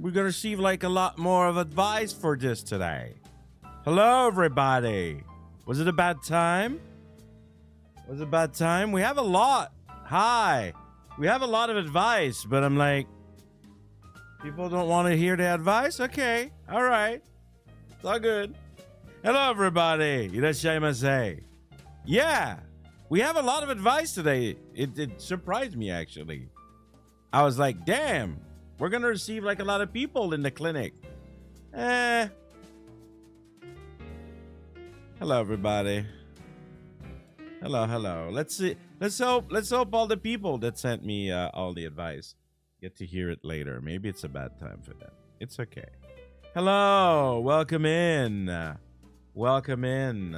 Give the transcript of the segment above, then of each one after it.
we're gonna receive like a lot more of advice for this today. Hello, everybody. Was it a bad time? Was it a bad time? We have a lot. Hi. We have a lot of advice, but I'm like, people don't want to hear the advice? Okay. All right. It's all good. Hello, everybody. Irashaimase. Yeah. We have a lot of advice today. It surprised me, actually. I was like, damn. We're going to receive like a lot of people in the clinic. Hello, everybody. Hello. Let's see. Let's hope all the people that sent me all the advice get to hear it later. Maybe it's a bad time for them. It's okay. Hello. Welcome in. Welcome in.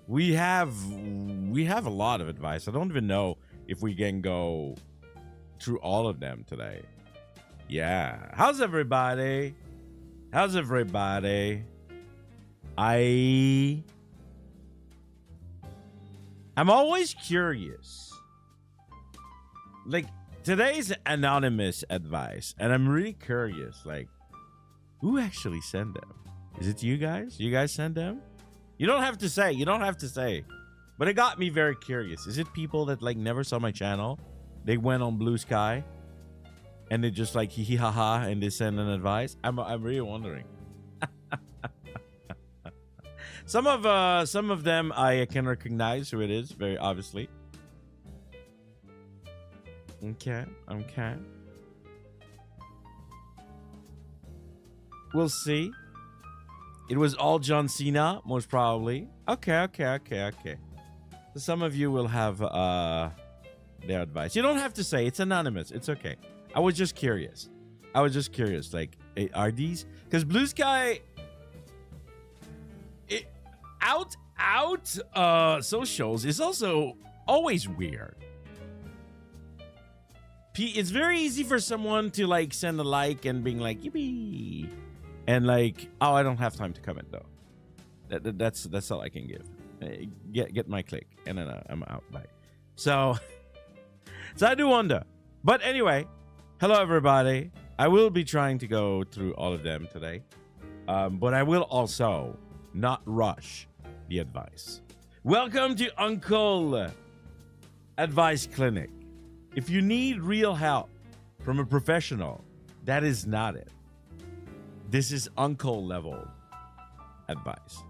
We have a lot of advice. I don't even know if we can go through all of them today. Yeah. How's everybody? How's everybody? I'm always curious. Like, today's anonymous advice, and I'm really curious, like, who actually sent them? Is it you guys? You guys send them? You don't have to say. You don't have to say. But it got me very curious. Is it people that, like, never saw my channel? They went on Blue Sky, and they just, like, hee hee ha ha, and they send an advice? I'm really wondering. Some of them I can recognize who it is, very obviously. Okay. We'll see. It was all John Cena, most probably. Okay. So some of you will have their advice. You don't have to say. It's anonymous. It's okay. I was just curious. Like, are these... Because Blue Sky... socials is also always weird. It's very easy for someone to like send a like and being like yippee, and like, oh, I don't have time to comment though. That's all I can give. Get my click, and then I'm out. Bye. So I do wonder. But anyway, hello everybody. I will be trying to go through all of them today, but I will also not rush the advice. Welcome to Uncle Advice Clinic. If you need real help from a professional, that is not it. This is uncle level advice.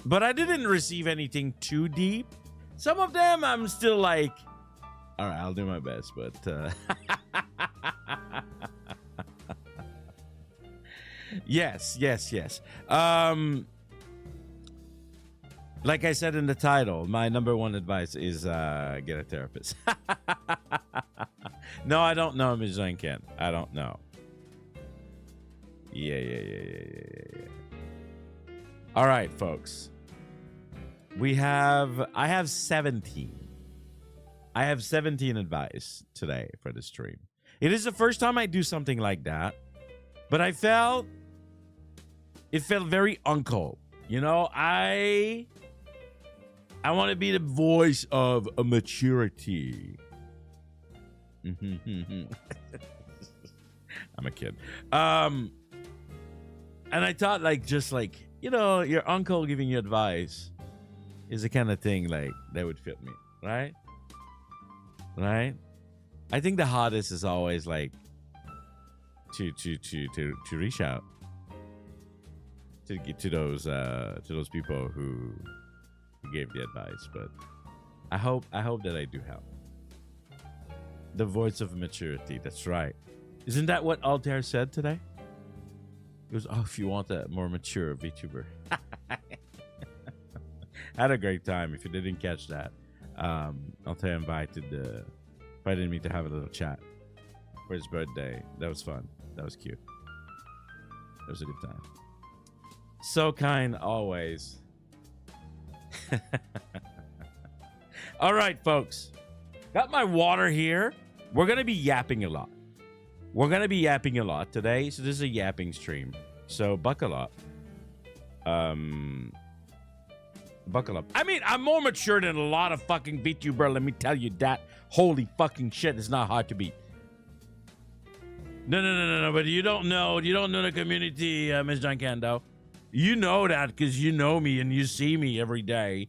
But I didn't receive anything too deep. Some of them I'm still like, all right, I'll do my best, but yes. Like I said in the title, my number one advice is get a therapist. No, I don't know, Ms. Janken. I don't know. Yeah. All right, folks. I have 17. I have 17 advice today for the stream. It is the first time I do something like that, but it felt very uncle. You know, I want to be the voice of a maturity. I'm a kid. And I thought, like, just like, you know, your uncle giving you advice is the kind of thing like that would fit me, right? Right? I think the hardest is always like to reach out to get to those people who gave the advice, but I hope that I do help. The voice of maturity. That's right. Isn't that what Altair said today? It was, oh, if you want a more mature VTuber. I had a great time. If you didn't catch that, Altair invited me to have a little chat for his birthday. That was fun. That was cute. It was a good time. So kind always. All right, folks. Got my water here. We're going to be yapping a lot. Today. So this is a yapping stream. So buckle up. Buckle up. I mean, I'm more mature than a lot of fucking VTuber. Let me tell you that. Holy fucking shit. It's not hard to beat. No. But you don't know the community, Miss Janken, though. You know that because you know me and you see me every day,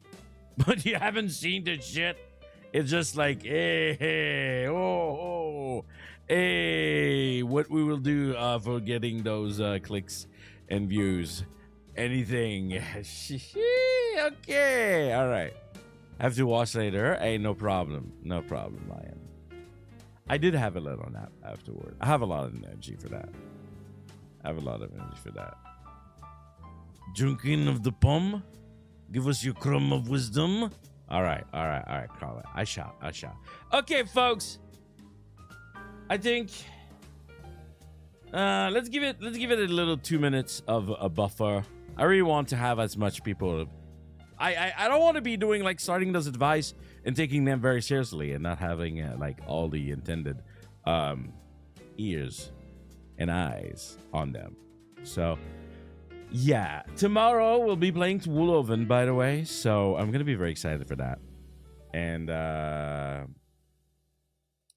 but you haven't seen the shit. It's just like, hey, hey, what we will do for getting those clicks and views. Anything. Okay, all right. Have to watch later. Hey, no problem. No problem, Lion. I did have a little nap afterward. I have a lot of energy for that. Janken of the Pomme, give us your crumb of wisdom. All right, call it. I shall. Okay, folks. I think let's give it a little 2 minutes of a buffer. I really want to have as much people. I don't want to be doing like starting those advice and taking them very seriously and not having like all the intended ears and eyes on them. So yeah, tomorrow we'll be playing Wooloven, by the way. So I'm gonna be very excited for that. And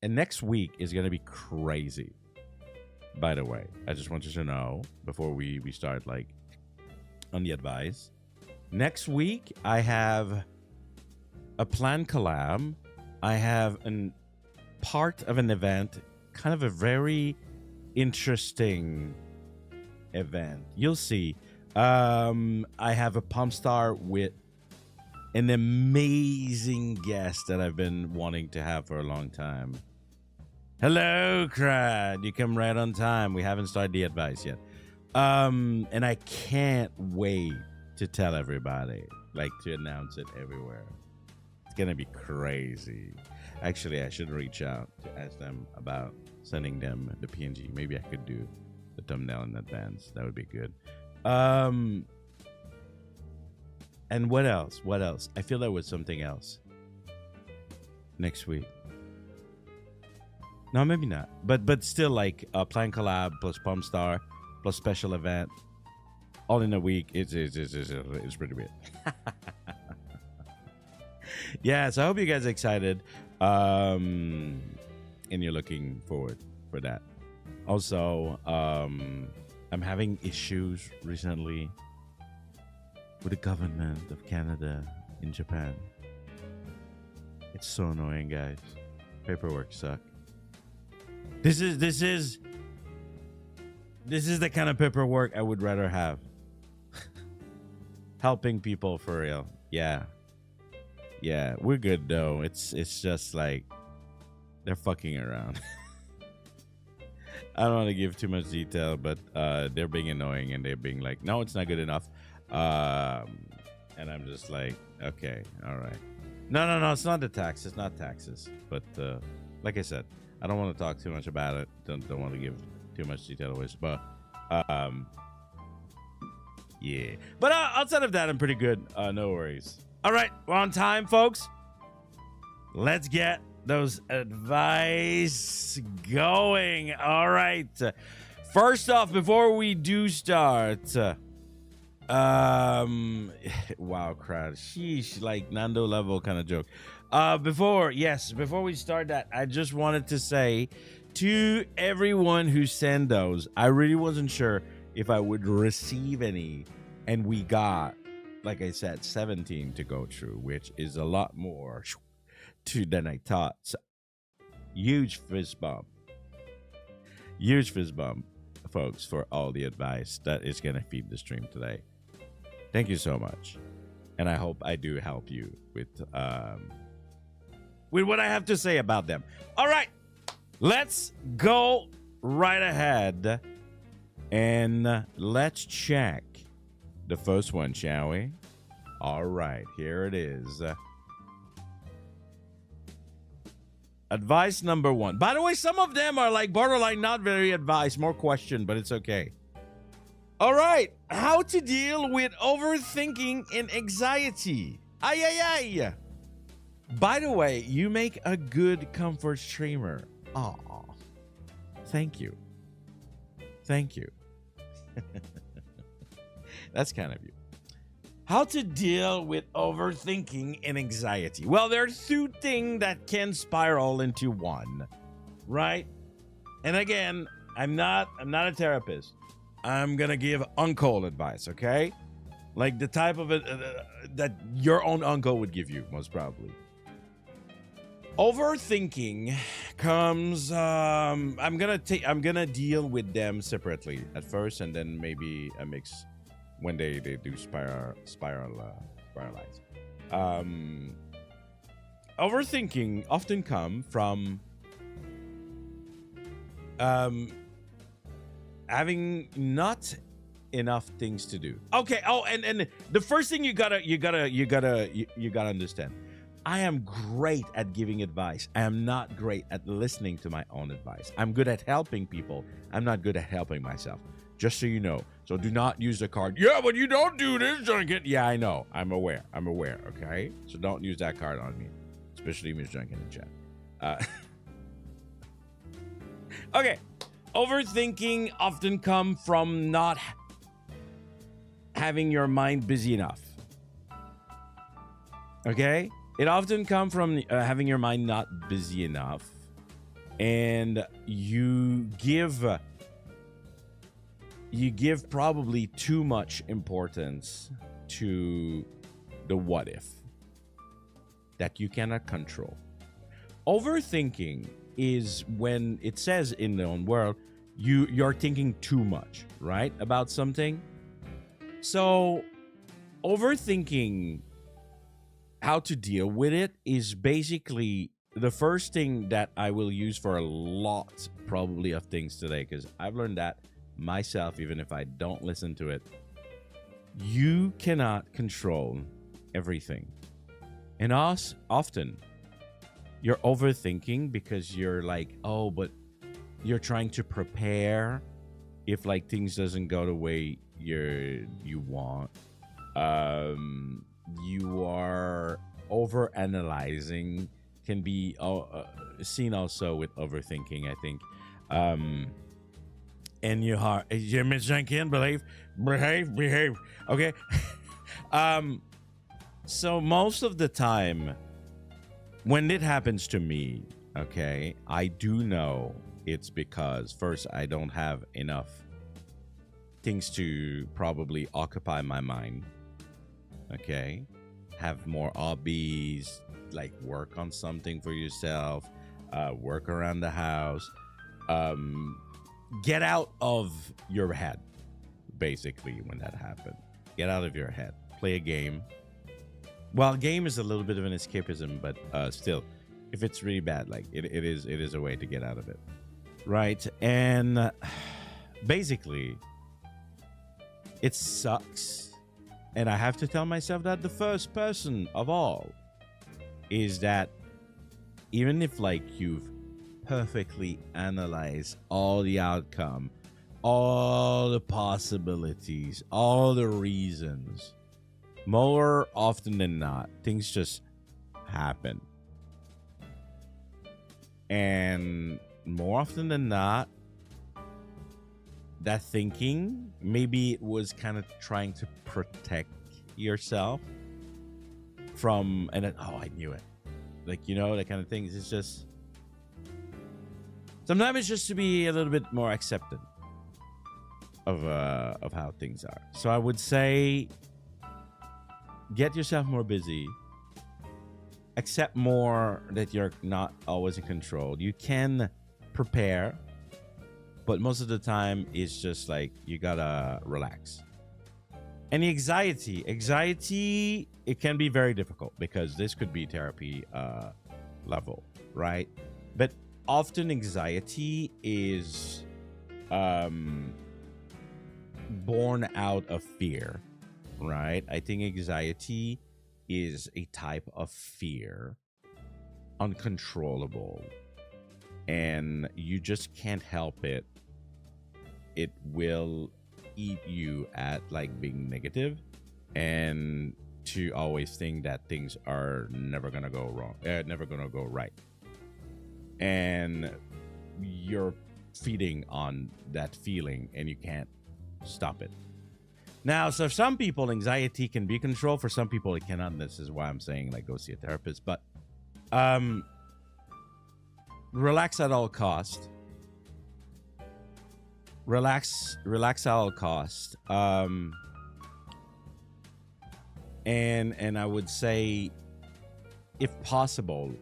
next week is gonna be crazy. By the way, I just want you to know before we start like on the advice. Next week I have a planned collab. I have a part of an event, kind of a very interesting event. You'll see. I have a Pomme Star with an amazing guest that I've been wanting to have for a long time. Hello, Crad. You come right on time. We haven't started the advice yet. And I can't wait to tell everybody, like to announce it everywhere. It's gonna be crazy. Actually, I should reach out to ask them about sending them the PNG. Maybe I could do the thumbnail in advance. That would be good. And what else? I feel there was something else next week. No, maybe not. But still, like a planned collab plus Pomme Star plus special event, all in a week. It's pretty weird. Yeah, so I hope you guys are excited, and you're looking forward for that. Also, I'm having issues recently with the government of Canada in Japan. It's so annoying, guys. Paperwork suck. This is the kind of paperwork I would rather have. Helping people for real. Yeah, we're good though. It's just like they're fucking around. I don't want to give too much detail, but they're being annoying and they're being like, no, it's not good enough. And I'm just like, okay, all right. No, it's not the tax. It's not taxes. But like I said, I don't want to talk too much about it. Don't want to give too much detail away. But yeah. But outside of that, I'm pretty good. No worries. All right, we're on time, folks. Let's get those advice going. All right. First off, before we do start, wow, crowd. Sheesh, like Nando level kind of joke. Before we start that, I just wanted to say to everyone who sent those, I really wasn't sure if I would receive any, and we got, like I said, 17 to go through, which is a lot more than I thought. So, huge fist bump, folks, for all the advice that is gonna feed the stream today. Thank you so much, and I hope I do help you with what I have to say about them. All right, let's go right ahead and let's check the first one, shall we? All right, here it is. Advice number 1. By the way, some of them are like borderline not very advice, more question, but it's okay. All right, how to deal with overthinking and anxiety. Ay. By the way, you make a good comfort streamer. Aw, thank you. That's kind of you. How to deal with overthinking and anxiety. Well, there are two things that can spiral into one, right? And again, I'm not a therapist. I'm gonna give uncle advice, okay? Like the type of it that your own uncle would give you, most probably. Overthinking comes. I'm gonna deal with them separately at first, and then maybe a mix when they do spiralize. Overthinking often come from having not enough things to do. Okay. Oh, and the first thing you gotta understand. I am great at giving advice. I am not great at listening to my own advice. I'm good at helping people. I'm not good at helping myself. Just so you know. So do not use the card. Yeah, but you don't do this, Janken. Yeah, I know. I'm aware. Okay. So don't use that card on me, especially Miss Janken in chat. Okay. Overthinking often come from not having your mind busy enough. Okay? It often comes from having your mind not busy enough. And you give probably too much importance to the what if that you cannot control. Overthinking is when it says in the own world, you're thinking too much, right? About something. So overthinking, how to deal with it, is basically the first thing that I will use for a lot probably of things today, because I've learned that myself, even if I don't listen to it. You cannot control everything. And often you're overthinking because you're like, oh, but you're trying to prepare if like things doesn't go the way you want. You are over analyzing, can be seen also with overthinking, I think. And you are, Miss Janken, behave. Okay. So most of the time when it happens to me, okay, I do know it's because first I don't have enough things to probably occupy my mind. Okay. Have more hobbies, like work on something for yourself, work around the house, get out of your head, basically, when that happens. Get out of your head. Play a game. Well, game is a little bit of an escapism, but still, if it's really bad, like it is a way to get out of it. Right? And basically, it sucks. And I have to tell myself that the first person of all is that even if like you've perfectly analyzed all the outcome, all the possibilities, all the reasons, more often than not, things just happen. And more often than not, that thinking, maybe it was kind of trying to protect yourself from, and then, oh, I knew it. Like, you know, that kind of thing. It's just, sometimes it's just to be a little bit more accepting of how things are. So I would say, get yourself more busy. Accept more that you're not always in control. You can prepare, but most of the time it's just like you gotta relax. And the anxiety, it can be very difficult because this could be therapy level, right? But often anxiety is born out of fear, right? I think anxiety is a type of fear, uncontrollable, and you just can't help it. It will eat you at like being negative and to always think that things are never gonna go wrong, never gonna go right, and you're feeding on that feeling and you can't stop it. Now, so some people, anxiety can be controlled. For some people, it cannot. And this is why I'm saying, like, go see a therapist. But relax at all costs. relax at all cost. And I would say, if possible,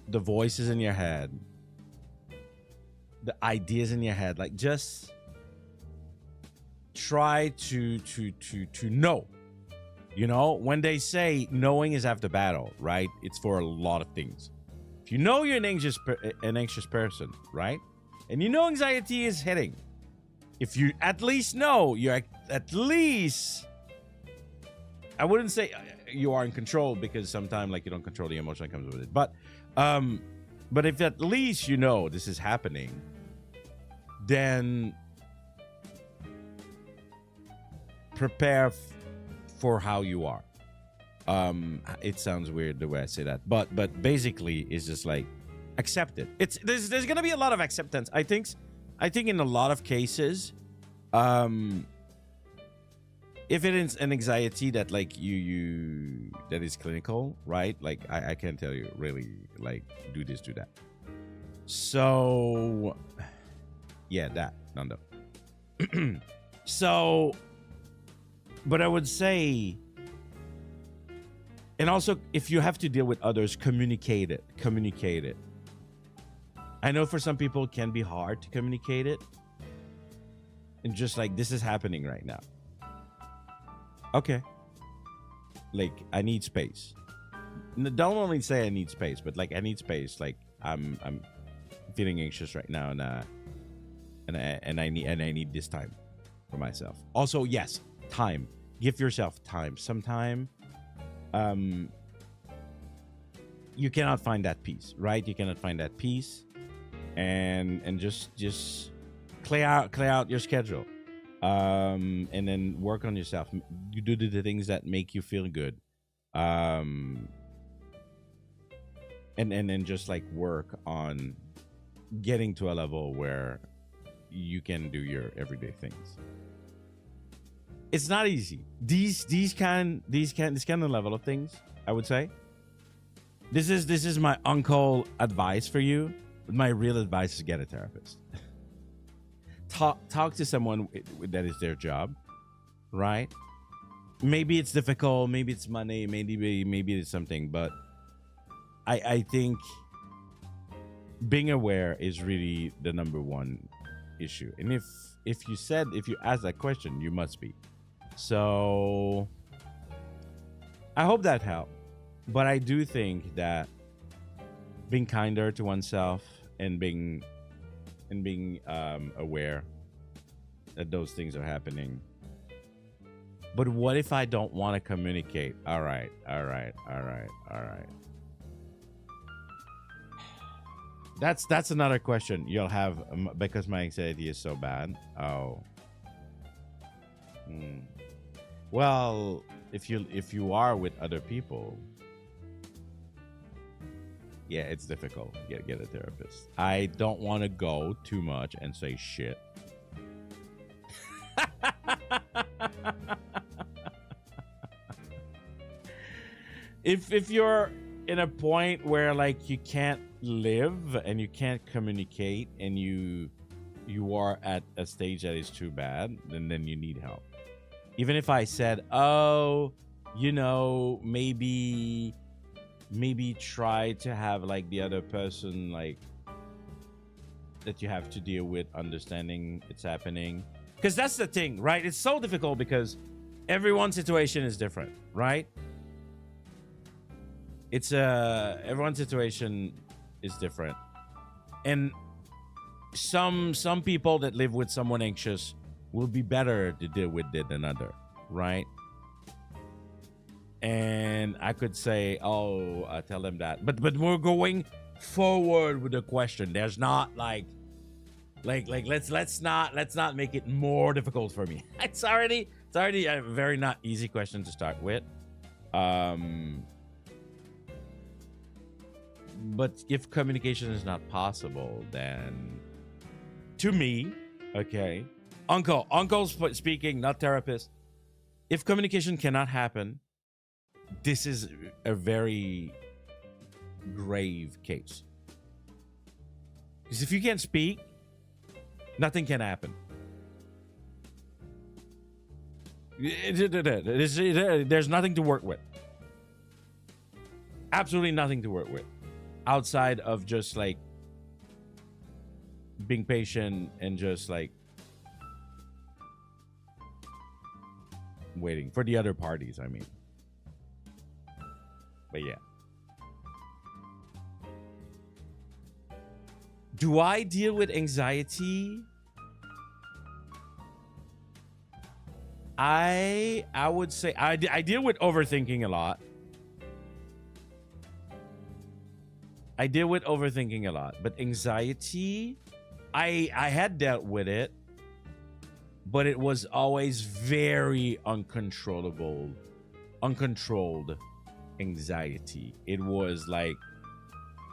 the voices in your head, the ideas in your head, like just try to know. You know, when they say knowing is half the battle, right? It's for a lot of things. If you know you're an anxious person, right? And you know anxiety is hitting. If you at least know you're at least, I wouldn't say you are in control, because sometimes like you don't control the emotion that comes with it. But if at least you know this is happening, then prepare for how you are. It sounds weird the way I say that, but basically it's just like accept it. There's gonna be a lot of acceptance. I think in a lot of cases, if it is an anxiety that like you that is clinical, right? Like I can't tell you really like do this, do that. So yeah, that Nando. So, but I would say, and also if you have to deal with others, communicate it. I know for some people it can be hard to communicate it, and just like, this is happening right now. Okay, like I need space. Don't only say I need space, but like I need space. Like I'm feeling anxious right now, and I need this time for myself. Also, yes, time. Give yourself time. Sometime, you cannot find that peace, right? You cannot find that peace, and just clear out your schedule. And then work on yourself. You do the things that make you feel good. And then just like work on getting to a level where you can do your everyday things. It's not easy. These kind of level of things, I would say. This is my uncle advice for you. My real advice is get a therapist. Talk to someone that is their job, right? Maybe it's difficult, maybe it's money, maybe it's something, but I think being aware is really the number one issue. And if you ask that question, you must be. So I hope that helped. But I do think that being kinder to oneself and being aware that those things are happening. But what if I don't want to communicate? All right. That's another question you'll have, because my anxiety is so bad. Oh. Well, if you are with other people, yeah, it's difficult. Get a therapist. I don't want to go too much and say shit. If you're in a point where like you can't live and you can't communicate and you are at a stage that is too bad, then you need help. Even if I said, oh, maybe try to have like the other person like that you have to deal with understanding it's happening, because that's the thing, right? It's so difficult because everyone's situation is different, right? Everyone's situation is different, and some people that live with someone anxious will be better to deal with it than other, right? And I could say, oh, tell them that, but we're going forward with the question. There's not like let's not make it more difficult for me. It's already a very not easy question to start with. But if communication is not possible, then to me, okay, uncle's speaking, not therapist. If communication cannot happen, this is a very grave case. Because if you can't speak, Nothing can happen. There's nothing to work with. Absolutely nothing to work with. Outside of just like being patient and just like waiting for the other parties, I mean. But yeah. Do I deal with anxiety? I would say I deal with overthinking a lot. I deal with overthinking a lot, but anxiety, I had dealt with it, but it was always very uncontrolled anxiety. It was like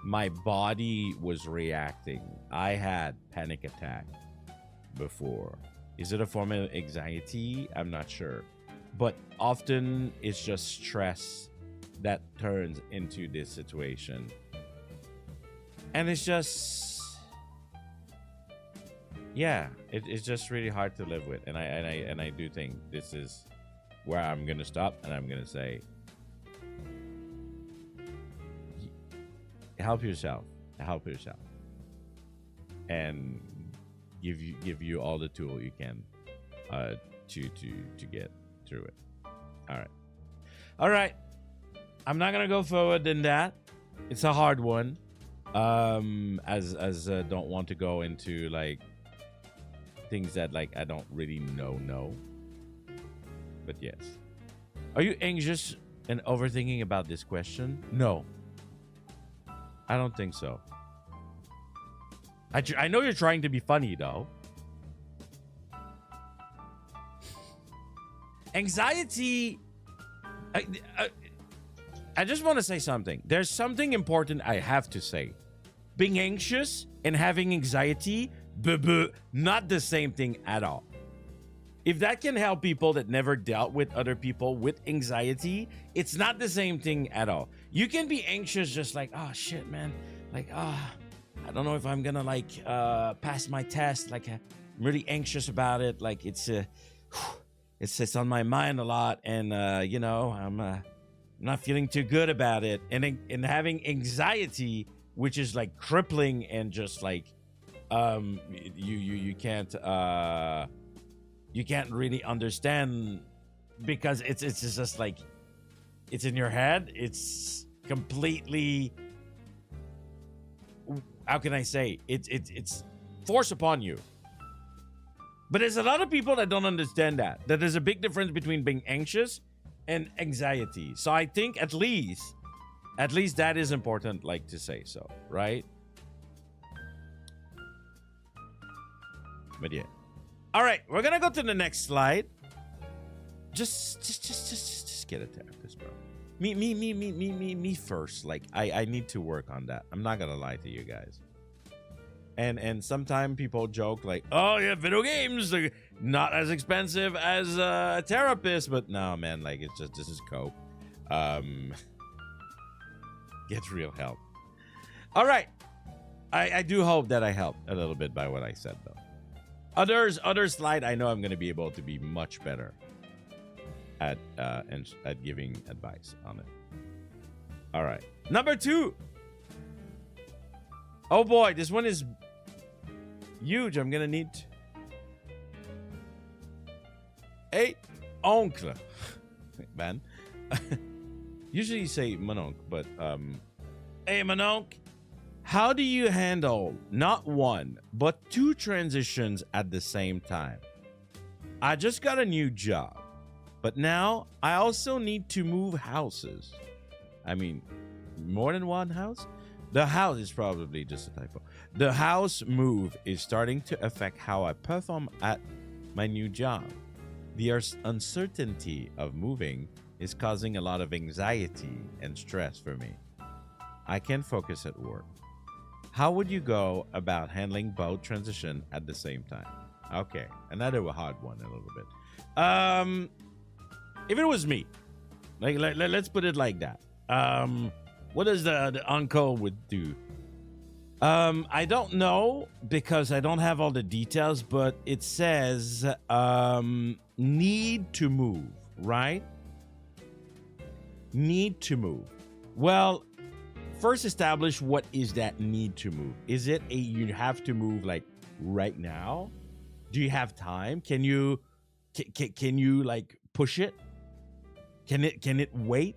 my body was reacting. I had panic attack before. Is it a form of anxiety? I'm not sure. But often it's just stress that turns into this situation. And it's just, yeah, it's just really hard to live with. And I do think this is where I'm gonna stop, and I'm gonna say, help yourself, and give you all the tool you can to get through it. All right. I'm not gonna go forward than that. It's a hard one. As don't want to go into like things that like I don't really know. But yes. Are you anxious and overthinking about this question? No. I don't think so. I know you're trying to be funny though. Anxiety. I just want to say something. There's something important I have to say. Being anxious and having anxiety, not the same thing at all. If that can help people that never dealt with other people with anxiety, it's not the same thing at all. You can be anxious just like, oh shit, man. Like, I don't know if I'm gonna like pass my test. Like, I'm really anxious about it. Like, it's on my mind a lot, and you know, I'm not feeling too good about it. And having anxiety, which is like crippling and just like you can't really understand because it's just like it's in your head. It's completely, how can I say, it's forced upon you. But there's a lot of people that don't understand that there's a big difference between being anxious and anxiety. So I think at least that is important, like, to say so, right? But yeah. All right, we're gonna go to the next slide. Just get a therapist, bro. Me first. Like, I need to work on that. I'm not gonna lie to you guys. And sometimes people joke like, oh yeah, video games are not as expensive as a therapist, but no, man, like, it's just, this is cope. Get real help. All right, I do hope that I helped a little bit by what I said though. Other slide, I know I'm going to be able to be much better at giving advice on it. All right, number 2. Oh boy, this one is huge. I'm gonna need hey oncle, man. Usually you say mononcle, but hey mononcle. How do you handle not one, but 2 transitions at the same time? I just got a new job, but now I also need to move houses. I mean, more than one house? The house is probably just a typo. The house move is starting to affect how I perform at my new job. The uncertainty of moving is causing a lot of anxiety and stress for me. I can't focus at work. How would you go about handling both transition at the same time? Okay, another hard one a little bit. If it was me, like let's put it like that. What does the uncle would do? I don't know because I don't have all the details, but it says need to move, right? Need to move. Well, first establish what is that need to move. Is it a you have to move like right now? Do you have time? Can you like push it? Can it wait?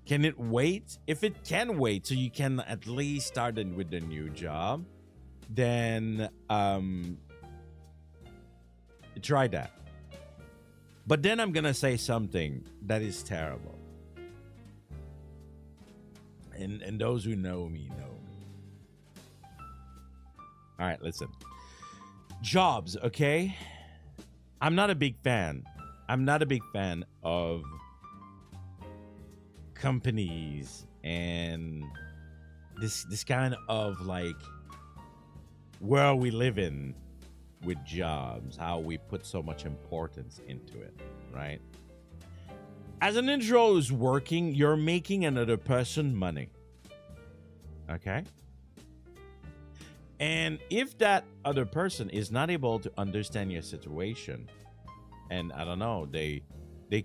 Can it wait? If it can wait, so you can at least start with the new job, then try that. But then I'm gonna say something that is terrible. And those who know me know me. All right, listen. Jobs, okay? I'm not a big fan. I'm not a big fan of companies and this kind of like world we live in with jobs, how we put so much importance into it, right? As an individual who's working, you're making another person money. Okay? And if that other person is not able to understand your situation, and I don't know, they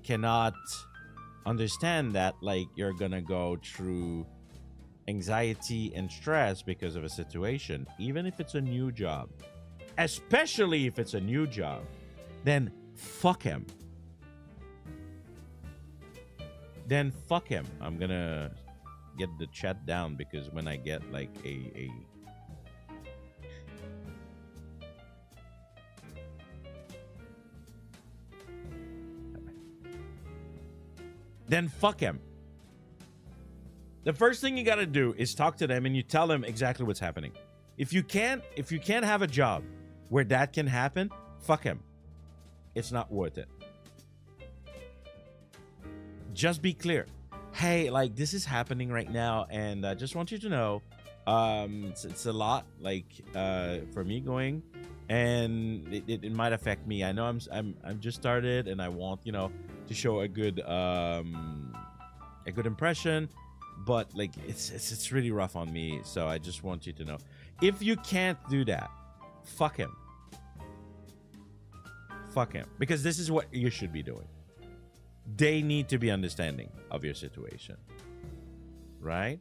cannot understand that like you're gonna go through anxiety and stress because of a situation, even if it's a new job, especially if it's a new job, then fuck him. Then fuck him. I'm gonna get the chat down because when I get like a then fuck him. The first thing you gotta do is talk to them and you tell them exactly what's happening. If you can't have a job where that can happen, fuck him. It's not worth it. Just be clear. Hey, like this is happening right now, and I just want you to know, it's a lot like for me going, and it might affect me. I know I'm just started, and I want to show a good impression, but like it's really rough on me. So I just want you to know, if you can't do that, fuck him. Fuck him, because this is what you should be doing. They need to be understanding of your situation, right?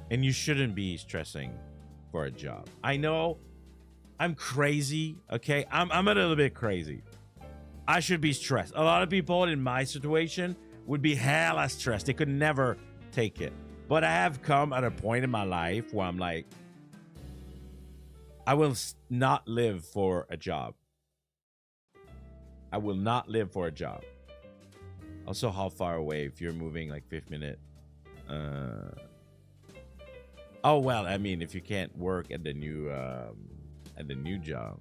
And you shouldn't be stressing for a job. I know I'm crazy, okay? I'm a little bit crazy. I should be stressed. A lot of people in my situation would be hella stressed. They could never take it. But I have come at a point in my life where I'm like, I will not live for a job. I will not live for a job. Also, how far away if you're moving like 5 minutes? Oh well, I mean, if you can't work at the new job,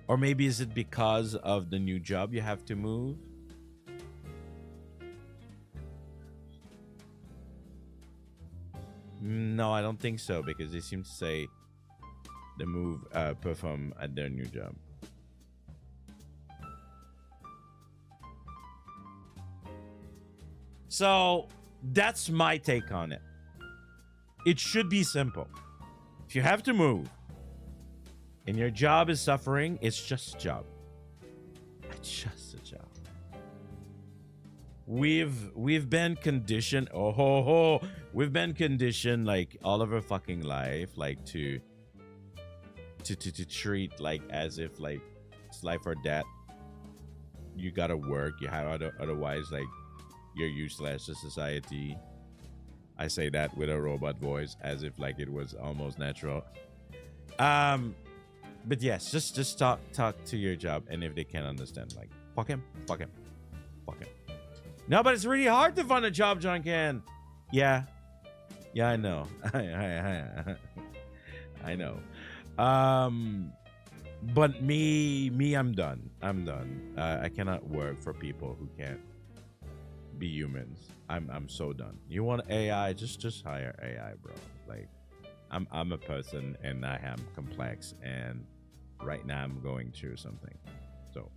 or maybe is it because of the new job you have to move? No, I don't think so, because they seem to say the move perform at their new job. So that's my take on it. It should be simple. If you have to move and your job is suffering, it's just a job. It's just a job. We've been conditioned. We've been conditioned like all of our fucking life, like to treat like as if like it's life or death. You gotta work. You have otherwise like you're useless to society. I say that with a robot voice as if like it was almost natural. But yes, just talk to your job, and if they can't understand, like fuck him. No, but it's really hard to find a job, Janken. Yeah, I know. I know. But me, I'm done. I cannot work for people who can't be humans. I'm so done. You want AI? Just hire AI, bro. Like I'm a person and I am complex, and right now I'm going through something. So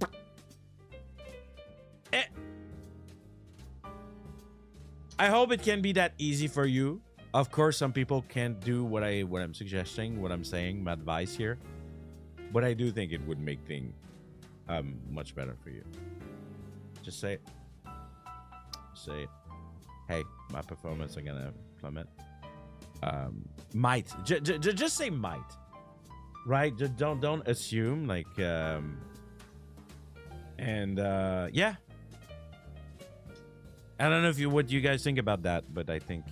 I hope it can be that easy for you Of course, some people can't do what I'm suggesting, what I'm saying, my advice here. But I do think it would make things much better for you. Just say it. Say, hey, my performance are gonna plummet. Might just say might, right? Just don't assume like yeah. I don't know if what you guys think about that, but I think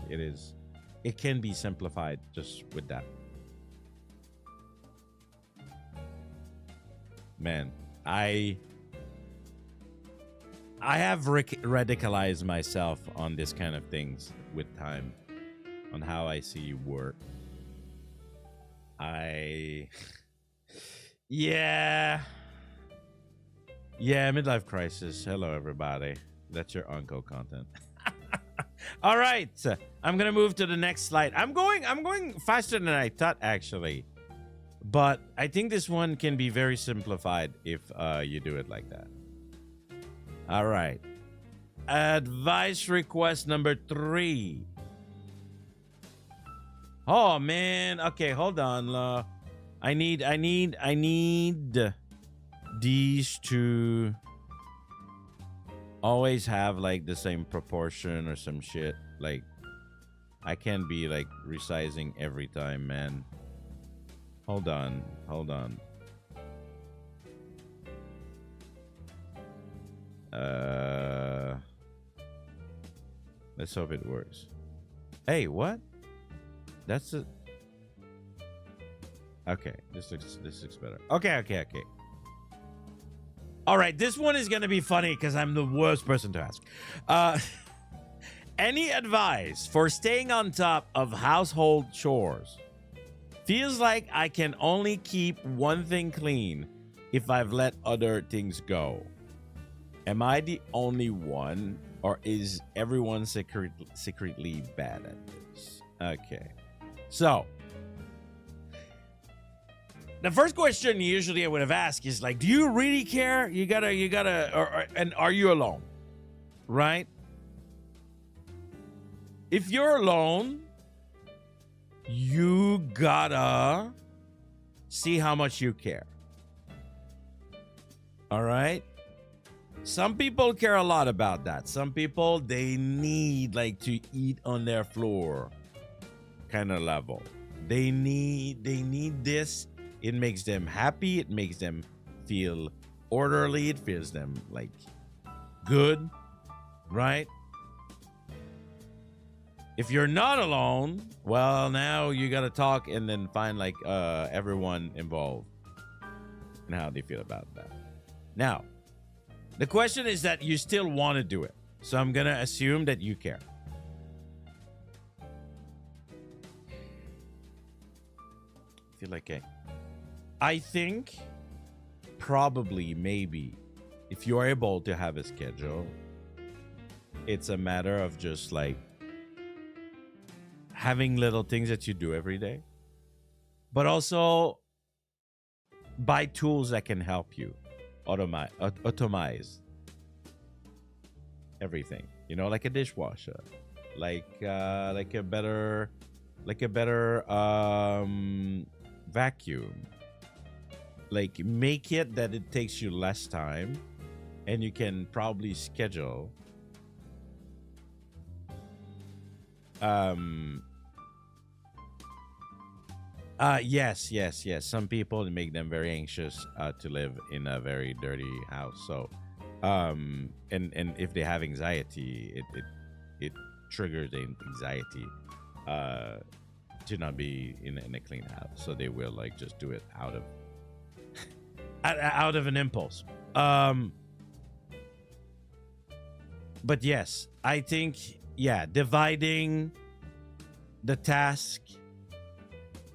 it can be simplified just with that. Man, I have radicalized myself on this kind of things with time, on how I see work. Yeah, midlife crisis. Hello, everybody. That's your uncle content. All right, I'm gonna move to the next slide. I'm going faster than I thought, actually, but I think this one can be very simplified if you do it like that. All right. Advice request number 3. Oh man. Okay, hold on. I need these to always have like the same proportion or some shit. Like I can't be like resizing every time, man. Hold on. Let's hope it works. Hey, what? That's it. Okay, this looks better. Okay. All right, this one is gonna be funny because I'm the worst person to ask. Any advice for staying on top of household chores? Feels like I can only keep one thing clean if I've let other things go. Am I the only one, or is everyone secretly bad at this? Okay. So, the first question usually I would have asked is like, do you really care? You gotta, and are you alone? Right? If you're alone, you gotta see how much you care. All right? Some people care a lot about that. Some people, they need like to eat on their floor kind of level. They need this. It makes them happy. It makes them feel orderly. It feels them like good, right? If you're not alone, well, now you got to talk and then find like everyone involved and how they feel about that. Now, the question is that you still want to do it. So I'm going to assume that you care. I feel like I think probably maybe if you are able to have a schedule, it's a matter of just like having little things that you do every day, but also buy tools that can help you automize everything, you know, like a dishwasher, like a better vacuum. Like make it that it takes you less time and you can probably schedule yes. Some people, it make them very anxious to live in a very dirty house. So and if they have anxiety, it triggers the anxiety to not be in a clean house. So they will like just do it out of out of an impulse. But yes, I think dividing the task.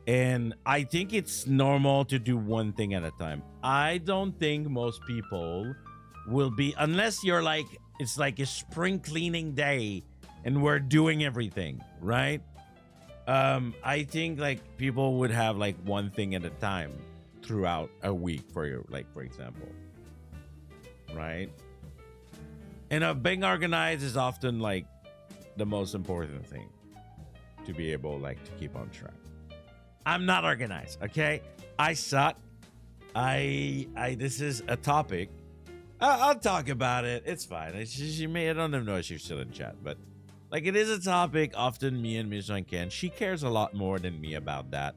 And I think it's normal to do one thing at a time. I don't think most people will be, unless you're like, it's like a spring cleaning day and we're doing everything, right? I think like people would have like one thing at a time throughout a week for example, right? And being organized is often like the most important thing. to be able like to keep on track. I'm not organized, okay? I suck. This is a topic. I'll talk about it. It's fine. She may, I don't even know if she's still in chat, but like it is a topic. Often me and Miss Janken, she cares a lot more than me about that.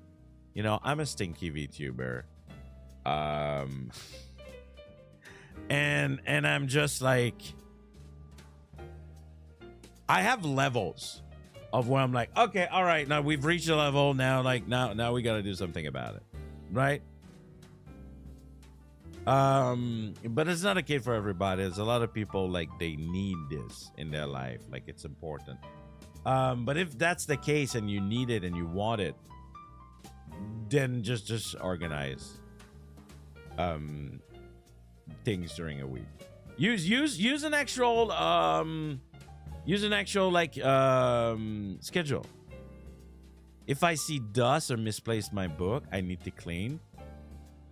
You know, I'm a stinky VTuber. And I'm just like, I have levels of where I'm like, okay, all right, now we've reached a level. Now, like now we got to do something about it, right? But it's not okay for everybody. There's a lot of people like they need this in their life, like it's important. But if that's the case and you need it and you want it, then just organize things during a week. Use an actual like schedule. If I see dust or misplaced my book, I need to clean.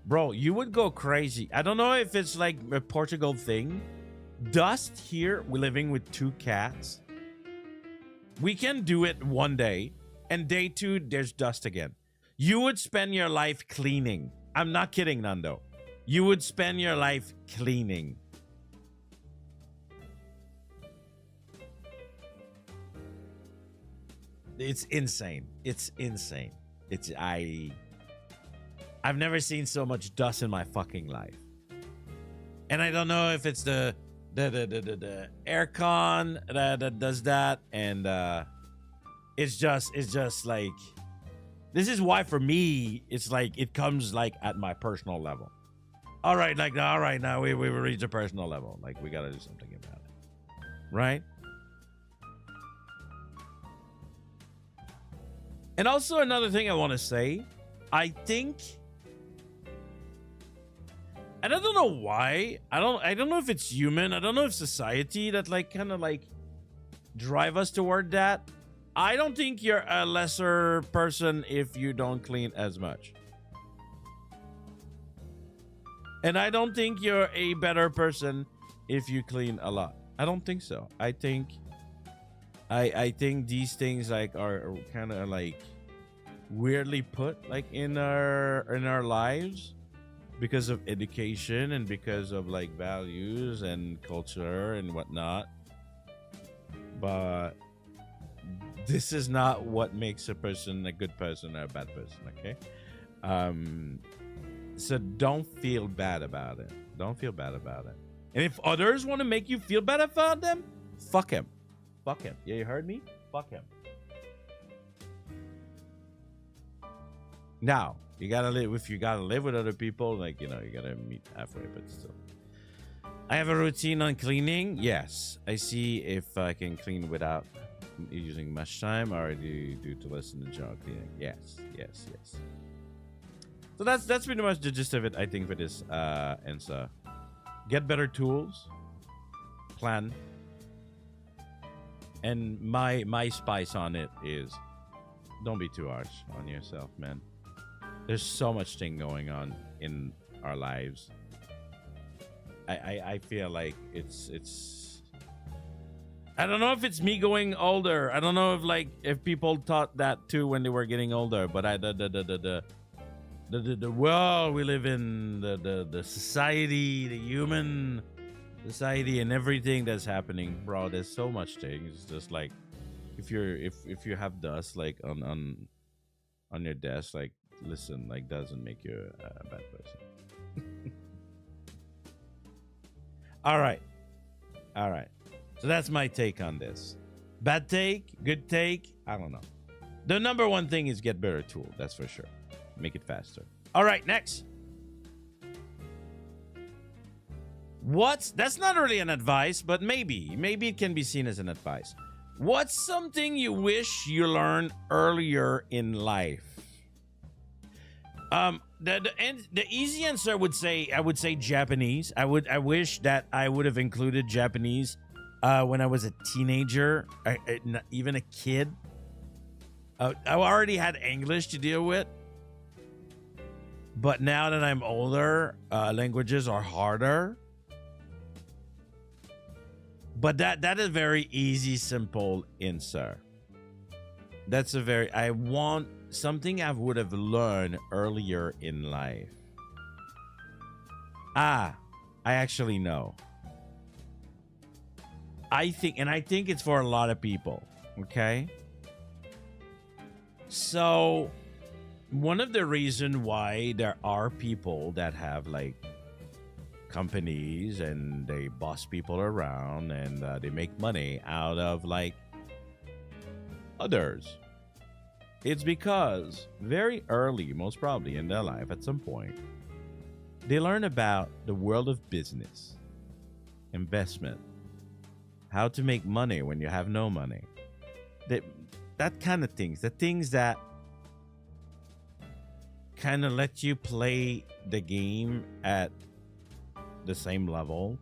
Bro, you would go crazy. I don't know if it's like a Portugal thing. Dust here, we're living with 2 cats. We can do it one day, and day 2, there's dust again. You would spend your life cleaning. I'm not kidding, Nando. You would spend your life cleaning. It's insane. It's insane. I've never seen so much dust in my fucking life. And I don't know if it's the aircon that does that, and it's just like, this is why for me it's like it comes like at my personal level. All right, now we reached a personal level. Like we gotta do something about it, right? And also another thing I want to say, I think, and I don't know why, I don't know if it's human, I don't know if society that like kind of like drive us toward that. I don't think you're a lesser person if you don't clean as much. And I don't think you're a better person if you clean a lot. I don't think so. I think these things like are kind of like weirdly put like in our lives because of education and because of like values and culture and whatnot. But this is not what makes a person a good person or a bad person, okay? So don't feel bad about it. Don't feel bad about it. And if others want to make you feel bad about them, fuck him. Fuck him. Yeah, you heard me? Fuck him. Now, you gotta live. If you gotta live with other people, like, you know, you gotta meet halfway, but still. I have a routine on cleaning. Yes. I see if I can clean without using much time, or do you do to listen to jar cleaning? Yes. So that's pretty much the gist of it, I think, for this answer. Get better tools, plan, and my spice on it is don't be too harsh on yourself, man. There's so much thing going on in our lives. I feel like it's I don't know if it's me going older. I don't know if people thought that too when they were getting older, but the world we live in, the society, the human society, and everything that's happening, bro. There's so much things. It's just like if you have dust like on your desk, like listen, like doesn't make you a bad person. All right. So that's my take on this. Bad take, good take, I don't know. The number one thing is get better tool. That's for sure. Make it faster. All right, next. That's not really an advice, but maybe it can be seen as an advice. What's something you wish you learned earlier in life? The easy answer I would say Japanese. I wish that I would have included Japanese when I was a teenager, even a kid. I already had English to deal with. But now that I'm older, languages are harder. But that is very easy, simple answer. That's a very, I want something I would have learned earlier in life. I actually know. I think it's for a lot of people. Okay. So one of the reasons why there are people that have like companies and they boss people around and they make money out of like others, it's because very early, most probably in their life at some point, they learn about the world of business, investment, how to make money when you have no money. That kind of things, the things that kind of let you play the game at the same level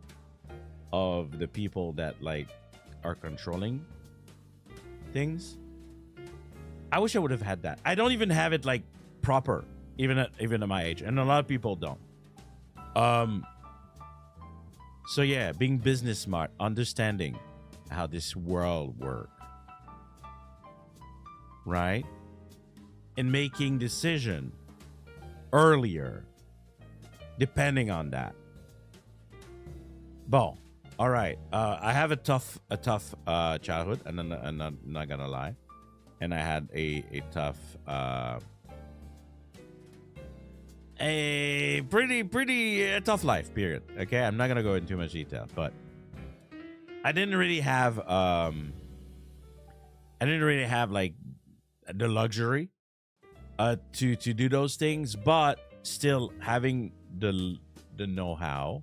of the people that like are controlling things. I wish I would have had that. I don't even have it like proper, even at my age, and a lot of people don't. So yeah, being business smart, understanding how this world works, right? And making decision earlier, depending on that. Bon, all right. I have a tough childhood, and I'm not gonna lie, and I had a tough, a pretty tough life. Period. Okay, I'm not gonna go into too much detail, but I didn't really have like the luxury to do those things, but still having the know-how,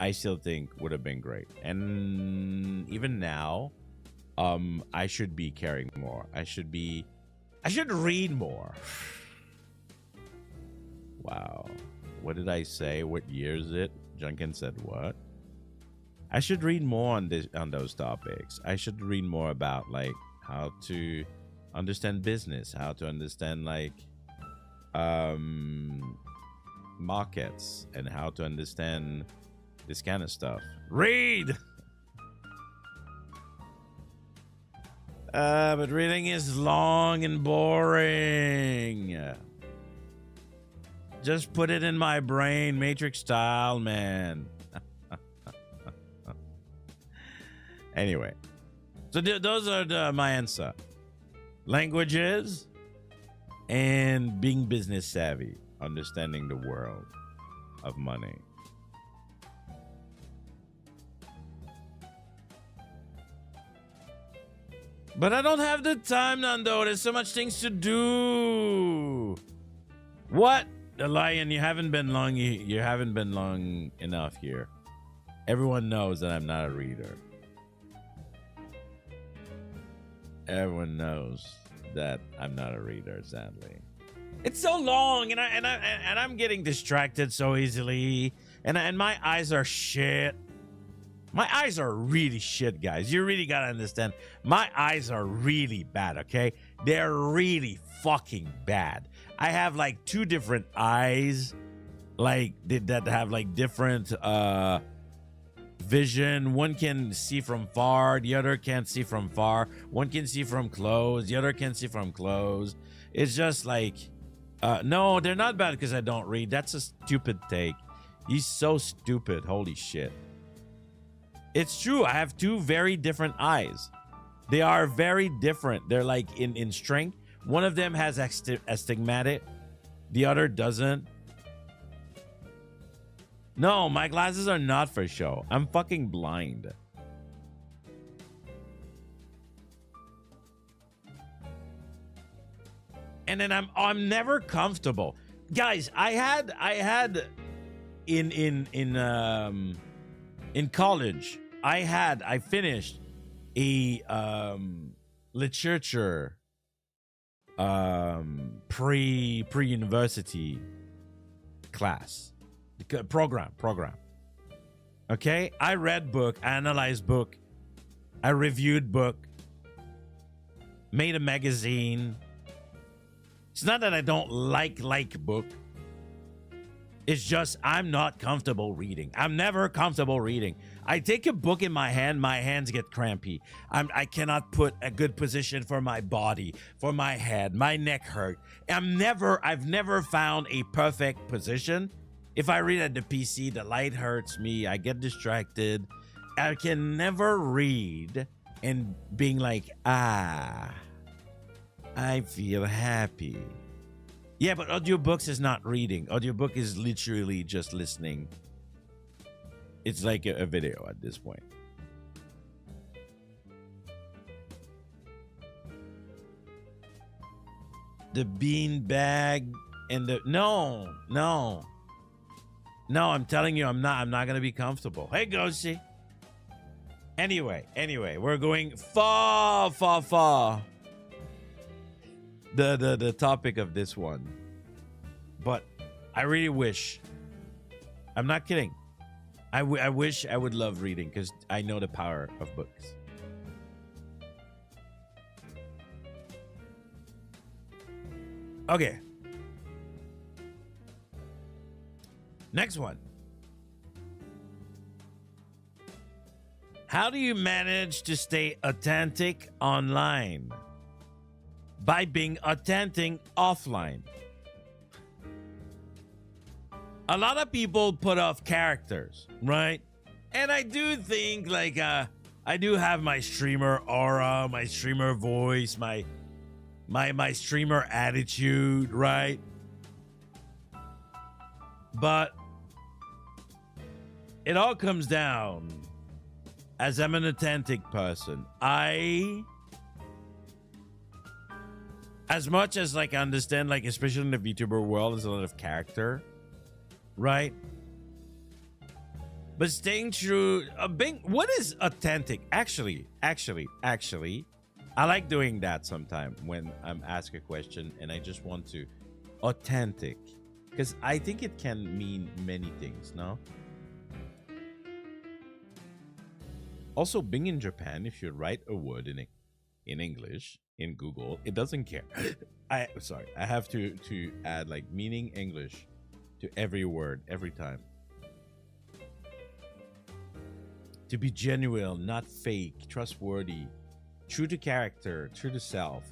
I still think would have been great. And even now, I should be caring more. I should read more. Wow. What did I say? What year is it? Janken said what? I should read more on those topics. I should read more about like how to understand business, how to understand like markets, and how to understand this kind of stuff. Read. But reading is long and boring. Just put it in my brain, Matrix style, man. Anyway, so those are my answer. Languages and being business savvy, understanding the world of money. But I don't have the time, Nando. There's so much things to do. What? The lion, you haven't been long. You haven't been long enough here. Everyone knows that I'm not a reader. Everyone knows that I'm not a reader, sadly. It's so long, and I'm getting distracted so easily, and my eyes are shit. My eyes are really shit, guys. You really gotta understand. My eyes are really bad, okay? They're really fucking bad. I have like two different eyes, like that have like different vision. One can see from far, the other can't see from far. One can see from close, the other can see from close. It's just like, no, they're not bad because I don't read. That's a stupid take. He's so stupid. Holy shit. It's true. I have two very different eyes. They are very different. They're like in strength. One of them has astigmatic. The other doesn't. No, my glasses are not for show. I'm fucking blind. And then I'm never comfortable. Guys, I had in college, I finished a literature pre-university class program. Okay, I read book, I analyzed book, I reviewed book, made a magazine. It's not that I don't like book. It's just I'm not comfortable reading. I'm never comfortable reading. I take a book in my hand, my hands get crampy. I cannot put a good position for my body, for my head. My neck hurt. I've never found a perfect position. If I read at the PC, the light hurts me. I get distracted. I can never read and being like, I feel happy. Yeah, but audiobooks is not reading. Audiobook is literally just listening. It's like a video at this point. The bean bag and the no, I'm telling you, I'm not gonna be comfortable. Hey, Ghosty. Anyway, we're going far. The topic of this one, but I really wish. I'm not kidding. I wish I would love reading because I know the power of books. Okay. Next one. How do you manage to stay authentic online? By being authentic offline. A lot of people put off characters, right? And I do think like I do have my streamer aura, my streamer voice, my streamer attitude, right? But it all comes down as I'm an authentic person. As much as like I understand, like especially in the VTuber world, there's a lot of character. Right? But staying true, what is authentic? Actually, I like doing that sometime when I'm asked a question and I just want to authentic. Because I think it can mean many things, no? Also, being in Japan, if you write a word in English in Google, it doesn't care. I have to add like meaning English to every word, every time. To be genuine, not fake, trustworthy, true to character, true to self,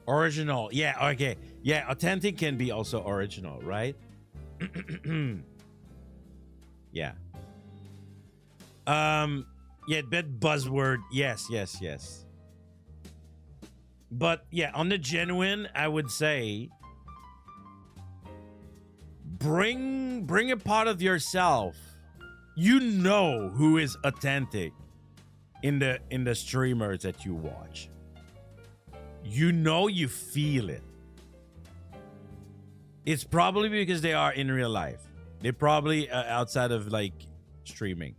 original. Yeah, okay. Yeah, authentic can be also original, right? Yeah. Yeah, bit buzzword. Yes. But yeah, on the genuine, I would say bring a part of yourself. You know who is authentic in the streamers that you watch. You know, you feel it. It's probably because they are in real life. They're probably outside of like streaming.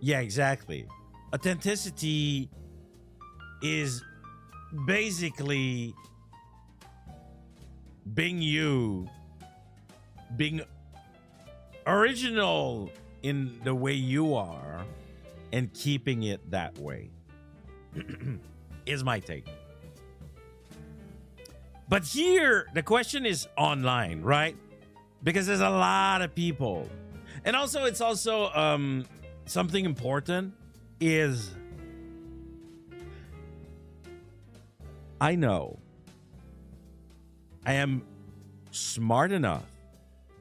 Yeah, exactly. Authenticity is basically being you, being original in the way you are and keeping it that way. Is my take. But here, the question is online, right? Because there's a lot of people. And also, it's also something important is I know I am smart enough.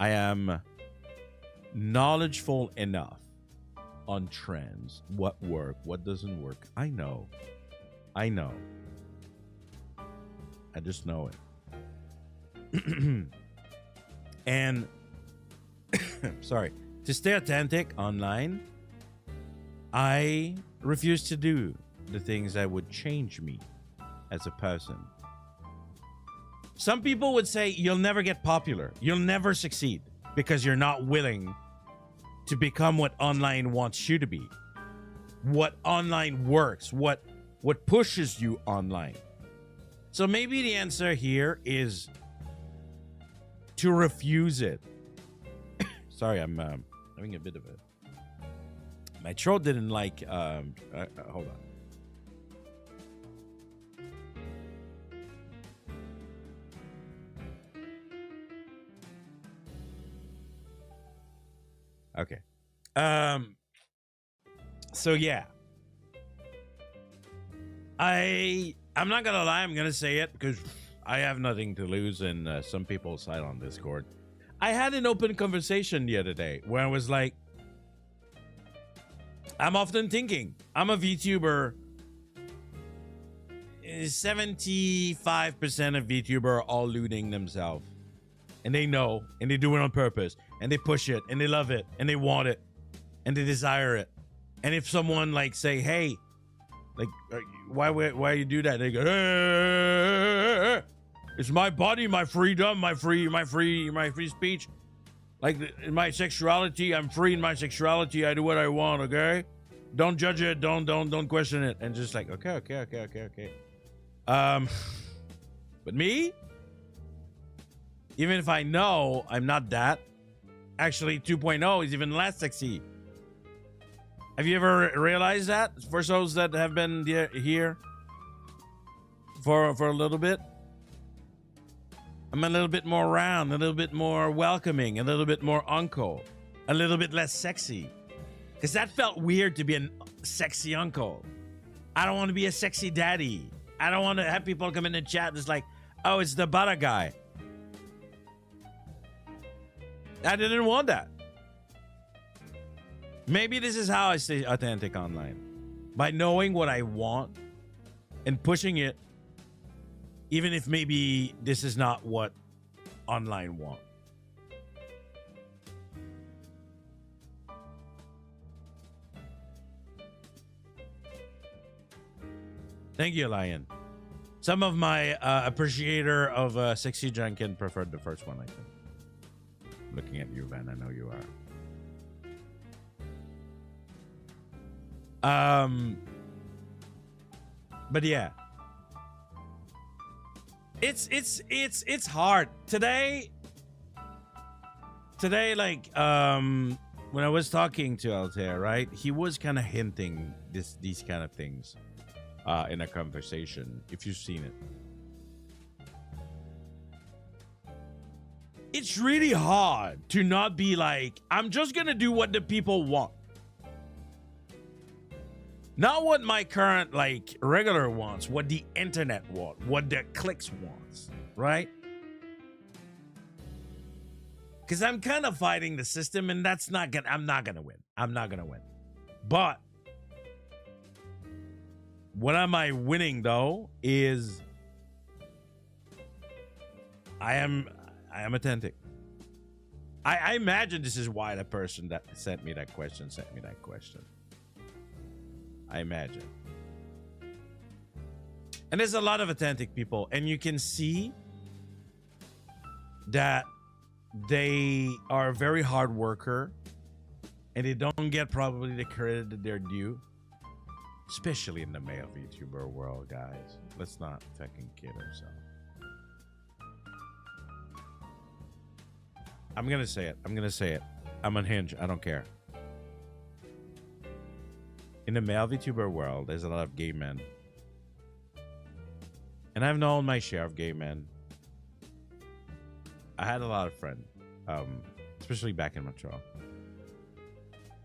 I am knowledgeable enough on trends, what work, what doesn't work. I know. I just know it. And sorry, to stay authentic online, I refuse to do the things that would change me as a person. Some people would say you'll never get popular. You'll never succeed because you're not willing to become what online wants you to be. What online works, what pushes you online. So maybe the answer here is to refuse it. Sorry, I'm having a bit of a... My throat didn't like... hold on. Okay. So yeah. I'm not gonna lie, I'm gonna say it because I have nothing to lose, and some people side on Discord. I had an open conversation the other day where I was like, I'm often thinking, I'm a VTuber. 75% of VTuber are all looting themselves. And they know, and they do it on purpose, and they push it, and they love it, and they want it, and they desire it. And if someone like say, hey, like, why you do that? They go, hey, it's my body, my freedom, my free speech. Like in my sexuality, I'm free in my sexuality. I do what I want. Okay, don't judge it. Don't question it. And just like, okay. But me, even if I know I'm not that, actually 2.0 is even less sexy. Have you ever realized that? For those that have been here for a little bit, I'm a little bit more round, a little bit more welcoming, a little bit more uncle, a little bit less sexy. Because that felt weird to be a sexy uncle. I don't want to be a sexy daddy. I don't want to have people come in the chat and it's like, oh, it's the butter guy. I didn't want that. Maybe this is how I stay authentic online. By knowing what I want and pushing it, even if maybe this is not what online want. Thank you, Lion. Some of my appreciator of Sexy Janken preferred the first one, I think. Looking at you, Van, I know you are. But yeah. It's hard. Today, like, when I was talking to Altair, right? He was kind of hinting these kind of things in a conversation, if you've seen it. It's really hard to not be like, I'm just gonna do what the people want. Not what my current, like, regular wants, what the internet wants, what the clicks wants, right? Because I'm kind of fighting the system, and that's not gonna, I'm not gonna win. I'm not gonna win. But what am I winning, though, is I am authentic. I imagine this is why the person that sent me that question. I imagine. And there's a lot of authentic people, and you can see that they are a very hard worker, and they don't get probably the credit that they're due, especially in the male VTuber world, guys. Let's not fucking kid ourselves. I'm gonna say it. I'm unhinged. I don't care. In the male VTuber world, there's a lot of gay men. And I've known my share of gay men. I had a lot of friends, especially back in Montreal.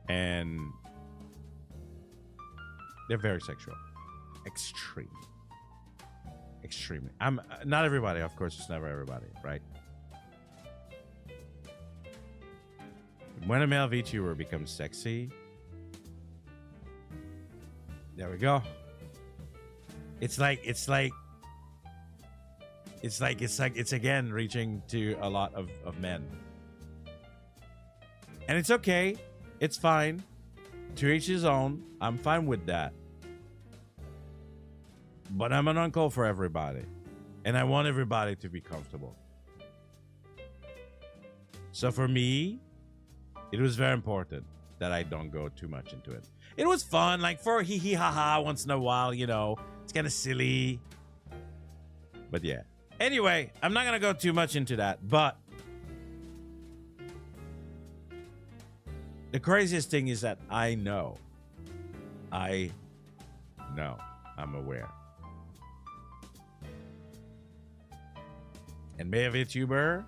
And they're very sexual. Extremely. I'm not everybody, of course, it's never everybody, right? When a male VTuber becomes sexy, there we go. It's again reaching to a lot of men. And it's okay. It's fine. To each his own. I'm fine with that. But I'm an uncle for everybody. And I want everybody to be comfortable. So for me, it was very important that I don't go too much into it. It was fun, like for hee hee ha ha once in a while, you know. It's kind of silly. But yeah. Anyway, I'm not going to go too much into that. But the craziest thing is that I know. I'm aware. And male VTuber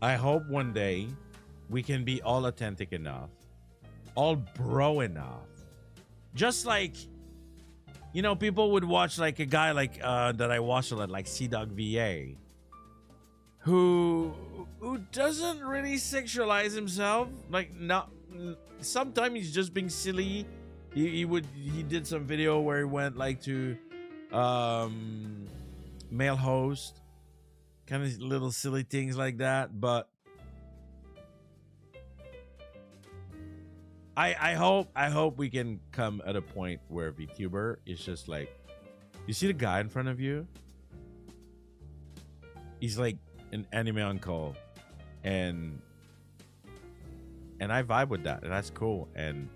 I hope one day we can be all authentic enough, all bro enough. Just like, you know, people would watch like a guy like that I watched a lot, like C-Dog VA, who doesn't really sexualize himself. Like, not sometimes he's just being silly. He did some video where he went like to male host, kind of little silly things like that. But I hope we can come at a point where VTuber is just like, you see the guy in front of you, he's like an anime uncle, and I vibe with that, and that's cool. And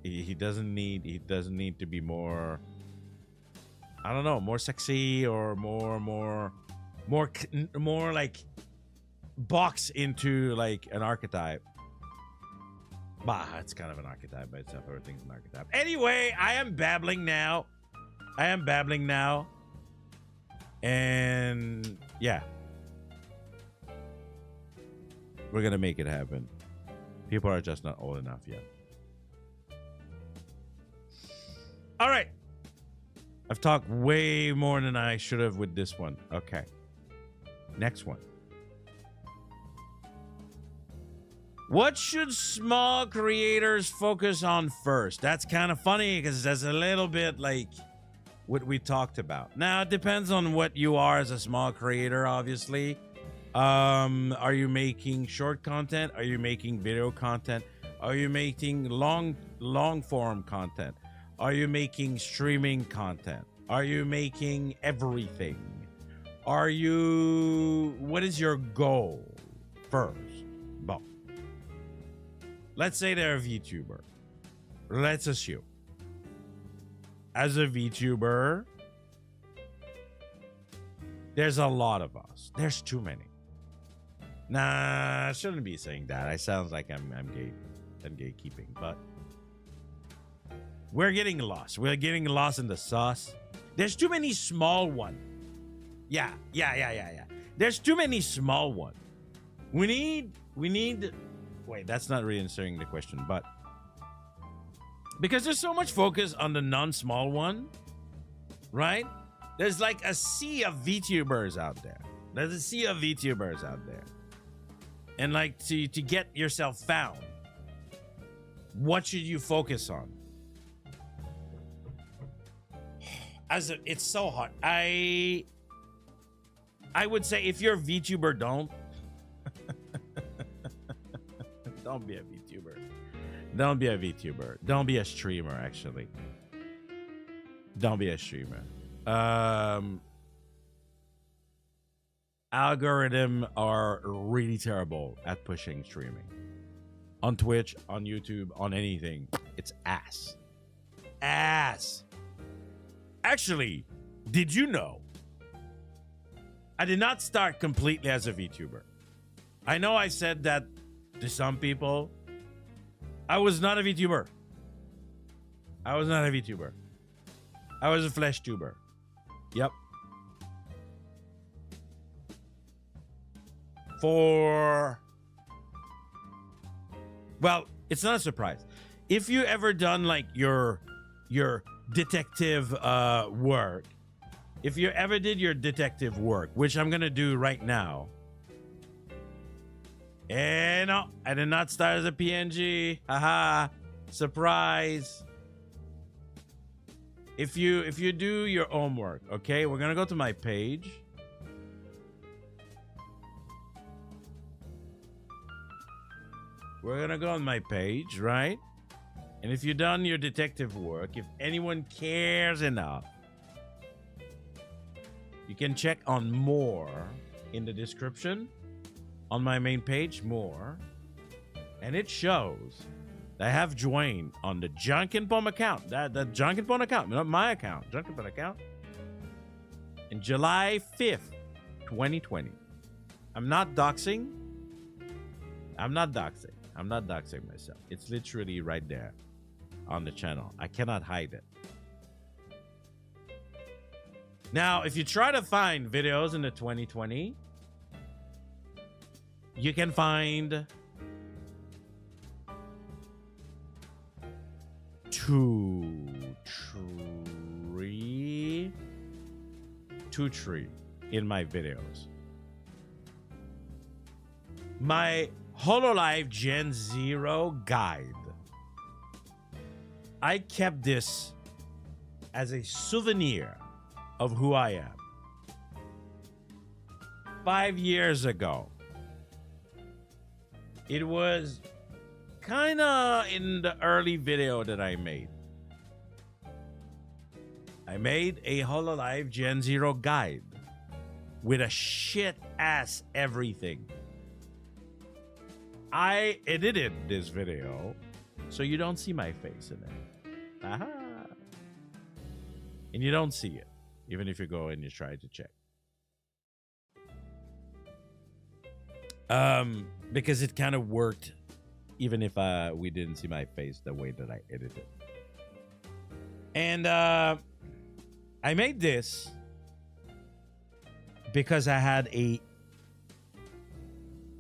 he doesn't need to be more, I don't know, more sexy or more like box into like an archetype. Bah, it's kind of an archetype by itself. Everything's an archetype. Anyway, I am babbling now. And yeah, we're gonna make it happen. People are just not old enough yet. All right. I've talked way more than I should have with this one. Okay. Next one. What should small creators focus on first? That's kind of funny because that's a little bit like what we talked about. Now, it depends on what you are as a small creator, obviously. Are you making short content? Are you making video content? Are you making long form content? Are you making streaming content? Are you making everything? What is your goal first? Bon. Let's say they're a VTuber. Let's assume. As a VTuber, there's a lot of us. There's too many. Nah, I shouldn't be saying that. I sound like I'm gatekeeping, but we're getting lost. We're getting lost in the sauce. There's too many small ones. Yeah. There's too many small ones. We need. Wait, that's not really answering the question, but because there's so much focus on the non-small one, right? There's like a sea of VTubers out there. And like to get yourself found, what should you focus on? It's so hard. I would say if you're a VTuber, don't be a VTuber. Don't be a VTuber. Don't be a streamer, actually. Don't be a streamer. Algorithm are really terrible at pushing streaming. On Twitch, on YouTube, on anything. It's ass. Actually, did you know? I did not start completely as a VTuber. I know I said that to some people. I was not a VTuber. I was a flesh tuber. Yep. Well, it's not a surprise. If you ever done like your detective work, if you ever did your detective work, which I'm gonna do right now. And no, I did not start as a PNG. Haha, surprise. If you do your homework, okay, we're gonna go to my page. We're gonna go on my page, right? And if you've done your detective work, if anyone cares enough, you can check on more in the description on my main page, more. And it shows that I have joined on the Janken Pomme account. The Janken Pomme account, not my account. Janken Pomme account. In July 5th, 2020. I'm not doxing myself. It's literally right there on the channel. I cannot hide it. Now, if you try to find videos in the 2020, you can find two tree in my videos. My Hololive Gen Zero guide. I kept this as a souvenir of who I am. 5 years ago. It was kind of in the early video that I made. I made a Hololive Gen Zero guide with a shit ass everything. I edited this video so you don't see my face in it. Aha. And you don't see it, even if you go and you try to check. Because it kind of worked, even if we didn't see my face the way that I edited. And I made this because I had a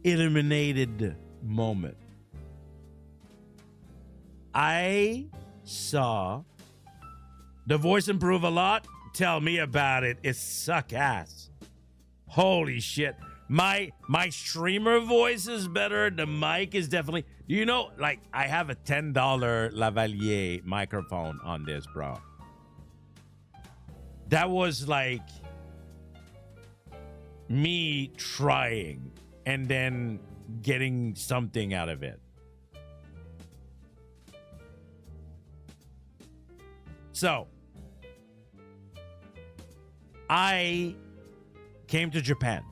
illuminated moment. I saw the voice improve a lot. Tell me about it. It suck ass. Holy shit. My streamer voice is better. The mic is definitely... Do you know, like, I have a $10 lavalier microphone on this, bro. That was like me trying and then getting something out of it. So, I came to Japan.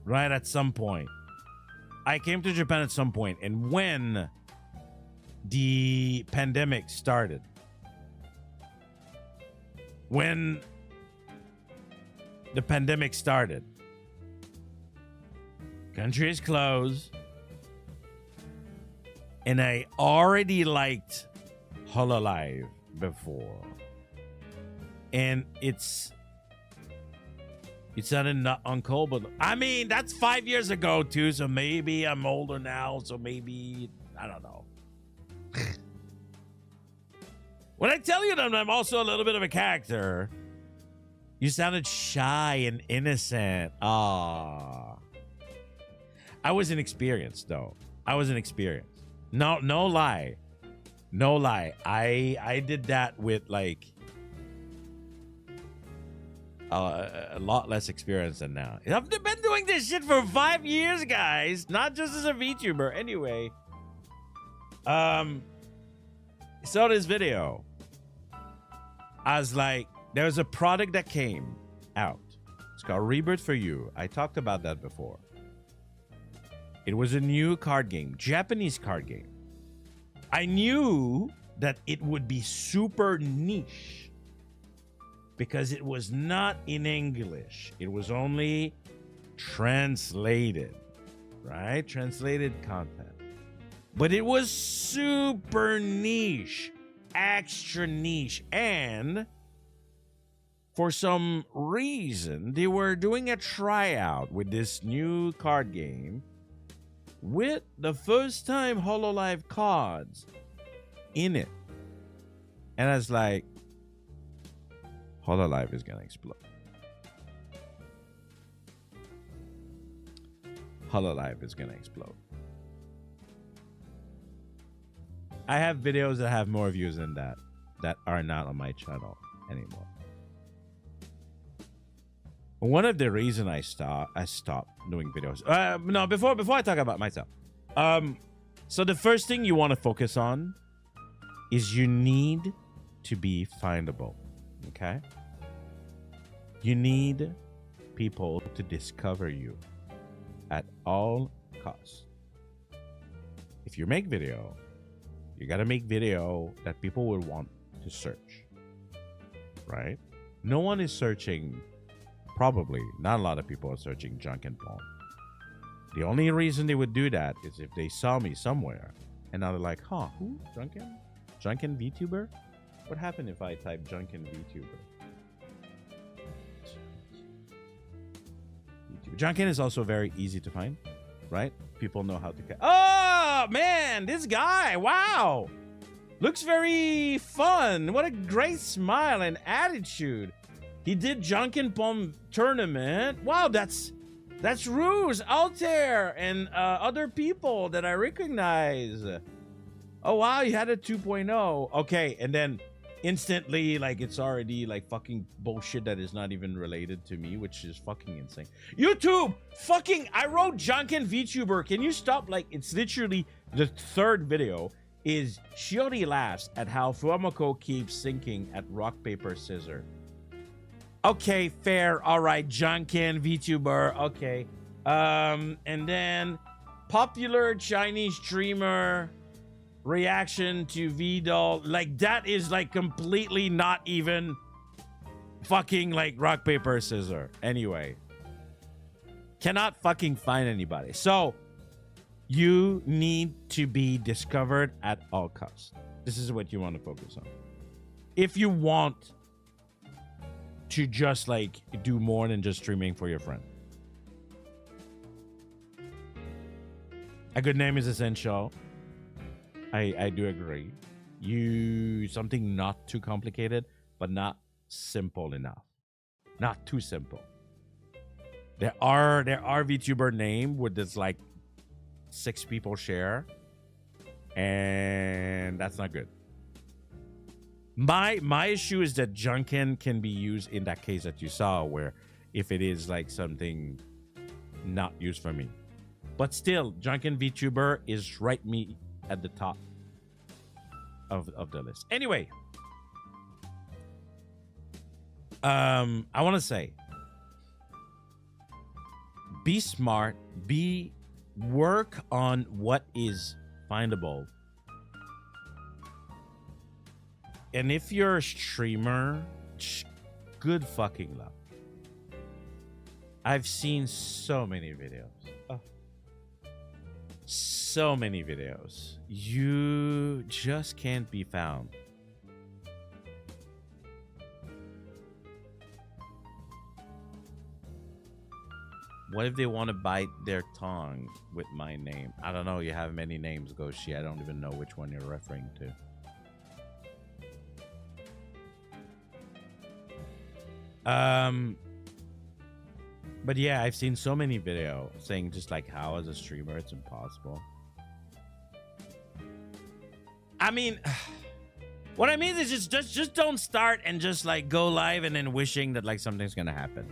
Right at some point. I came to Japan at some point, and when the pandemic started, country is closed, and I already liked Hololive before, and it's not uncle, but I mean, that's 5 years ago too, so maybe I'm older now, so maybe, I don't know. When I tell you that I'm also a little bit of a character, you sounded shy and innocent. Ah, I was inexperienced though. I was inexperienced. No lie. I did that with like a lot less experience than now. I've been doing this shit for 5 years, guys. Not just as a VTuber. Anyway. Saw this video. I was like, there's a product that came out. It's called Rebirth for You. I talked about that before. It was a new card game. Japanese card game. I knew that it would be super niche. Because it was not in English. It was only translated, right? Translated content. But it was super niche, extra niche. And for some reason, they were doing a tryout with this new card game with the first time Hololive cards in it. And I was like, Hololive is gonna explode. Hololive is gonna explode. I have videos that have more views than that are not on my channel anymore. One of the reasons I stopped doing videos. No, before I talk about myself. So the first thing you want to focus on is you need to be findable. Okay? You need people to discover you at all costs. If you make video, you gotta make video that people will want to search. Right? No one is searching, probably, not a lot of people are searching Janken Pomme. The only reason they would do that is if they saw me somewhere and now they're like, huh, who? Janken? Janken VTuber? What happened if I type Janken VTuber? Janken is also very easy to find. right? People know how to cut. Oh, man, this guy, wow. Looks very fun. What a great smile and attitude. He did Janken Pomme tournament. Wow, that's Ruse, Altair, and other people that I recognize. Oh, wow, he had a 2.0. Okay, and then instantly, like, it's already, like, fucking bullshit that is not even related to me, which is fucking insane. YouTube! Fucking, I wrote Janken VTuber. Can you stop? Like, it's literally the third video is Shiori laughs at how Fuamako keeps sinking at rock, paper, scissors. Okay, fair. All right, Janken VTuber. Okay. And then popular Chinese streamer reaction to VDoll. Like, that is like completely not even fucking like rock, paper, scissors. Anyway. Cannot fucking find anybody. So you need to be discovered at all costs. This is what you want to focus on. If you want to just like do more than just streaming for your friend. A good name is essential. I do agree. Something not too complicated, but not simple enough. Not too simple. There are VTuber name with this like 6 people share, and that's not good. My issue is that Janken can be used in that case that you saw, where if it is like something not used for me. But still, Janken VTuber is right me at the top of the list. Anyway, I want to say, be smart, work on what is findable. And if you're a streamer, good fucking luck. I've seen so many videos. Oh. So many videos. You just can't be found. What if they want to bite their tongue with my name? I don't know. You have many names, Goshi. I don't even know which one you're referring to. But yeah, I've seen so many videos saying just like how as a streamer it's impossible. I mean, what I mean is just don't start and just like go live and then wishing that like something's gonna happen.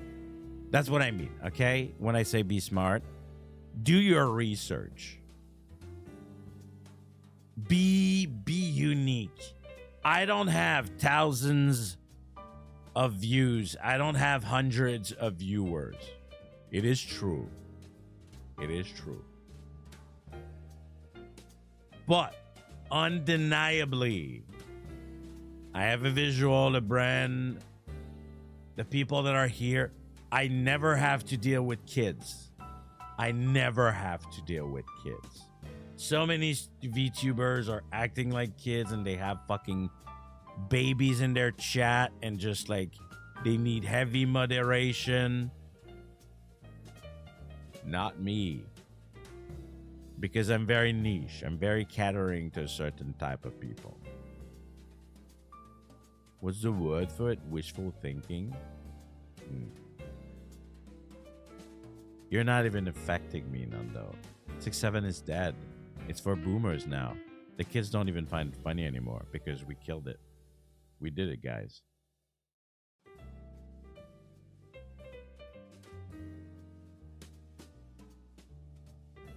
That's what I mean, okay? When I say be smart, do your research. Be unique. I don't have thousands of views. I don't have hundreds of viewers. It is true. It is true. But undeniably, I have a visual, a brand, the people that are here. I never have to deal with kids. I never have to deal with kids. So many VTubers are acting like kids and they have fucking babies in their chat and just like they need heavy moderation. Not me. Because I'm very niche. I'm very catering to a certain type of people. What's the word for it? Wishful thinking? You're not even affecting me, Nando. 6-7 is dead. It's for boomers now. The kids don't even find it funny anymore because we killed it. We did it, guys.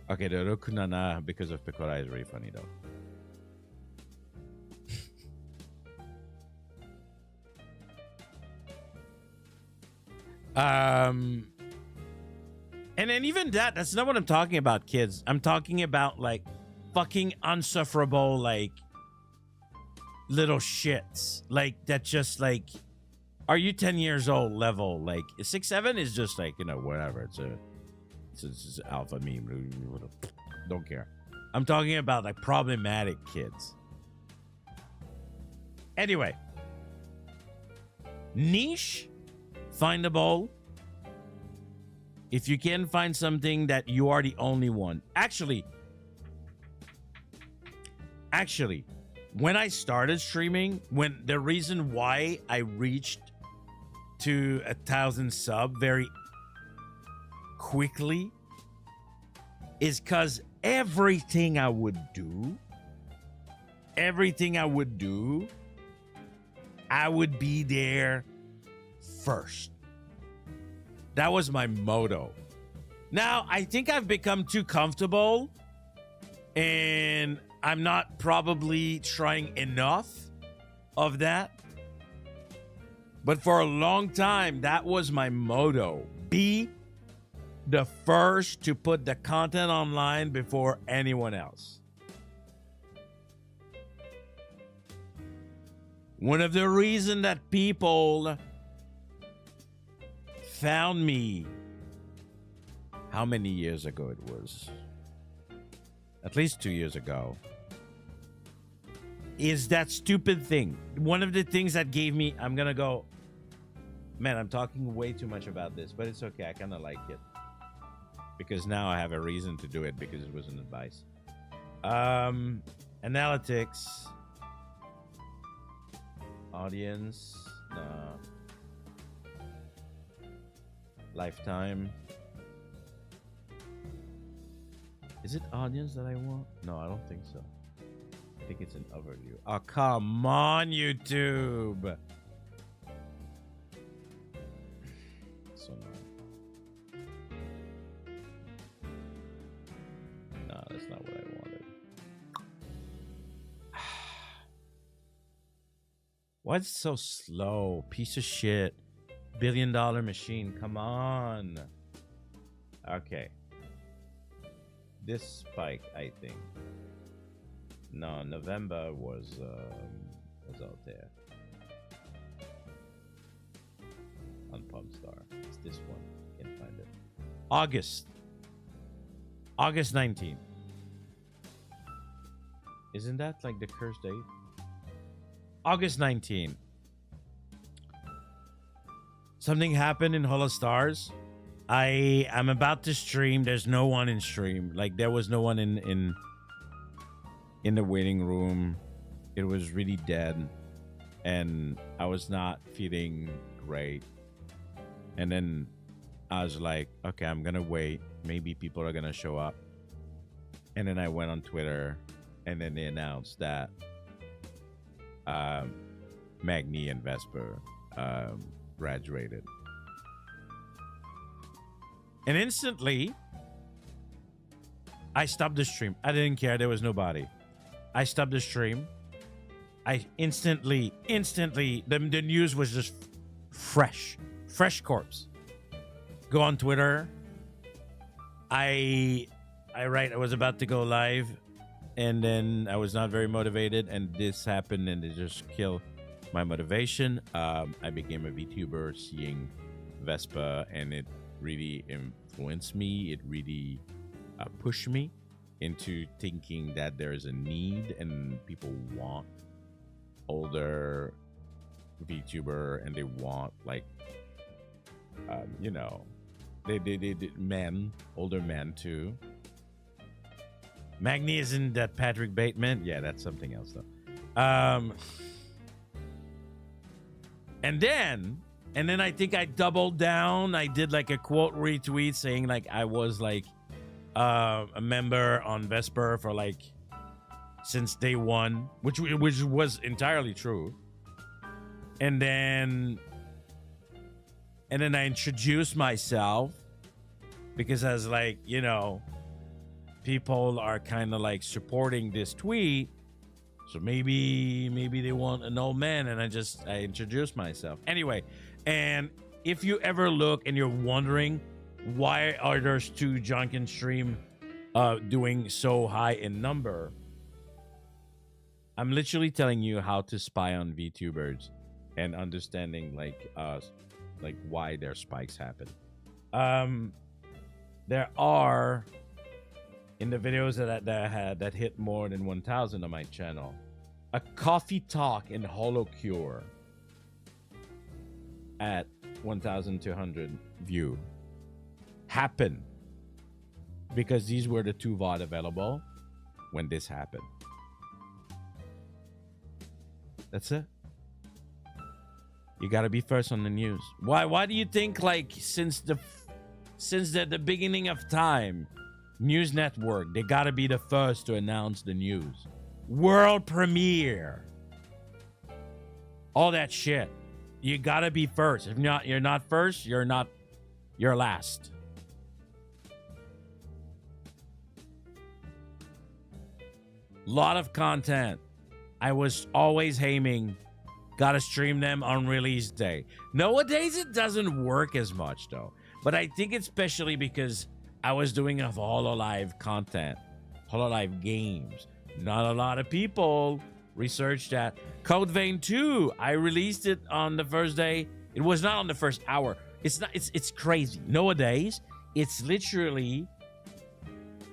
Okay, the Rokunana because of Pekora is really funny though. And then even that's not what I'm talking about, kids. I'm talking about like fucking unsufferable like little shits. Like that just like, are you 10 years old level? Like 6-7 is just like, you know, whatever. It's an alpha meme. Don't care. I'm talking about like problematic kids. Anyway. Niche, findable, If you can find something that you are the only one. Actually, when I started streaming, when the reason why I reached to 1,000 sub very quickly is because everything I would do, I would be there first. That was my motto. Now, I think I've become too comfortable and I'm not probably trying enough of that. But for a long time, that was my motto. Be the first to put the content online before anyone else. One of the reasons that people found me, how many years ago it was? At least 2 years ago. Is that stupid thing. One of the things that gave me, I'm gonna go, man, I'm talking way too much about this, but it's okay. I kind of like it. Because now I have a reason to do it because it was an advice. Analytics. Audience. No. Lifetime. Is it audience that I want? No, I don't think so. I think it's an overview. Oh, come on, YouTube. So no. No, that's not what I wanted. What's so slow? Piece of shit. $1 billion machine. Come on. Okay. This spike, I think. No, November was out there. On Pomme Star. It's this one. Can't find it. August 19th. Isn't that like the cursed date? August 19th. Something happened in Hollow Stars. I'm about to stream. There's no one in stream. Like there was no one in the waiting room. It was really dead. And I was not feeling great. And then I was like, okay, I'm gonna wait. Maybe people are gonna show up. And then I went on Twitter and then they announced that Magni and Vesper graduated. And instantly, I stopped the stream. I didn't care. There was nobody. I stopped the stream. I instantly, the news was just fresh corpse. Go on Twitter. I was about to go live, and then I was not very motivated, and this happened, and it just killed my motivation. I became a VTuber, seeing Vespa, and it really influenced me. It really pushed me into thinking that there's a need and people want older VTuber, and they want like they men, older men too. Magni isn't that Patrick Bateman? Yeah, that's something else though. And then I think I doubled down. I did like a quote retweet saying like I was like a member on Vesper for like since day one, which was entirely true. And then I introduced myself because I was like, people are kind of like supporting this tweet. So maybe they want an old man, and I introduced myself. Anyway, and if you ever look and you're wondering why are there's two Janken stream doing so high in number, I'm literally telling you how to spy on VTubers and understanding like why their spikes happen. There are in the videos that I had that hit more than 1,000 on my channel, a coffee talk in Hollow Cure at 1,200 view happened because these were the 2 VOD available when this happened. That's it. You got to be first on the news. Why do you think, like, since the beginning of time, news network, they got to be the first to announce the news? World premiere. All that shit. You got to be first. If not, you're not first, you're last. Lot of content. I was always aiming, gotta stream them on release day. Nowadays, it doesn't work as much, though. But I think it's especially because I was doing enough HoloLive content, HoloLive games. Not a lot of people researched that. Code Vein 2, I released it on the first day. It was not on the first hour. It's crazy. Nowadays, it's literally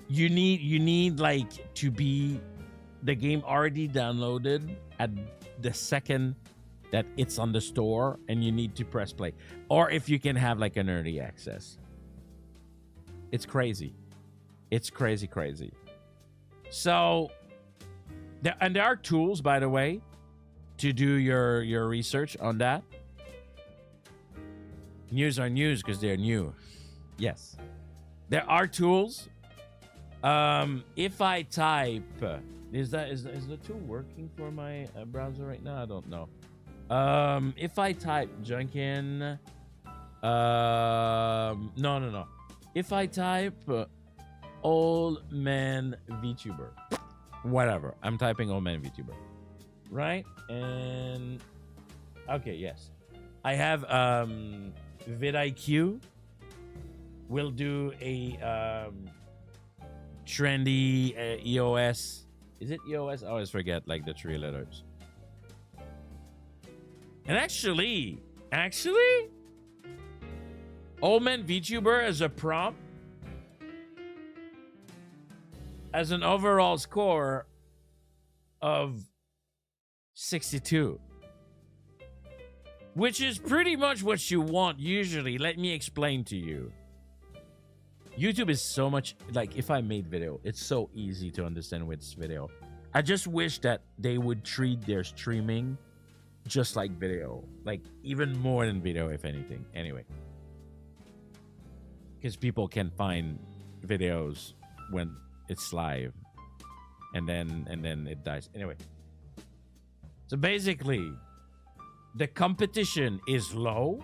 you need like to be the game already downloaded at the second that it's on the store, and you need to press play. Or if you can have like an early access. It's crazy. It's crazy. So there are tools, by the way, to do your research on that. News are news because they're new. Yes. There are tools. If I type, is the tool working for my browser right now? I don't know. If I type Janken, no. If I type old man VTuber, whatever, I'm typing old man VTuber, right? And okay, yes, I have vidIQ. We'll do a trendy EOS. Is it EOS? I always forget like the 3 letters. And actually, old man VTuber as a prompt as an overall score of 62, which is pretty much what you want usually. Let me explain to you. YouTube is so much like, if I made video, it's so easy to understand with this video. I just wish that they would treat their streaming just like video, like even more than video, if anything. Anyway, because people can find videos when it's live, and then it dies. Anyway, so basically, the competition is low,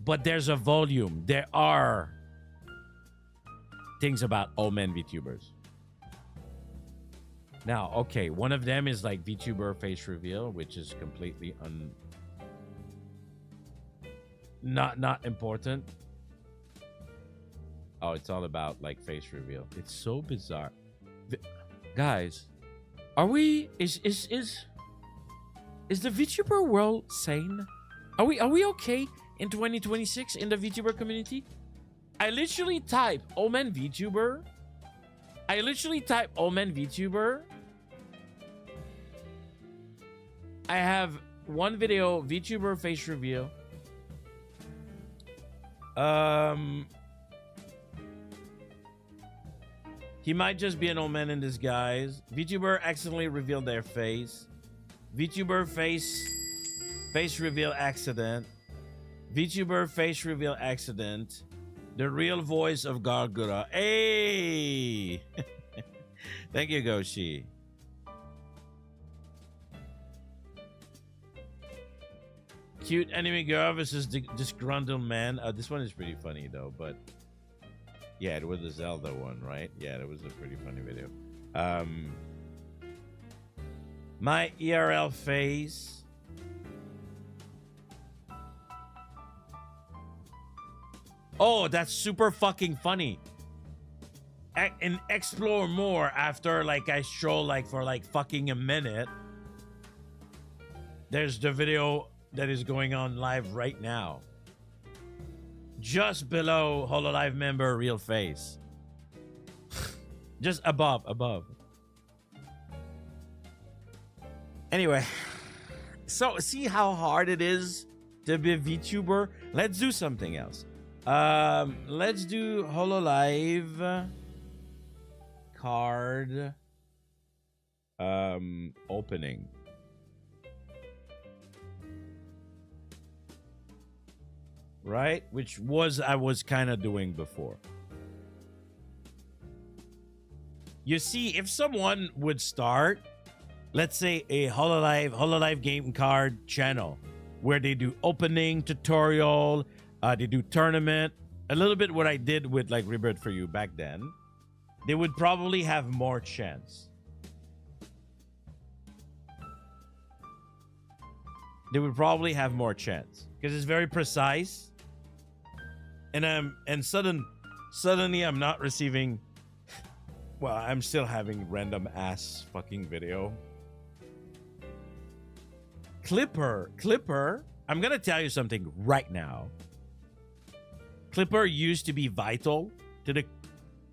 but there's a volume. There are things about old men VTubers. Now, okay, one of them is like VTuber face reveal, which is completely not important. Oh, it's all about like face reveal. It's so bizarre. Guys, are we is the VTuber world sane? Are we okay in 2026 in the VTuber community? I literally type old man VTuber. I have one video, VTuber face reveal. He might just be an old man in disguise. VTuber accidentally revealed their face. VTuber face reveal accident. VTuber face reveal accident. The real voice of Gargura. Hey! Thank you, Goshi. Cute anime girl versus disgruntled man. This one is pretty funny though, but yeah, it was the Zelda one, right? Yeah, it was a pretty funny video. My ERL face. Oh, that's super fucking funny. And explore more after like I stroll like for like fucking a minute. There's the video that is going on live right now. Just below HoloLive member real face. Just above. Anyway, so see how hard it is to be a VTuber? Let's do something else. Let's do Hololive card opening. Right? Which was I was kind of doing before. You see, if someone would start, let's say a Hololive game card channel where they do opening, tutorial, they do tournament, a little bit what I did with like Rebirth for You back then, they would probably have more chance. They would probably have more chance because it's very precise. And suddenly I'm not receiving. Well, I'm still having random ass fucking video. Clipper. I'm gonna tell you something right now. Clipper used to be vital to the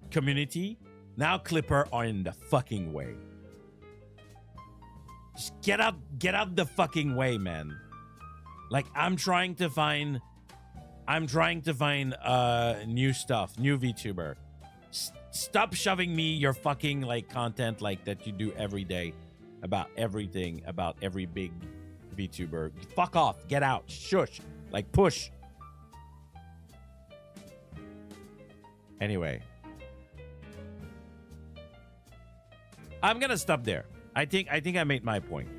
community. Now Clipper are in the fucking way. Just get out the fucking way, man. Like I'm trying to find new stuff, new VTuber. Stop shoving me your fucking like content like that you do every day about everything, about every big VTuber. Fuck off, get out, shush, like push. Anyway, I'm gonna stop there. I think I made my point.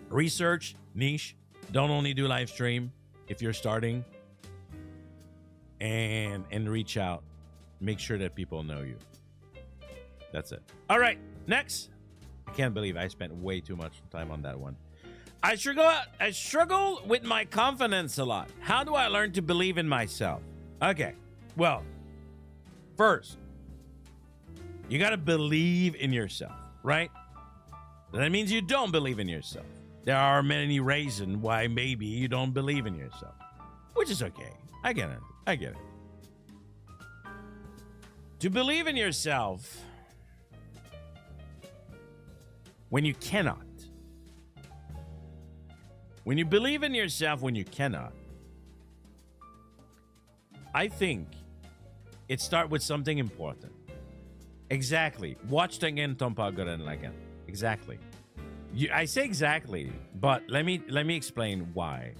Research, niche, don't only do live stream if you're starting, and reach out. Make sure that people know you. That's it. All right, next. I can't believe I spent way too much time on that one. I struggle with my confidence a lot. How do I learn to believe in myself? Okay, well, first, you got to believe in yourself, right? That means you don't believe in yourself. There are many reasons why maybe you don't believe in yourself, which is okay. I get it. To believe in yourself when you cannot. When you believe in yourself when you cannot, I think it starts with something important. Exactly. Watch again Tompa Goren Lagan. Exactly. I say exactly, but let me explain why.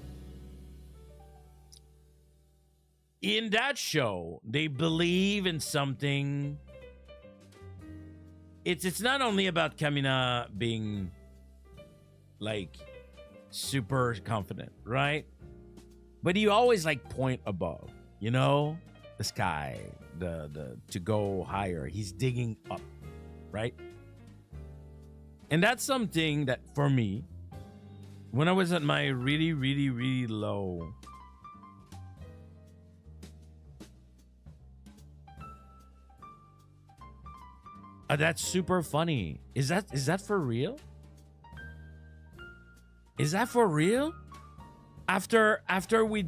In that show, they believe in something. It's not only about Kamina being like super confident, right? But you always like point above, you know, the sky, the to go higher. He's digging up, right? And that's something that for me, when I was at my really, really, really low, that's super funny. Is that for real? Is that for real? After we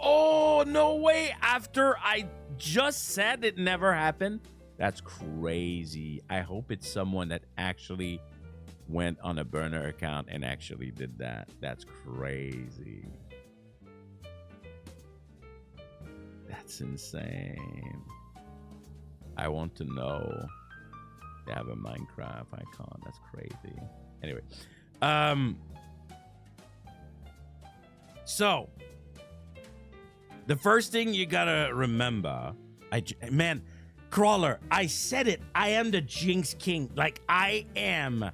oh no way! After I just said it never happened. That's crazy. I hope it's someone that actually went on a burner account and actually did that. That's crazy. That's insane. I want to know. They have a Minecraft icon. That's crazy. Anyway, so the first thing you gotta remember, man, Crawler, I said it. I am the Jinx King. Like I am.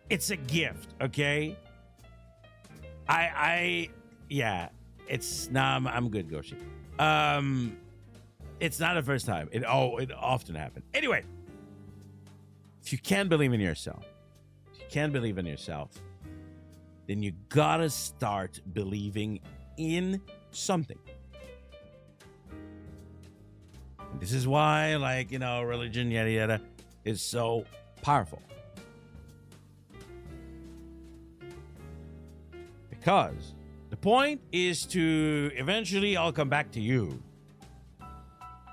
It's a gift, okay? Yeah. It's I'm good, Goshi. It's not the first time. It often happens. Anyway, if you can't believe in yourself, then you gotta start believing in something. And this is why, like, you know, religion, yada yada, is so powerful. Because the point is to eventually all come back to you.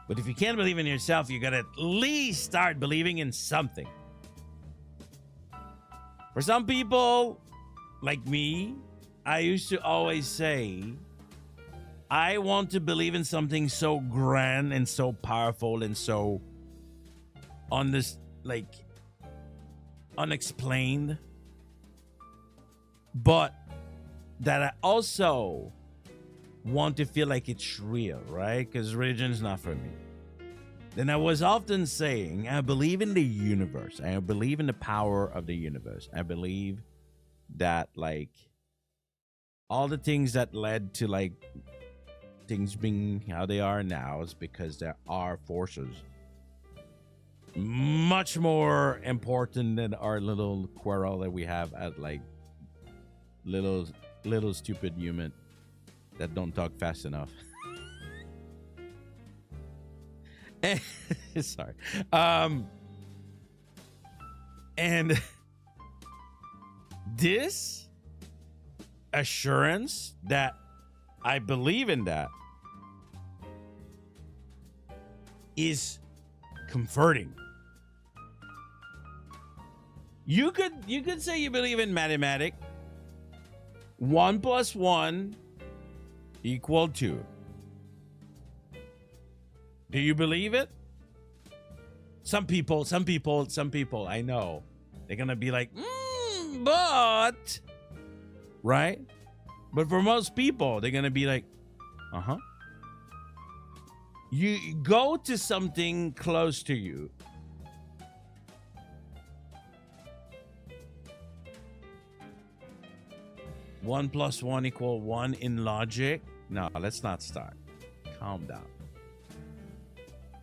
But if you can't believe in yourself, you gotta at least start believing in something. For some people like me, I used to always say, I want to believe in something so grand and so powerful and so on this like unexplained, but that I also want to feel like it's real, right? Because religion is not for me. Then I was often saying, I believe in the universe. I believe in the power of the universe. I believe that like all the things that led to like things being how they are now is because there are forces much more important than our little quarrel that we have at like little stupid human that don't talk fast enough. Sorry. And this assurance that I believe in that is comforting. You could say you believe in mathematics. 1 + 1 = 2. Do you believe it? Some people, I know. They're gonna be like, but right? But for most people, they're gonna be like, uh-huh. You go to something close to you. One plus one equal 1 in logic. No, let's not start. Calm down.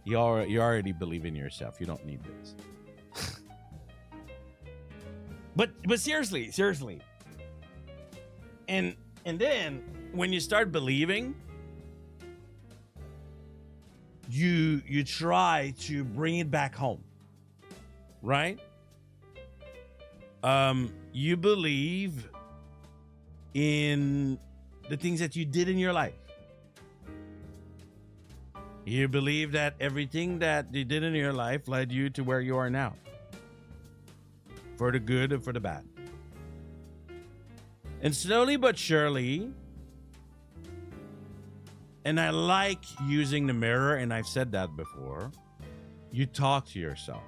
You already believe in yourself. You don't need this. but seriously. And then when you start believing, you try to bring it back home. Right? You believe in the things that you did in your life. You believe that everything that you did in your life led you to where you are now. For the good and for the bad. And slowly but surely, and I like using the mirror, and I've said that before, you talk to yourself.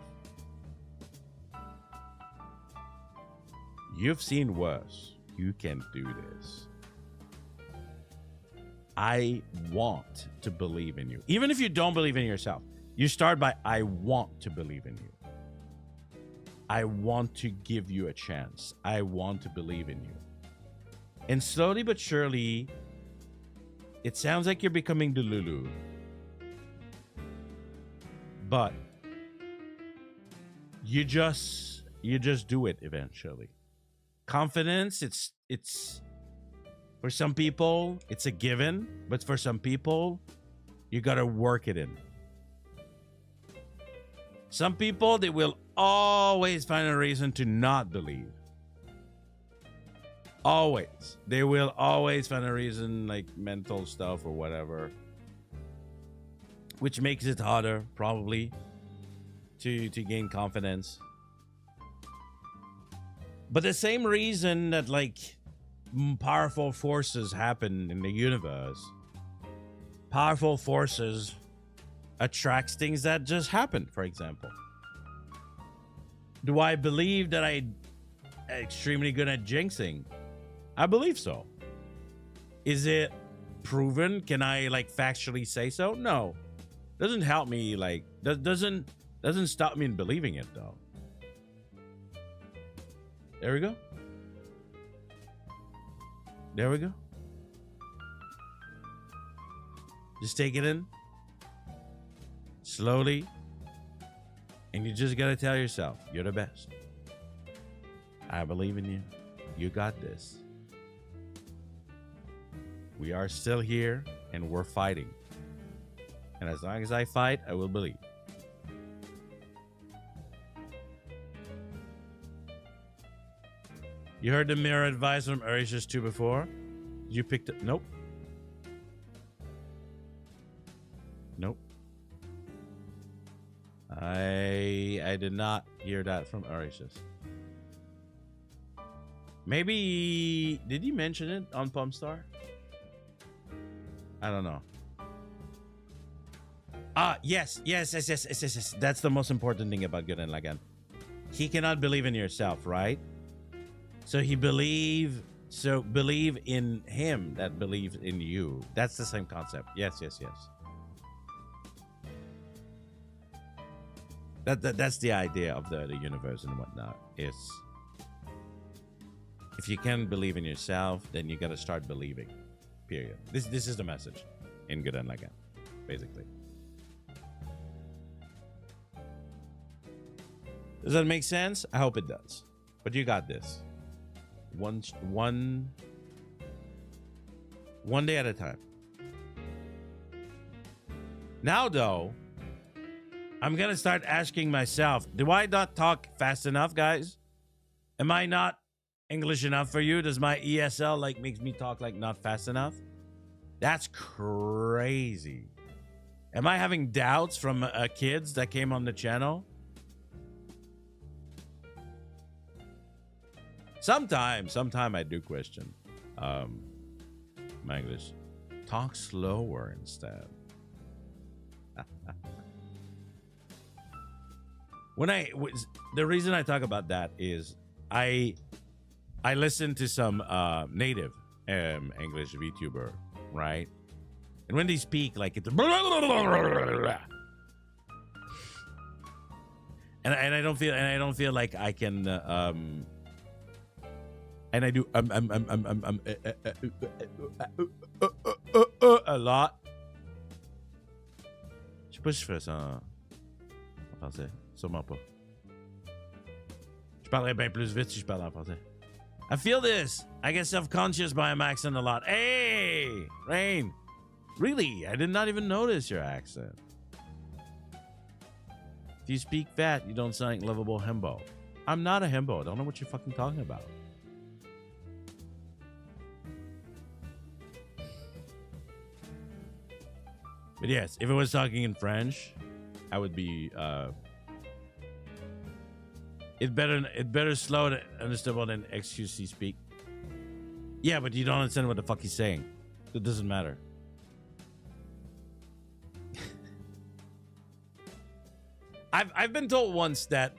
You've seen worse. You can do this. I want to believe in you. Even if you don't believe in yourself, you start by, I want to believe in you. I want to give you a chance. I want to believe in you. And slowly but surely, it sounds like you're becoming Delulu. But you just do it eventually. Confidence, it's for some people, it's a given, but for some people, you gotta work it in. Some people, they will always find a reason to not believe. Always. They will always find a reason, like mental stuff or whatever, which makes it harder, probably, to gain confidence. But the same reason that, like, powerful forces happen in the universe, powerful forces attracts things that just happen. For example, do I believe that I'm extremely good at jinxing? I believe so. Is it proven? Can I like factually say so? No. Doesn't help me, like doesn't stop me in believing it though. There we go. There we go. Just take it in slowly, and you just gotta tell yourself, you're the best. I believe in you. You got this. We are still here, and we're fighting. And as long as I fight, I will believe. You heard the mirror advice from Arishes 2 before? You picked it? Nope. Nope. I did not hear that from Arishes. Maybe did he mention it on Pomme Star? I don't know. Yes. That's the most important thing about Gurren Lagann. He cannot believe in yourself, right? So believe in him that believes in you. That's the same concept. Yes. That's the idea of the universe and whatnot. Is if you can believe in yourself, then you gotta start believing. Period. This is the message in Gurren Lagann, basically. Does that make sense? I hope it does. But you got this. One day at a time. Now, though, I'm gonna start asking myself: do I not talk fast enough, guys? Am I not English enough for you? Does my ESL like makes me talk like not fast enough? That's crazy. Am I having doubts from kids that came on the channel? Sometime I do question my English. Talk slower instead. The reason I talk about that is I listen to some native English VTuber, right? And when they speak, like it's and I don't feel like I can and I do a lot. Je sais pas si je fais ça en français. Sûrement pas. Je parlerais bien plus vite si je parlais en français. I feel this. I get self-conscious by my accent a lot. Hey, Rain. Really? I did not even notice your accent. If you speak fat, you don't sound like lovable himbo. I'm not a himbo. I don't know what you're fucking talking about. But yes, if it was talking in French, I would be it better slow to understandable than XQC speak. Yeah, but you don't understand what the fuck he's saying. It doesn't matter. I've been told once that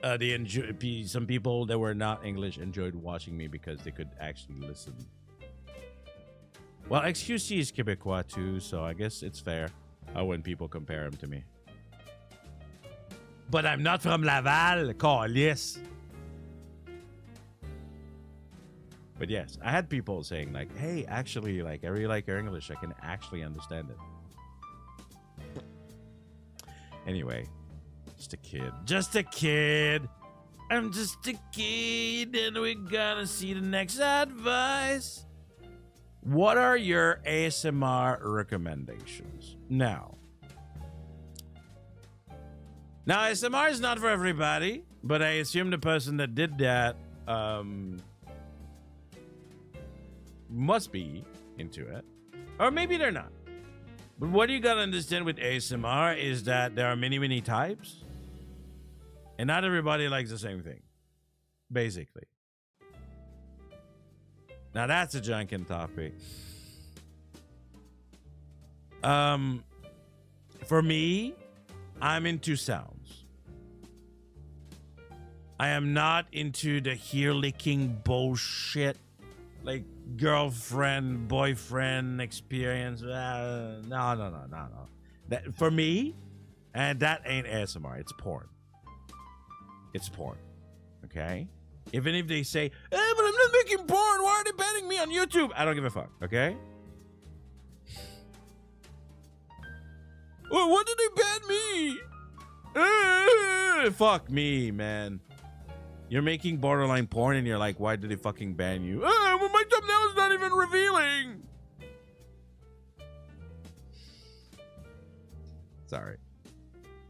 some people that were not English enjoyed watching me because they could actually listen. Well, XQC is Quebecois too, so I guess it's fair when people compare him to me. But I'm not from Laval, calice. But yes, I had people saying like, hey, actually, like, I really like your English. I can actually understand it. Anyway, just a kid. Just a kid. I'm just a kid, and we're gonna see the next advice. What are your ASMR recommendations? Now, ASMR is not for everybody, but I assume the person that did that must be into it. Or maybe they're not. But what you gotta understand with ASMR is that there are many, many types. And not everybody likes the same thing. Basically. Now that's a Janken topic. For me, I'm into sounds. I am not into the ear licking bullshit, like girlfriend, boyfriend experience. No. That for me, and that ain't ASMR. It's porn. It's porn. Okay? Even if they say, but I'm not making porn. Why are they banning me on YouTube? I don't give a fuck. Okay? Well, what did they ban me? Fuck me, man. You're making borderline porn and you're like, why did they fucking ban you? Well, my thumbnail is not even revealing. Sorry.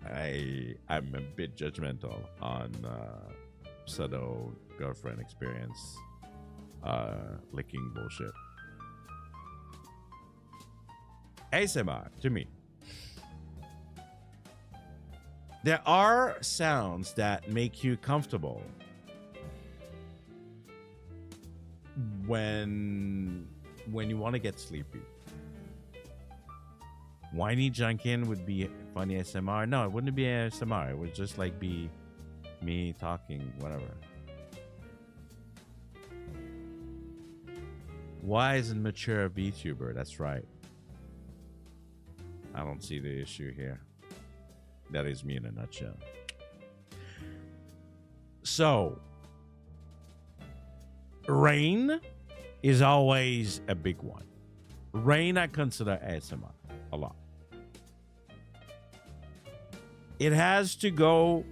I'm a bit judgmental on pseudo girlfriend experience licking bullshit. ASMR, to me. There are sounds that make you comfortable. when you want to get sleepy. Whiny Janken would be funny ASMR. No, it wouldn't be ASMR. It would just like be me talking, whatever. Wise and mature VTuber. That's right. I don't see the issue here. That is me in a nutshell. So, rain is always a big one. Rain I consider ASMR a lot. It has to go.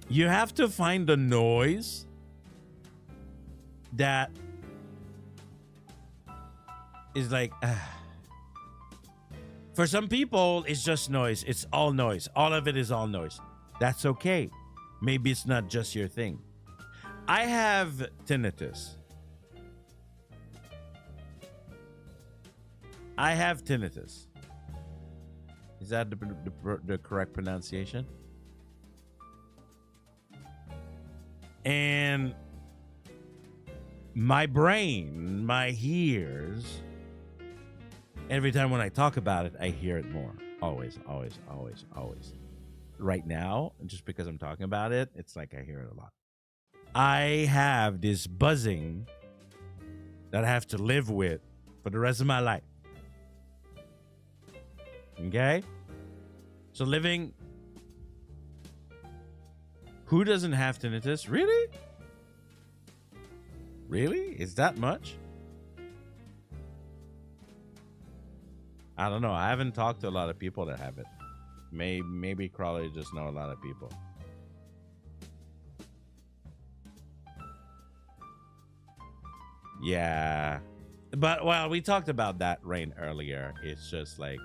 You have to find the noise that is like. For some people, it's just noise. It's all noise. All of it is all noise. That's okay. Maybe it's not just your thing. I have tinnitus. Is that the correct pronunciation? And my brain, my ears, every time when I talk about it, I hear it more. Always, always, always, always. Right now, just because I'm talking about it, it's like I hear it a lot. I have this buzzing that I have to live with for the rest of my life. Okay? So living... Who doesn't have tinnitus? Really? Really? Is that much? I don't know. I haven't talked to a lot of people that have it. Maybe Crawley just know a lot of people. Yeah. But, well, we talked about that, Rain, earlier. It's just like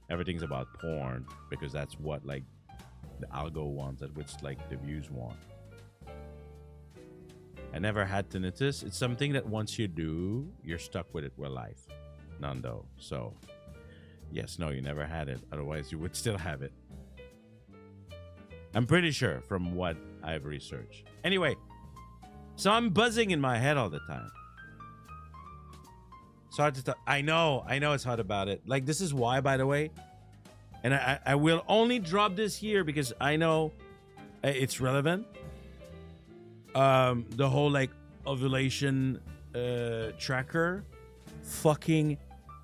everything's about porn because that's what, like, the algo wants, at which, like, the views want. I never had tinnitus. It's something that once you do, you're stuck with it for life. None, though. So... yes, no, you never had it. Otherwise, you would still have it. I'm pretty sure from what I've researched. Anyway, so I'm buzzing in my head all the time. It's hard to talk. I know it's hard about it. Like, this is why, by the way. And I will only drop this here because I know it's relevant. The whole, like, ovulation tracker. Fucking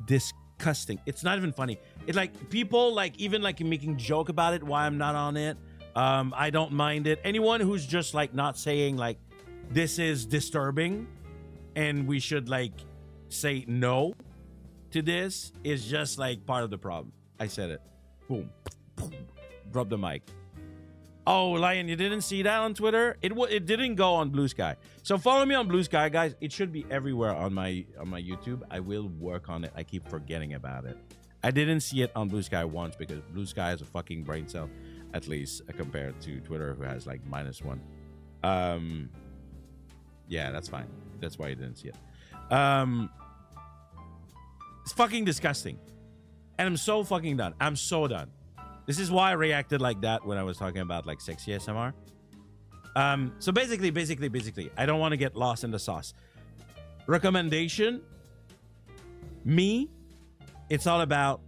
disgusting. It's not even funny. It's like people like even like making joke about it, why I'm not on it. I don't mind it. Anyone who's just like not saying like this is disturbing and we should like say no to this is just like part of the problem. I said it. Boom. Boom. Drop the mic. Oh, Lion, you didn't see that on Twitter? It didn't go on Blue Sky. So follow me on Blue Sky, guys. It should be everywhere on my YouTube. I will work on it. I keep forgetting about it. I didn't see it on Blue Sky once because Blue Sky has a fucking brain cell, at least compared to Twitter, who has like -1. Yeah, that's fine. That's why you didn't see it. It's fucking disgusting. And I'm so fucking done. I'm so done. This is why I reacted like that when I was talking about like sexy ASMR. So basically, I don't want to get lost in the sauce. Recommendation, me, it's all about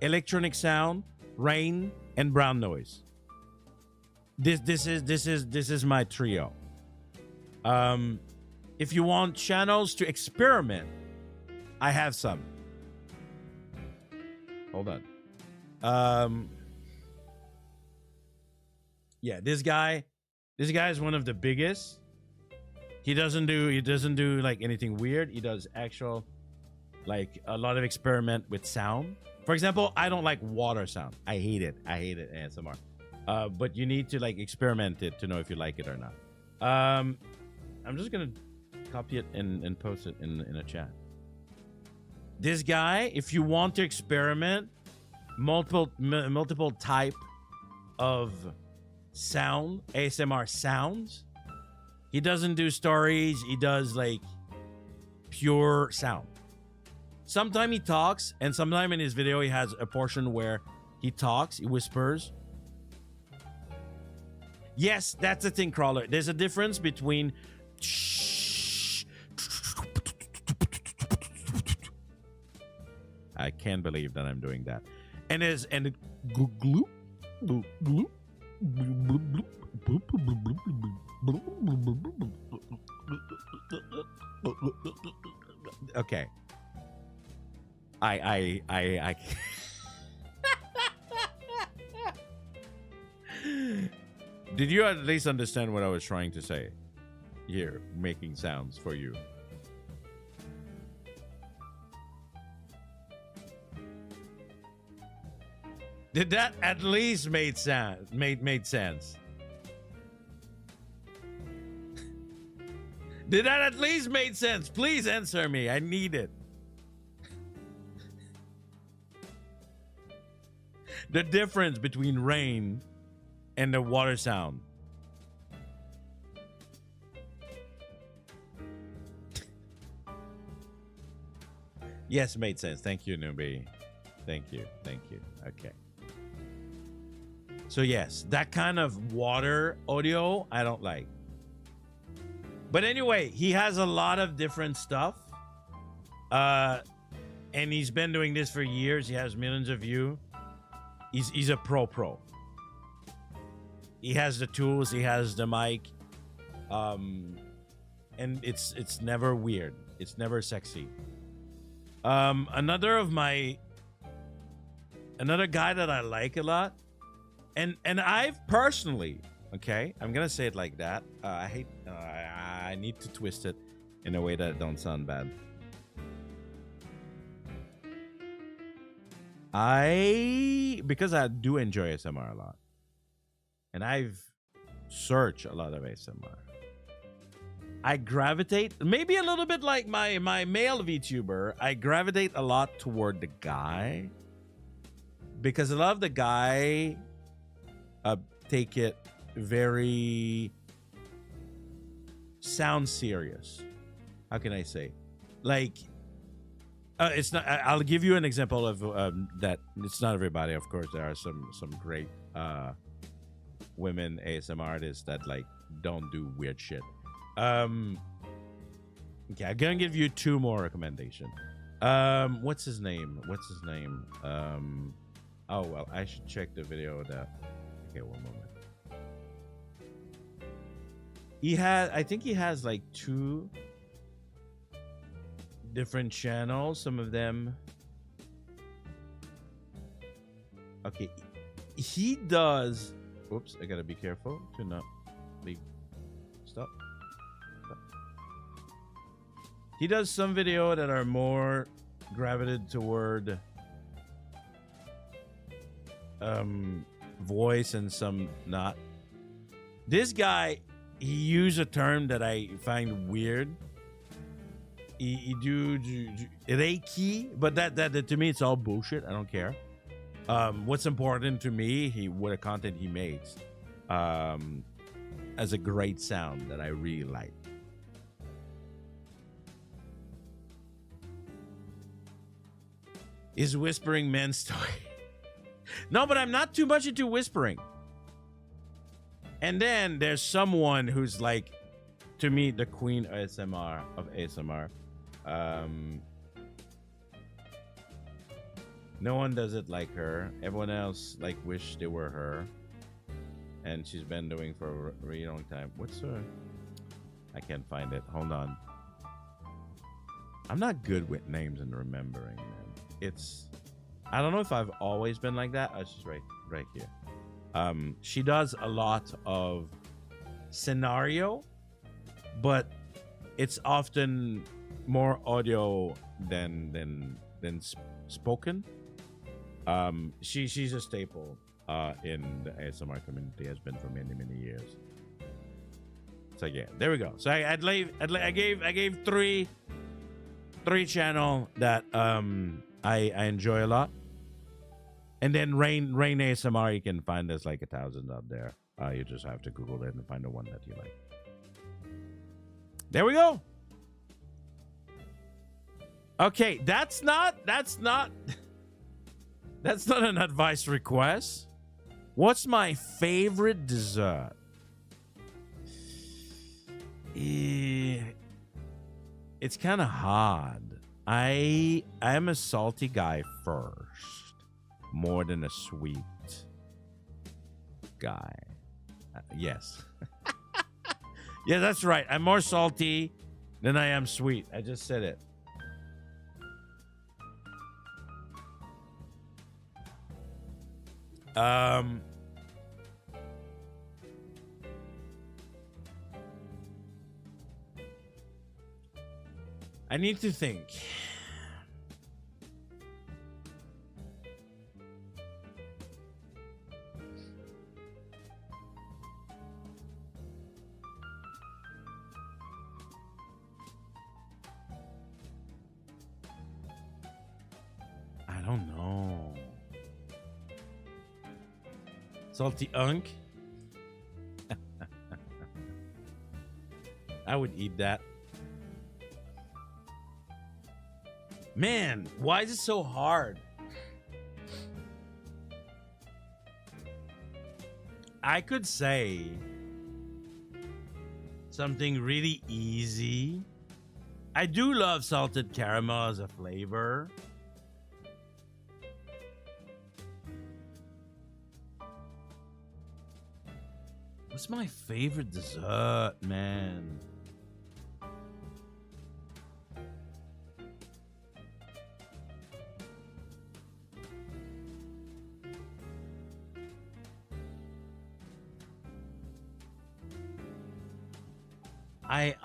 electronic sound, rain, and brown noise. This is my trio. If you want channels to experiment, I have some. Hold on. Yeah, this guy is one of the biggest. He doesn't do like anything weird. He does actual like a lot of experiment with sound. For example, I don't like water sound. I hate it ASMR. But you need to like experiment it to know if you like it or not. I'm just gonna copy it and post it in a chat. This guy, if you want to experiment multiple type of sound, ASMR sounds, he doesn't do stories. He does like pure sound. Sometimes he talks, and sometimes in his video he has a portion where he talks, he whispers. Yes, that's the thing, Crawler. There's a difference between I can't believe that I'm doing that. And it gloop, gloop, gloop, gloop, gloop, gloop, gloop, okay. I Did you at least understand what I was trying to say? Here, making sounds for you. Did that at least made sense? Made sense? Did that at least made sense? Please answer me. I need it. The difference between rain and the water sound. Yes, made sense. Thank you, newbie. Thank you. Thank you. Okay. So yes, that kind of water audio I don't like. But anyway, he has a lot of different stuff. And he's been doing this for years. He has millions of views. He's a pro. He has the tools, he has the mic. And it's never weird. It's never sexy. Another guy that I like a lot, and I've personally, okay, I'm gonna say it like that. I need to twist it in a way that it don't sound bad. Because I do enjoy ASMR a lot, and I've searched a lot of ASMR. I gravitate, maybe a little bit like my male VTuber, I gravitate a lot toward the guy, because a lot of the guy take it very sound serious. How can I say? Like, it's not. I'll give you an example of that. It's not everybody, of course. There are some great women ASMR artists that like don't do weird shit. Okay, I'm gonna give you two more recommendations. What's his name? Oh well, I should check the video of that. Okay, one moment. I think he has like 2 different channels. Some of them. Okay, he does. Oops, I gotta be careful to not leave. Stop. He does some video that are more gravitated toward voice and some not. This guy, he used a term that I find weird. He do Reiki, but that to me it's all bullshit. I don't care. What's important to me, what the content he makes, as a great sound that I really like. Is whispering men's story? No, but I'm not too much into whispering. And then there's someone who's like, to me, the queen of ASMR. No one does it like her. Everyone else like wish they were her. And she's been doing for a really long time. What's her? I can't find it. Hold on. I'm not good with names and remembering, man. I don't know if I've always been like that. It's just right here. She does a lot of scenario, but it's often more audio than spoken. She's a staple in the ASMR community, has been for many years. So yeah, there we go. So I gave three channel that I enjoy a lot. And then Rain ASMR, you can find there's like 1,000 out there. You just have to Google it and find the one that you like. There we go. Okay, that's not an advice request. What's my favorite dessert? It's kind of hard. I'm a salty guy first, more than a sweet guy. Yes. Yeah, that's right. I'm more salty than I am sweet. I just said it. I need to think. I don't know. Salty unk? I would eat that. Man, why is it so hard? I could say something really easy. I do love salted caramel as a flavor. What's my favorite dessert, man?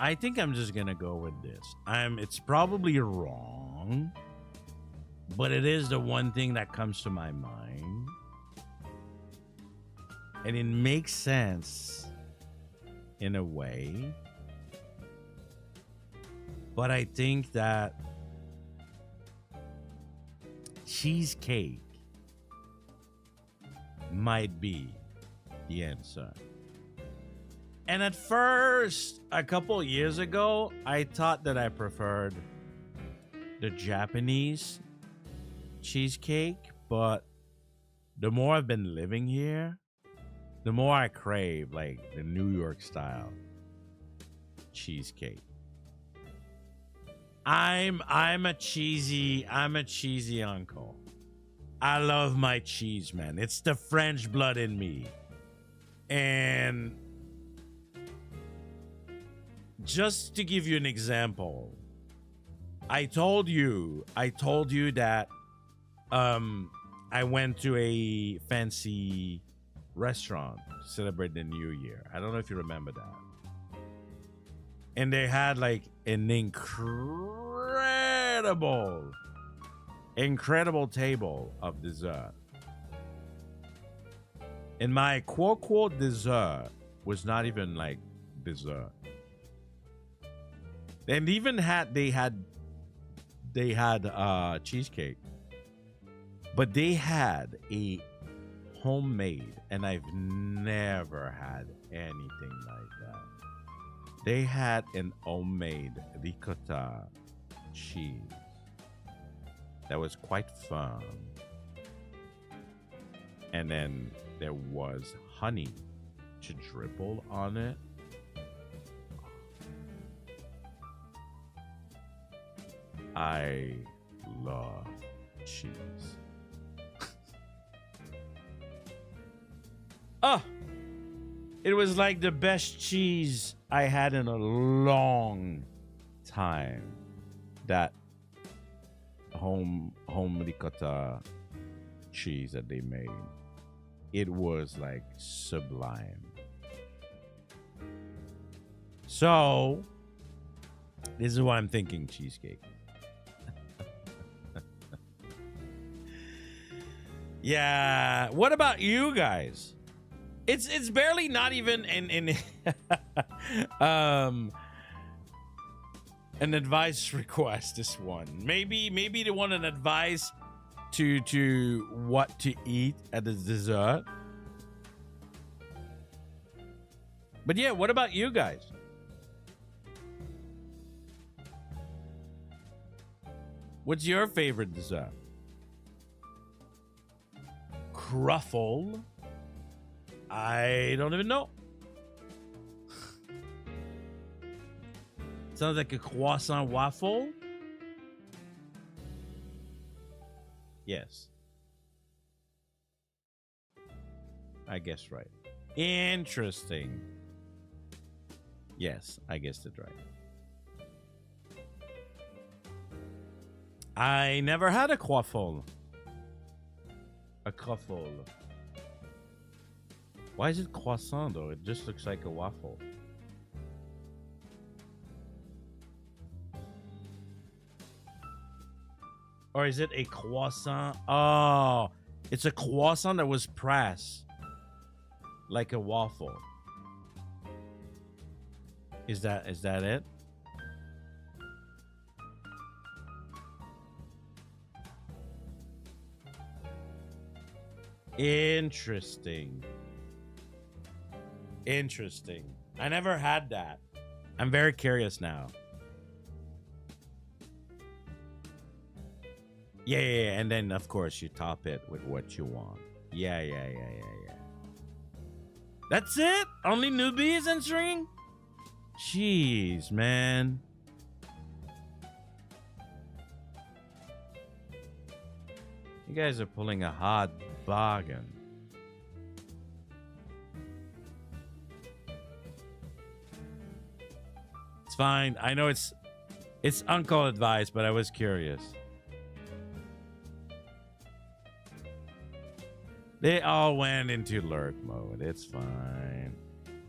I think I'm just gonna go with this. It's probably wrong, but it is the one thing that comes to my mind. And it makes sense in a way. But I think that cheesecake might be the answer. And at first, a couple years ago, I thought that I preferred the Japanese cheesecake, but the more I've been living here, the more I crave like the New York style cheesecake. I'm a cheesy uncle. I love my cheese, man. It's the French blood in me. And just to give you an example, I told you that I went to a fancy restaurant to celebrate the New Year. I don't know if you remember that. And they had like an incredible table of dessert. And my quote dessert was not even like dessert. And even they had cheesecake, but they had a homemade, and I've never had anything like that. They had an homemade ricotta cheese that was quite firm, and then there was honey to dribble on it. I love cheese. Oh, it was like the best cheese I had in a long time. That home ricotta cheese that they made. It was like sublime. So, this is why I'm thinking cheesecake. Yeah. What about you guys? It's barely not even in an advice request. This one maybe they want an advice to what to eat at the dessert. But yeah, what about you guys? What's your favorite dessert? Truffle? I don't even know. Sounds like a croissant waffle. Yes. I guess right. Interesting. Yes, I guessed it right. I never had a croissant. A croissant. Why is it croissant though? It just looks like a waffle. Or is it a croissant? Oh, it's a croissant that was pressed like a waffle. Is that it? Interesting. Interesting. I never had that. I'm very curious now. Yeah, and then of course you top it with what you want. Yeah. That's it? Only newbies answering? Jeez, man. You guys are pulling a hot bargain. It's fine. I know it's uncle advice, but I was curious. They all went into lurk mode. It's fine.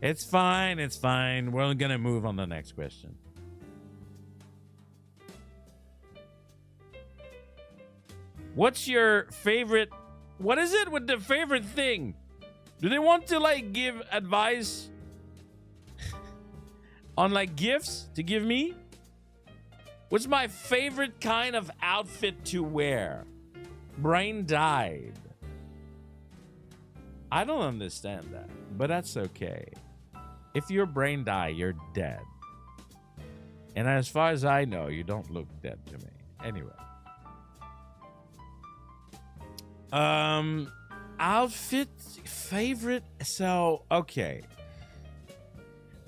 It's fine. It's fine. We're gonna move on to the next question. What's your favorite? What is it with the favorite thing? Do they want to like give advice on like gifts to give me? What's my favorite kind of outfit to wear? Brain died. I don't understand that, but that's okay. If your brain die, you're dead. And as far as I know, you don't look dead to me. Anyway. Outfit favorite. So, okay.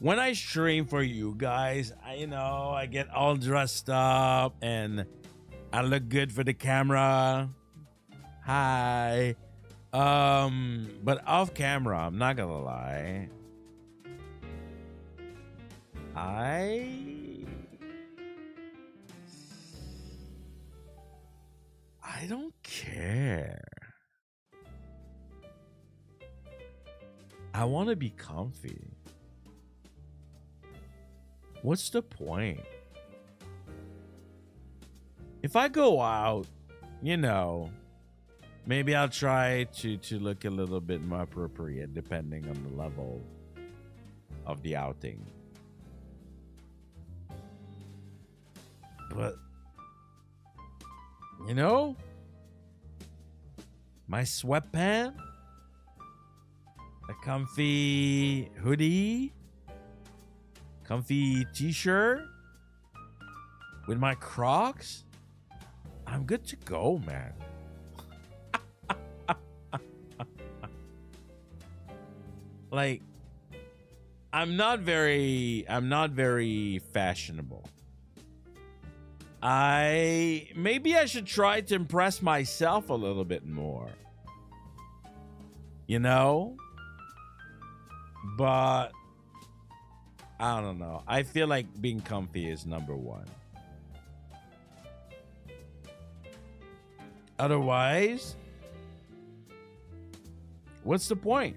When I stream for you guys, I get all dressed up and I look good for the camera. Hi. But off camera, I'm not gonna lie. I don't care. I want to be comfy. What's the point? If I go out, maybe I'll try to look a little bit more appropriate depending on the level of the outing. But, my sweatpants, a comfy hoodie, comfy t-shirt with my Crocs, I'm good to go, man. Like, I'm not very fashionable. Maybe I should try to impress myself a little bit more. But I don't know. I feel like being comfy is number one. Otherwise, what's the point?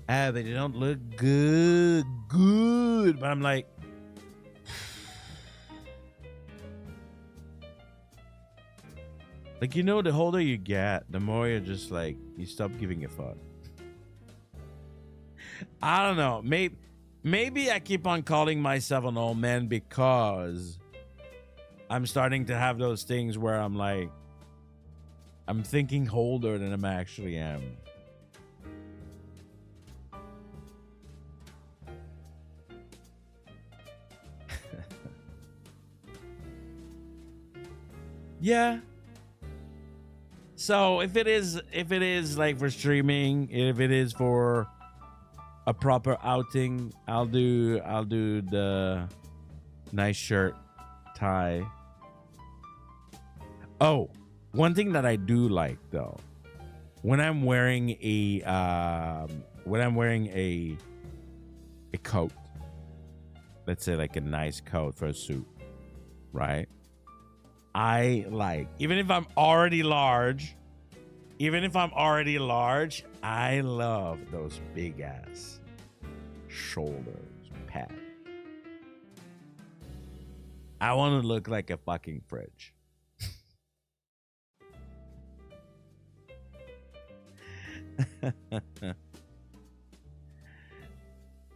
But they don't look good. But I'm like, the older you get, the more you're just like, you stop giving a fuck. I don't know. Maybe I keep on calling myself an old man because I'm starting to have those things where I'm like, I'm thinking older than I actually am. Yeah. So if it is like for streaming, if it is for a proper outing, I'll do the nice shirt, tie. Oh, One thing that I do like though, when I'm wearing a coat, let's say like a nice coat for a suit, right? I like, even if I'm already large, I love those big ass shoulders pad. I want to look like a fucking fridge.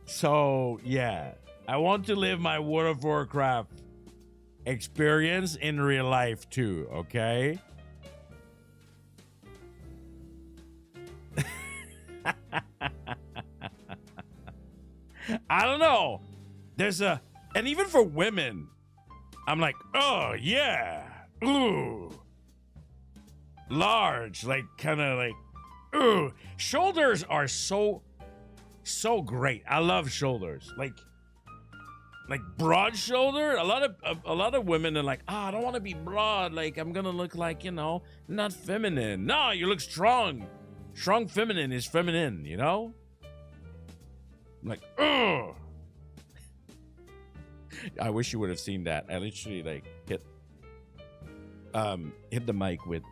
So yeah, I want to live my World of Warcraft experience in real life too, okay? I don't know. And even for women, I'm like, oh yeah, ooh, large, like kind of like, ooh, shoulders are so great. I love shoulders, like broad shoulder. A lot of women are like, I don't want to be broad. Like I'm gonna look like, not feminine. No, you look strong. Strong feminine is feminine, I'm like, ugh. I wish you would have seen that. I literally like hit the mic with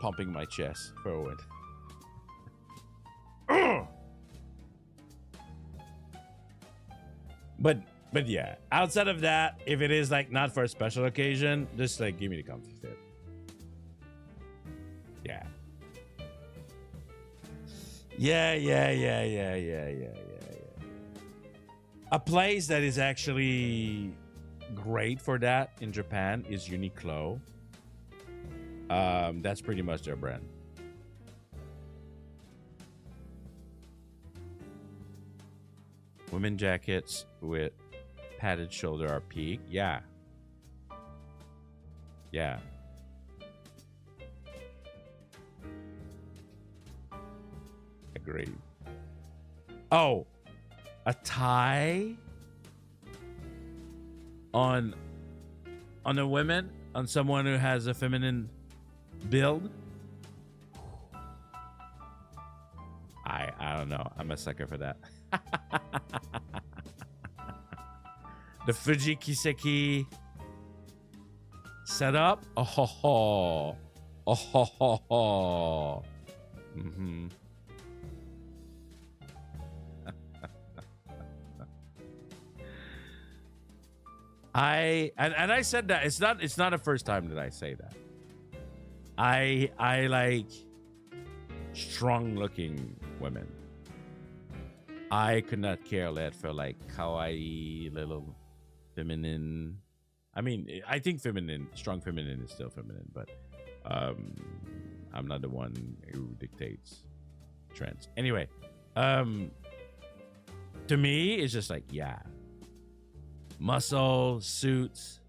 pumping my chest forward. But yeah, outside of that, if it is like not for a special occasion, just like give me the comfy fit. Yeah. Yeah. A place that is actually great for that in Japan is Uniqlo. That's pretty much their brand. Women jackets with padded shoulder are peak. Yeah. Agreed. Oh, a tie on a woman, on someone who has a feminine build. I don't know. I'm a sucker for that. The Fuji Kiseki setup. Oh ho ho. Oh ho ho ho. Mm-hmm. I said that it's not the first time that I say that. I like strong looking women. I could not care less for like kawaii little feminine. I mean, I think strong feminine is still feminine, but I'm not the one who dictates trends. Anyway, to me, it's just like, yeah. Muscle, suits,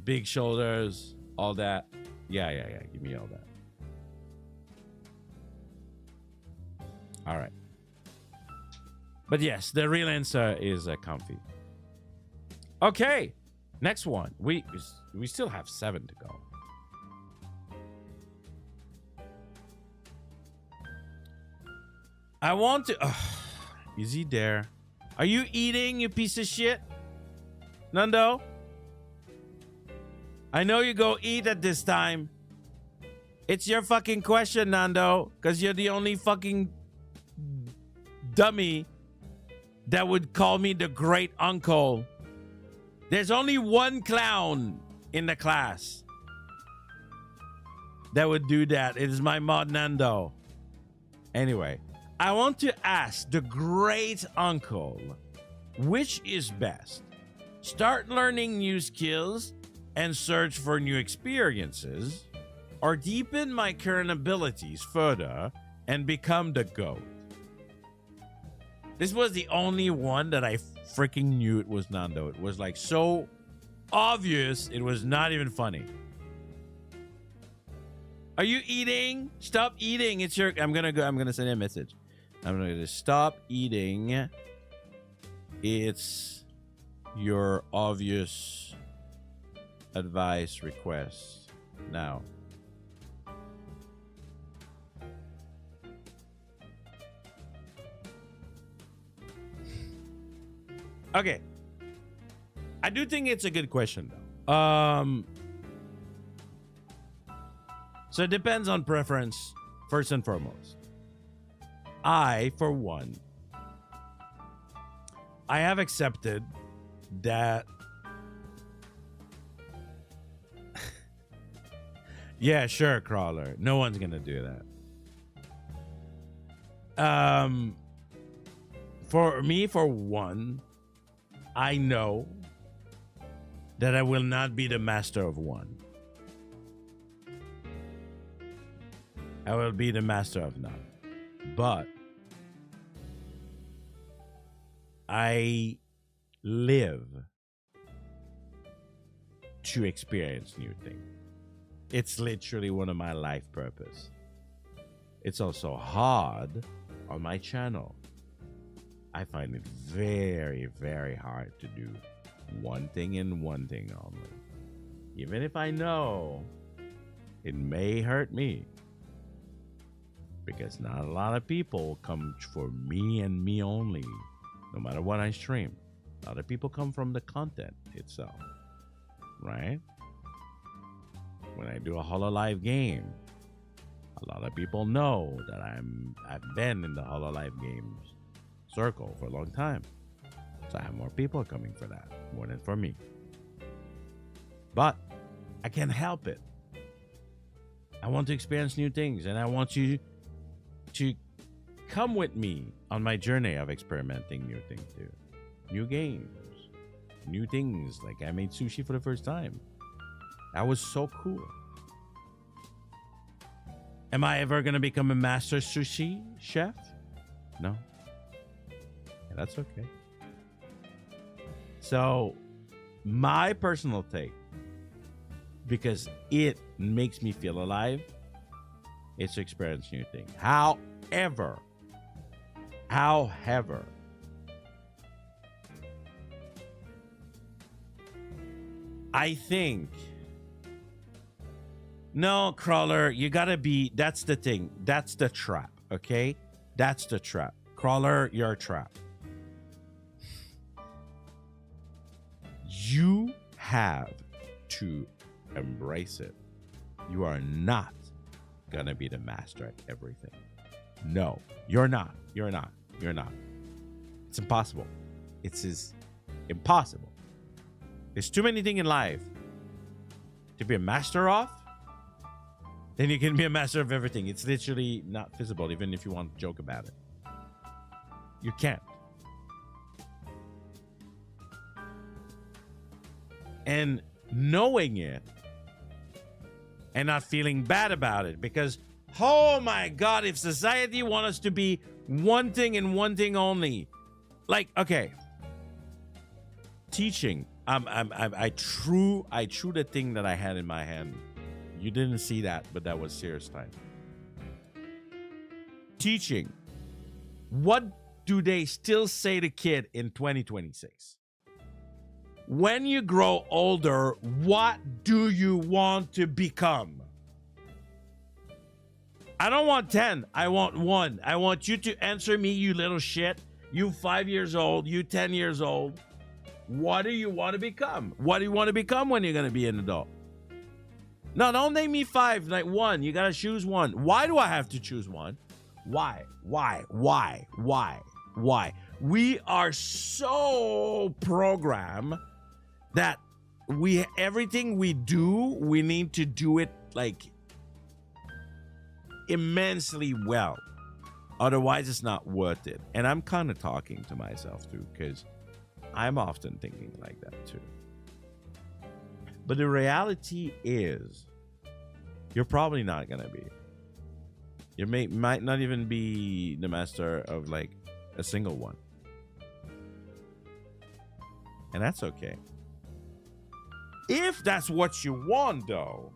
big shoulders, all that. Yeah. Give me all that. All right. But yes, the real answer is comfy. Okay. Next one. We still have 7 to go. I want to... is he there? Are you eating, you piece of shit? Nando? I know you go eat at this time. It's your fucking question, Nando. Because you're the only fucking dummy that would call me the great uncle. There's only one clown in the class that would do that. It is my mod Nando. Anyway. I want to ask the great uncle, which is best? Start learning new skills and search for new experiences, or deepen my current abilities further and become the GOAT? This was the only one that I freaking knew it was Nando. It was like so obvious, it was not even funny. Are you eating? Stop eating. It's your... I'm gonna send you a message. I'm going to stop eating. It's your obvious advice requests now. Okay. I do think it's a good question, though. So it depends on preference, first and foremost. I, for one, I have accepted that. Yeah, sure, Crawler. No one's gonna do that. For me, for one, I know that I will not be the master of one. I will be the master of none. But I live to experience new things. It's literally one of my life purpose. It's also hard on my channel. I find it very, very hard to do one thing and one thing only. Even if I know it may hurt me. Because not a lot of people come for me and me only, no matter what I stream. A lot of people come from the content itself, right? When I do a HoloLive game, a lot of people know that I've been in the HoloLive games circle for a long time. So I have more people coming for that, more than for me. But I can't help it. I want to experience new things, and I want you to come with me on my journey of experimenting new things too. New games, new things. Like I made sushi for the first time. That was so cool. Am I ever going to become a master sushi chef? No. Yeah, that's okay. So, my personal take, because it makes me feel alive, is to experience new things. However, I think, no, Crawler, you gotta be, that's the thing. That's the trap, okay? That's the trap. Crawler, you're a trap. You have to embrace it. You are not gonna be the master at everything. No, you're not. You're not. You're not. It's impossible. It's impossible. There's too many things in life to be a master of. Then you can be a master of everything. It's literally not feasible, even if you want to joke about it. You can't. And knowing it and not feeling bad about it, because oh my God, if society wants us to be one thing and one thing only, like, okay, teaching. I threw the thing that I had in my hand. You didn't see that, but that was serious time. Teaching. What do they still say to kid in 2026? When you grow older, what do you want to become? I don't want 10. I want 1. I want you to answer me, you little shit. You 5 years old. You 10 years old. What do you want to become? What do you want to become when you're going to be an adult? No, don't name me 5. Like 1. You got to choose 1. Why do I have to choose 1? Why? We are so programmed that everything we do, we need to do it like immensely well. Otherwise, it's not worth it. And I'm kind of talking to myself too, because I'm often thinking like that too. But the reality is, you're probably not going to be. You might not even be the master of like a single one. And that's okay. If that's what you want, though,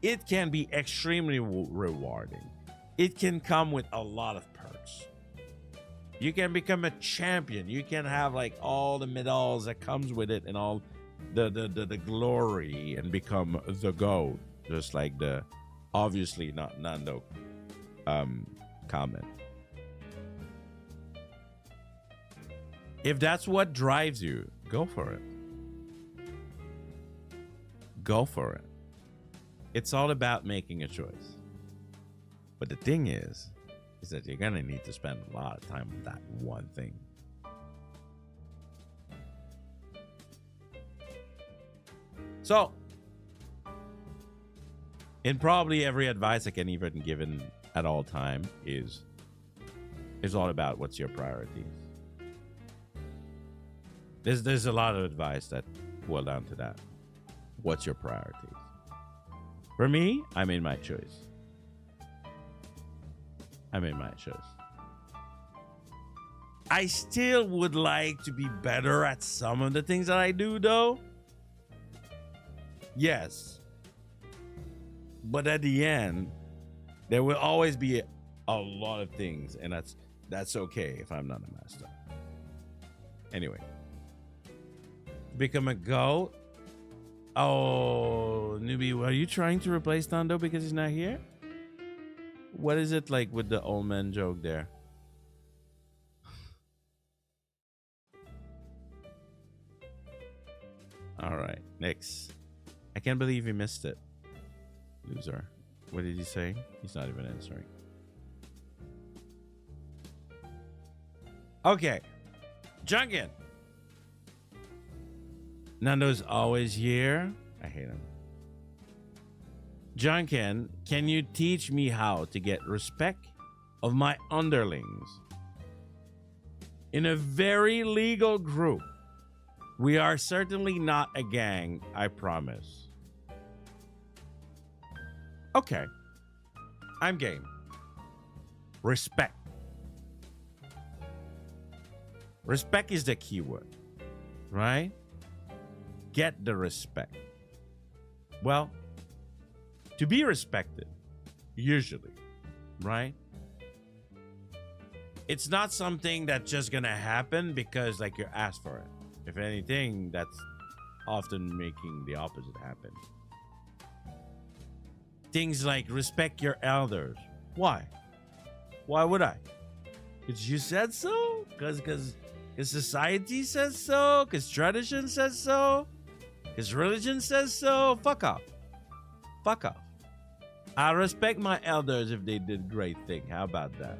it can be extremely rewarding. It can come with a lot of perks. You can become a champion. You can have like all the medals that comes with it and all the glory and become the GOAT, just like the obviously not Nando comment. If that's what drives you, go for it. Go for it. It's all about making a choice. But the thing is that you're gonna need to spend a lot of time on that one thing. So, in probably every advice I can even give in at all time is all about what's your priorities. There's a lot of advice that boil down to that. What's your priorities? For me, I made my choice. I made my choice. I still would like to be better at some of the things that I do, though. Yes. But at the end, there will always be a lot of things, and that's okay if I'm not a master. Anyway. Become a GOAT? Oh, newbie, are you trying to replace Nando because he's not here? What is it like with the old man joke there? All right, next. I can't believe you missed it. Loser. What did he say? He's not even answering. Okay. Janken. Nando's always here. I hate him. Janken, can you teach me how to get respect of my underlings? In a very legal group. We are certainly not a gang, I promise. Okay. I'm game. Respect. Respect is the key word, right? Get the respect. Well, to be respected, usually, right? It's not something that's just gonna happen because like you're asked for it. If anything, that's often making the opposite happen. Things like respect your elders. Why? Why would I? Because you said so? Because society says so? Because tradition says so? Because religion says so? Fuck off. Fuck off. I respect my elders if they did great thing. How about that?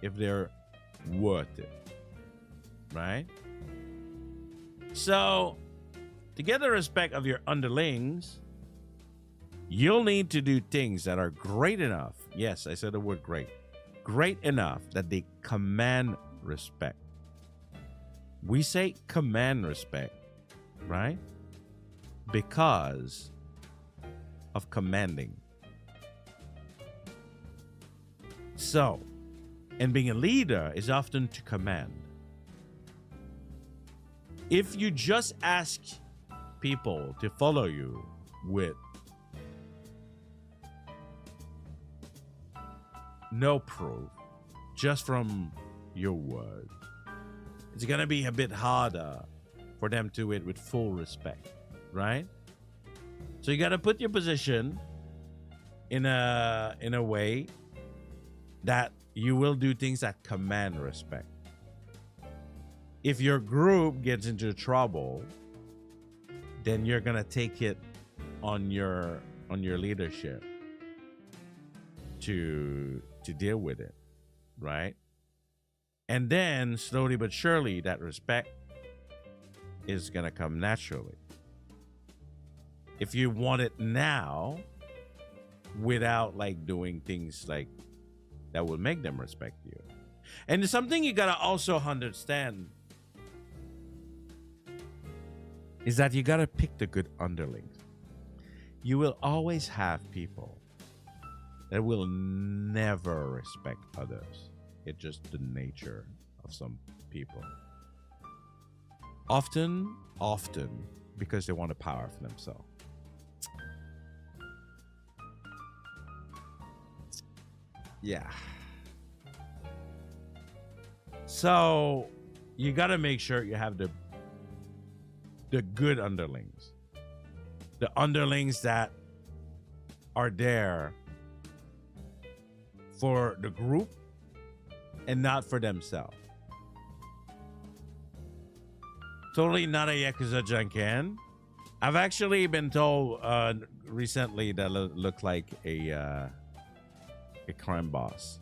If they're worth it. Right? So, to get the respect of your underlings, you'll need to do things that are great enough. Yes, I said the word great. Great enough that they command respect. We say command respect, right? Because of commanding. So, and being a leader is often to command. If you just ask people to follow you with no proof, just from your word, it's gonna be a bit harder for them to do it with full respect, right? So you gotta put your position in a way that you will do things that command respect. If your group gets into trouble, then you're gonna take it on your leadership to deal with it, right? And then slowly but surely that respect is gonna come naturally. If you want it now, without like doing things like that will make them respect you. And something you gotta also understand is that you gotta pick the good underlings. You will always have people that will never respect others. It's just the nature of some people. Often because they want the power for themselves. Yeah. So you gotta make sure you have the the good underlings. The underlings that are there for the group and not for themselves. Totally not a Yakuza Janken. I've actually been told recently that looked like a crime boss.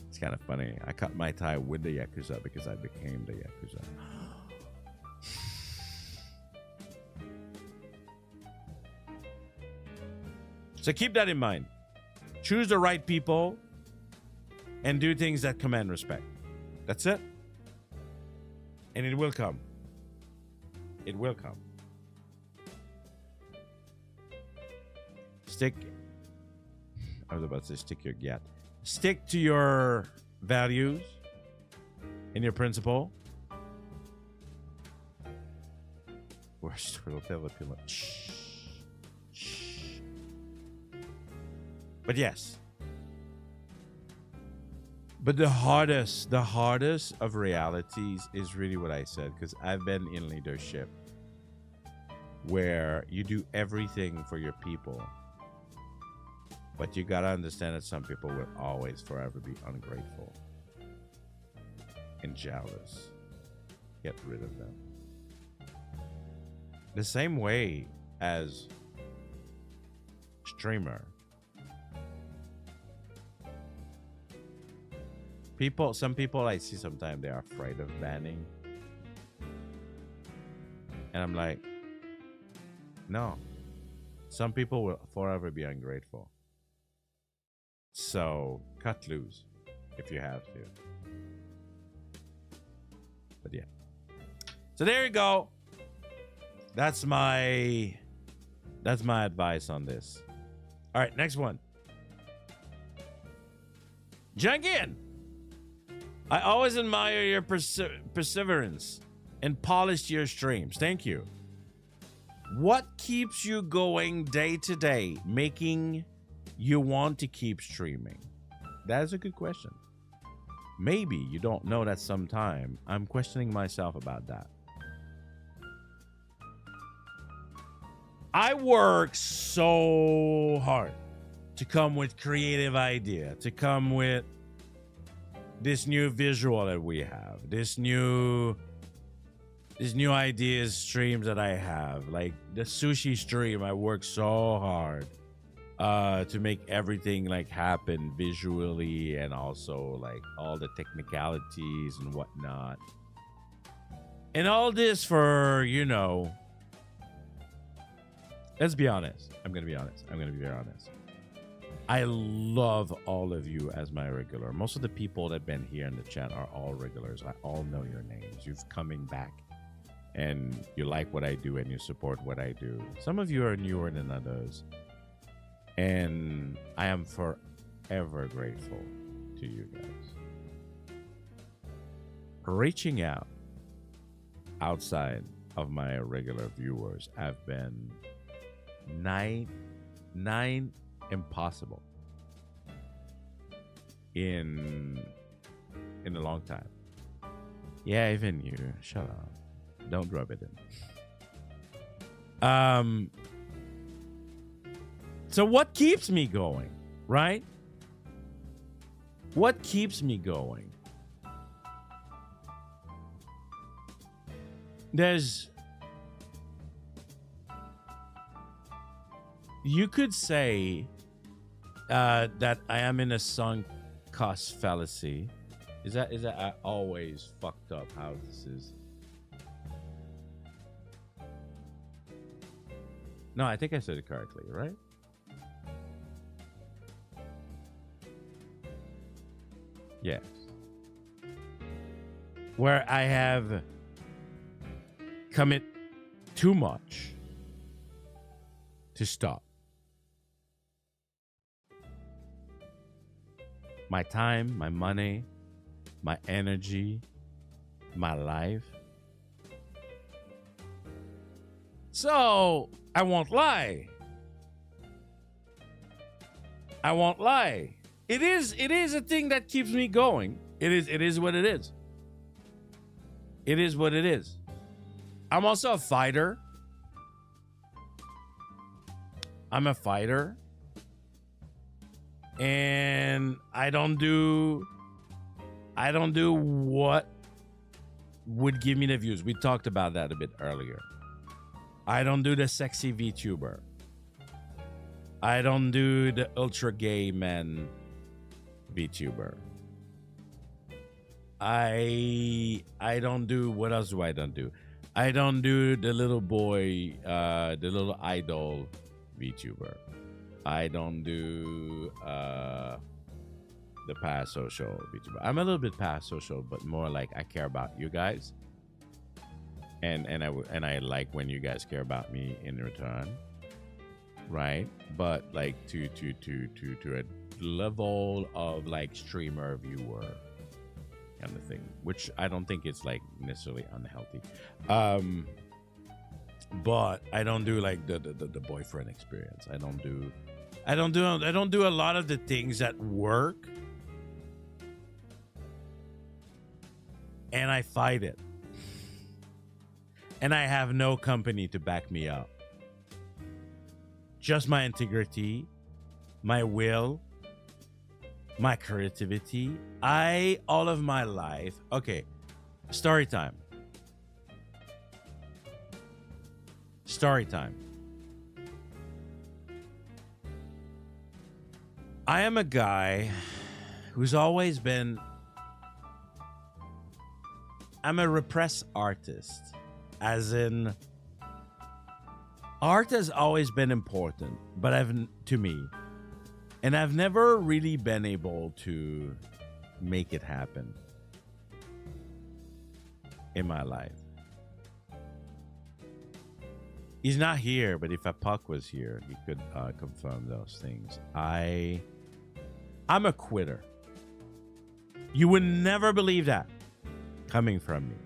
It's kind of funny. I cut my tie with the Yakuza because I became the Yakuza. So keep that in mind. Choose the right people and do things that command respect. That's it. And it will come. It will come. I was about to say stick your gat. Stick to your values and your principle. Where's the pillow? Shh. But yes. But the hardest of realities is really what I said, because I've been in leadership where you do everything for your people, but you gotta understand that some people will always forever be ungrateful and jealous. Get rid of them. The same way as streamer. Some people I see sometimes they are afraid of banning. And I'm like, no. Some people will forever be ungrateful. So cut loose if you have to. But yeah. So there you go. That's my advice on this. All right, next one. Janken. I always admire your perseverance and polish your streams. Thank you. What keeps you going day to day, making you want to keep streaming? That is a good question. Maybe you don't know that sometime. I'm questioning myself about that. I work so hard to come with creative idea, to come with this new visual that we have, this new ideas streams that I have, like the sushi stream. I work so hard to make everything like happen visually, and also like all the technicalities and whatnot, and all this for, you know, let's be honest. I'm gonna be very honest. I love all of you as my regular. Most of the people that have been here in the chat are all regulars. I all know your names. You've coming back and you like what I do and you support what I do. Some of you are newer than others. And I am forever grateful to you guys. Reaching out outside of my regular viewers, I've been nine impossible in a long time. Yeah, even you. Shut up. Don't rub it in. So what keeps me going, right? What keeps me going? You could say that I am in a sunk cost fallacy. Is that I always fucked up how this is? No, I think I said it correctly, right? Yes. Where I have commit too much to stop. My time, my money, my energy, my life. So I won't lie. It is a thing that keeps me going. It is what it is. It is what it is. I'm also a fighter. I'm a fighter. And I don't do what would give me the views. We talked about that a bit earlier. I don't do the sexy VTuber. I don't do the ultra gay man VTuber. I don't do, what else do I don't do? I don't do the little boy, the little idol VTuber. I don't do the parasocial VTuber. I'm a little bit parasocial, but more like I care about you guys, and I like when you guys care about me in return, right? But like to a level of like streamer viewer kind of thing, which I don't think it's like necessarily unhealthy. But I don't do like the boyfriend experience. I don't do a lot of the things that work, and I fight it. And I have no company to back me up. Just my integrity, my will, my creativity. All of my life. Okay, story time. Story time. I am a guy who's always been... I'm a repressed artist. As in... Art has always been important, but to me. And I've never really been able to make it happen in my life. He's not here, but if a Puck was here, he could confirm those things. I'm a quitter. You would never believe that coming from me.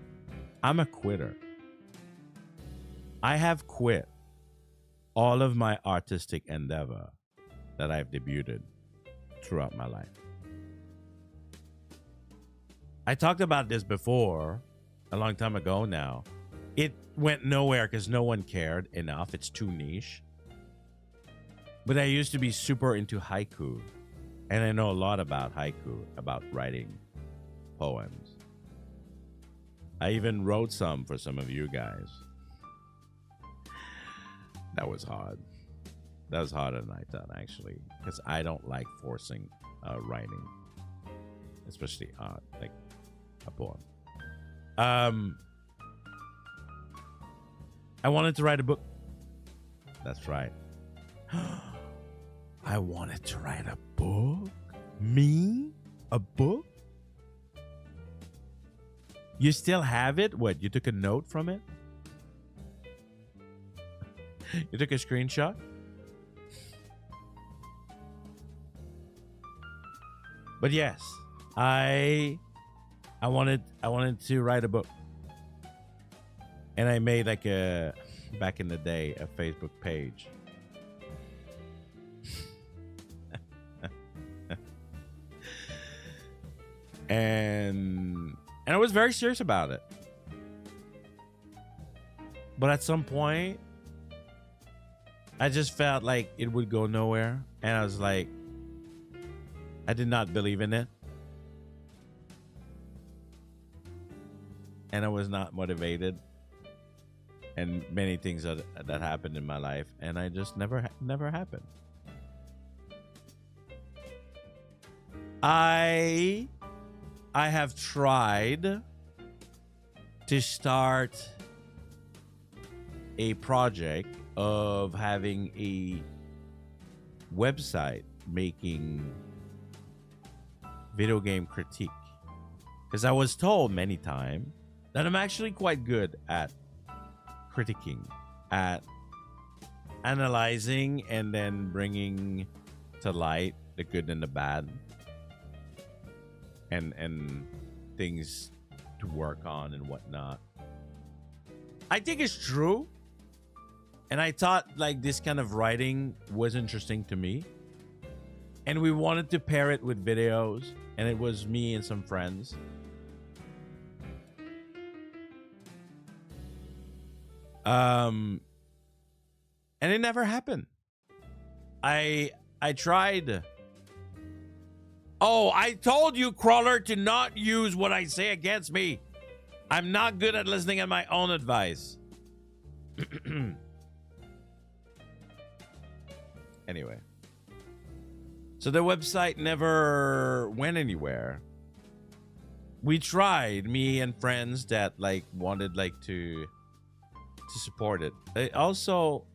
I'm a quitter. I have quit all of my artistic endeavor that I've debuted throughout my life. I talked about this before, a long time ago now. It went nowhere because no one cared enough. It's too niche. But I used to be super into haiku. And I know a lot about haiku, about writing poems. I even wrote some for some of you guys. That was hard. That was harder than I thought, actually. Because I don't like forcing writing. Especially art, like a poem. I wanted to write a book. That's right. I wanted to write a book? Me? A book? You still have it? What, you took a note from it? You took a screenshot? But yes, I wanted to write a book. And I made like back in the day, a Facebook page. and I was very serious about it. But at some point, I just felt like it would go nowhere. And I was like, I did not believe in it. And I was not motivated. And many things that happened in my life. And I just never happened. I have tried to start a project of having a website making video game critique, because I was told many times that I'm actually quite good at critiquing, at analyzing and then bringing to light the good and the bad, and things to work on and whatnot. I think it's true. And I thought like this kind of writing was interesting to me. And we wanted to pair it with videos. And it was me and some friends. And it never happened. I tried. Oh, I told you, Crawler, to not use what I say against me. I'm not good at listening at my own advice. Anyway. So the website never went anywhere. We tried, me and friends that like wanted like to support it. Also,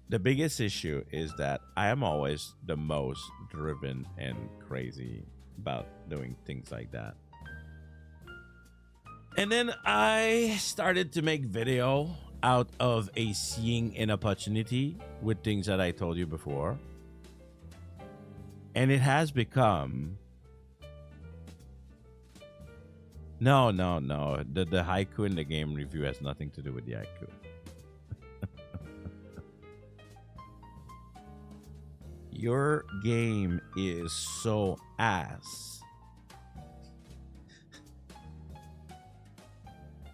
the biggest issue is that I am always the most driven and crazy about doing things like that. And then I started to make video out of a seeing an opportunity with things that I told you before. And it has become... No. The haiku in the game review has nothing to do with the haiku. Your game is so ass.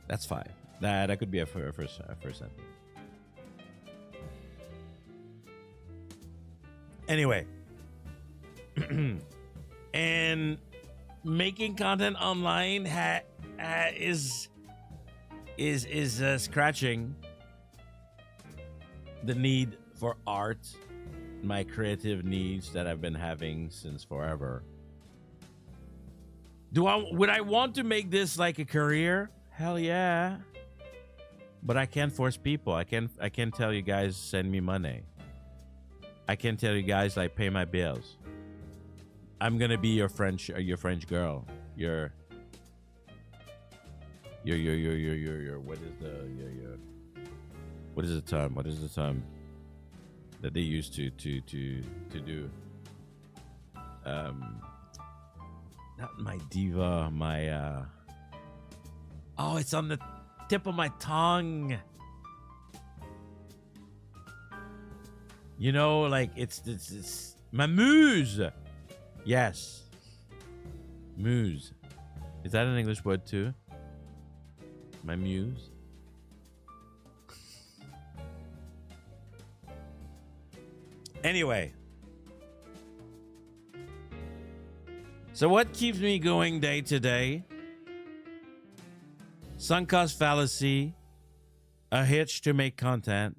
That's fine. That could be a first sentence. Anyway. And making content online is scratching the need for art, my creative needs that I've been having since forever. Would I want to make this like a career? Hell yeah. But I can't force people. I can't tell you guys send me money. I can't tell you guys like pay my bills. I'm gonna be your French girl. Your what is the term? What is the term that they used to do? Not my diva, my oh, it's on the tip of my tongue. You know, like it's my muse. Yes. Muse. Is that an English word too? My muse? Anyway. So what keeps me going day to day? Sunk cost fallacy. A hitch to make content.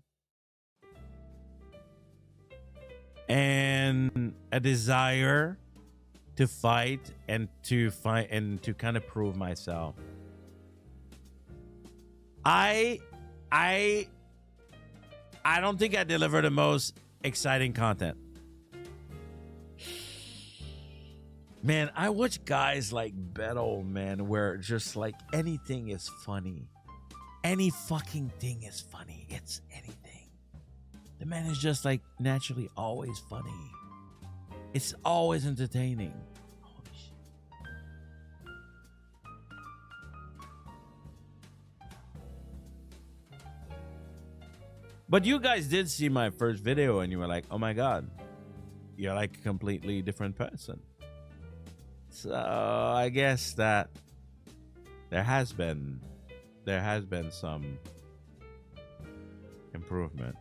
And a desire to fight and to kind of prove myself. I don't think I deliver the most exciting content. Man, I watch guys like Beto, man, where just like anything is funny. Any fucking thing is funny. It's anything. The man is just like naturally always funny. It's always entertaining. Holy shit. But you guys did see my first video and you were like, oh my God, you're like a completely different person. So I guess that there has been some improvement.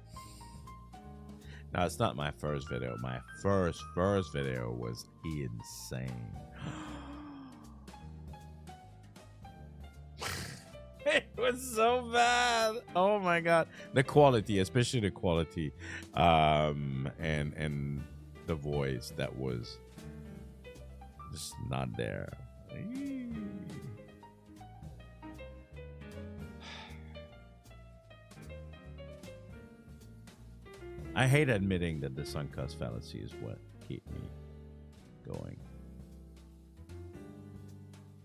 No, it's not my first video. My first video was insane. It was so bad. Oh my God. The quality, especially the quality, and the voice that was just not there. I hate admitting that the sunk cost fallacy is what keep me going.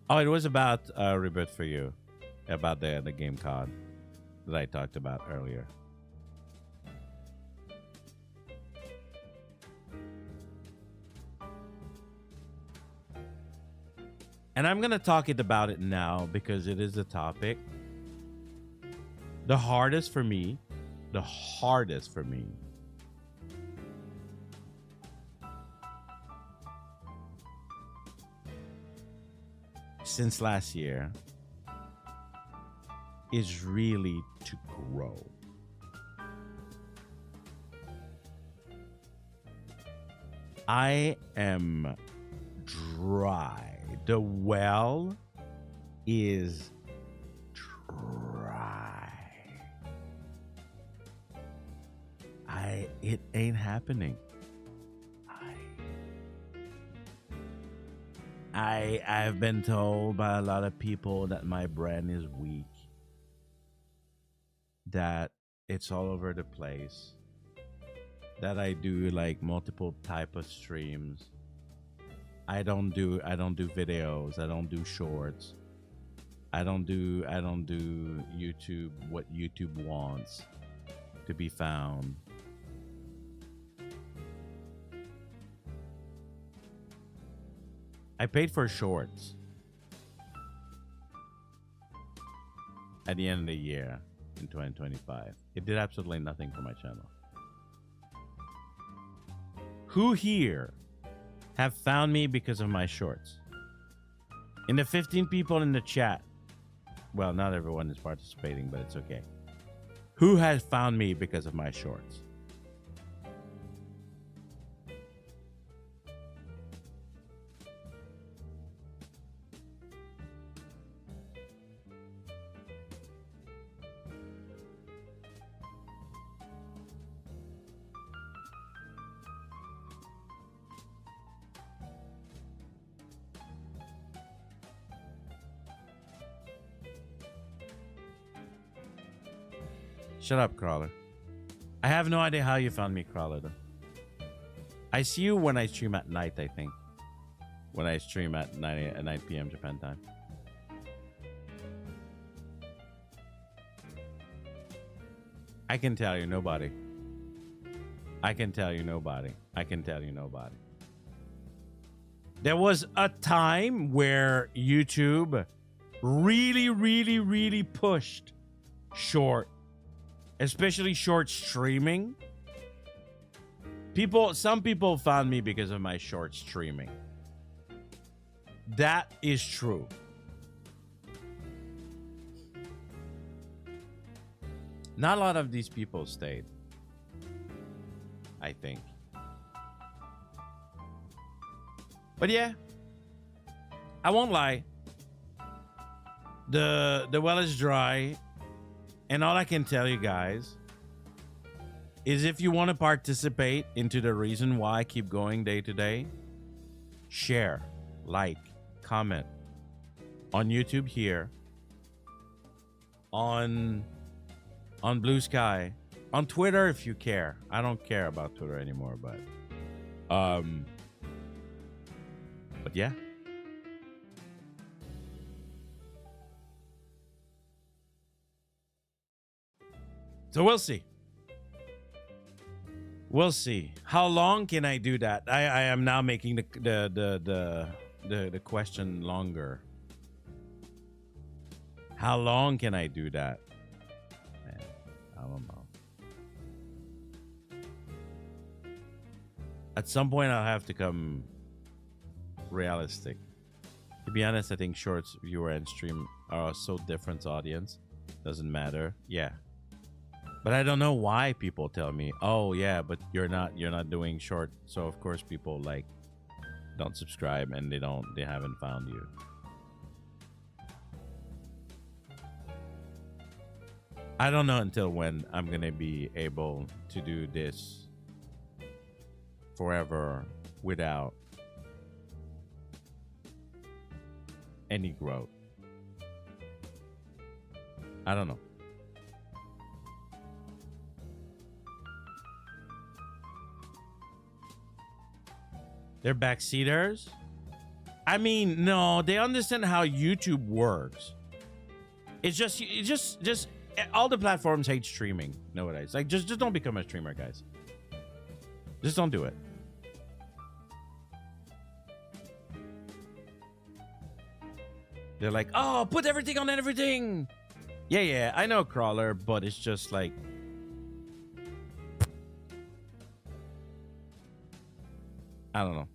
Oh, it was about Rebirth for You, about the game card that I talked about earlier. And I'm gonna talk about it now because it is a topic. The hardest for me since last year is really to grow. I am dry. The well is dry. It ain't happening. I've been told by a lot of people that my brand is weak, that it's all over the place, that I do like multiple type of streams. I don't do videos, I don't do shorts. I don't do YouTube what YouTube wants to be found. I paid for shorts at the end of the year in 2025. It did absolutely nothing for my channel. Who here have found me because of my shorts? In the 15 people in the chat, well, not everyone is participating, but it's okay. Who has found me because of my shorts? Shut up, Crawler. I have no idea how you found me, Crawler, though. I see you when I stream at night, I think. When I stream at 9 p.m. Japan time. I can tell you nobody. I can tell you nobody. I can tell you nobody. There was a time where YouTube really pushed short, especially short streaming. Some people found me because of my short streaming. That is true. Not a lot of these people stayed, I think. But yeah, I won't lie. The well is dry, and all I can tell you guys is if you want to participate into the reason why I keep going day to day, share, like, comment on YouTube here, on Blue Sky, on Twitter if you care. I don't care about Twitter anymore, but yeah. So we'll see. We'll see. How long can I do that? I am now making the question longer. How long can I do that? Man, I don't know. At some point, I'll have to come realistic. To be honest, I think shorts, viewer, and stream are so different audience. Doesn't matter. Yeah. But I don't know why people tell me, "Oh yeah, but you're not doing short." So of course people like don't subscribe and they haven't found you. I don't know until when I'm gonna be able to do this forever without any growth. I don't know. They're backseaters? I mean, no, they understand how YouTube works. It's just all the platforms hate streaming nowadays. Like, just don't become a streamer, guys. Just don't do it. They're like, oh, put everything on everything. Yeah, I know, Crawler, but it's just like, I don't know.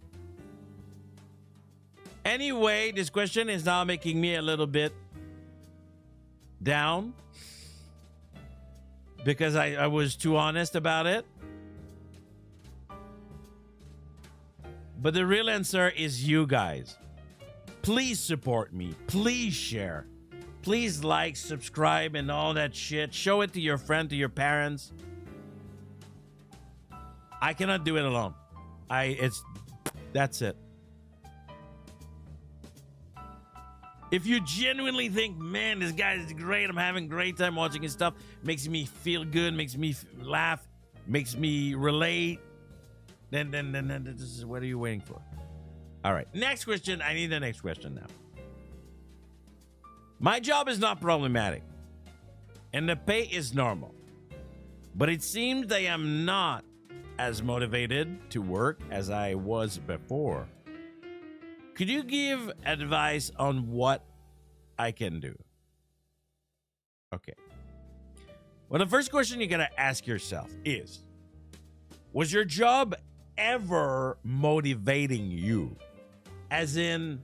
Anyway, this question is now making me a little bit down because I was too honest about it. But the real answer is you guys. Please support me. Please share. Please like, subscribe, and all that shit. Show it to your friend, to your parents. I cannot do it alone. That's it. If you genuinely think, man, this guy is great, I'm having a great time watching his stuff, makes me feel good, makes me laugh, makes me relate, then this is, what are you waiting for? All right, next question. I need the next question now. My job is not problematic, and the pay is normal, but it seems I am not as motivated to work as I was before. Could you give advice on what I can do? Okay. Well, the first question you gotta ask yourself is, was your job ever motivating you? As in,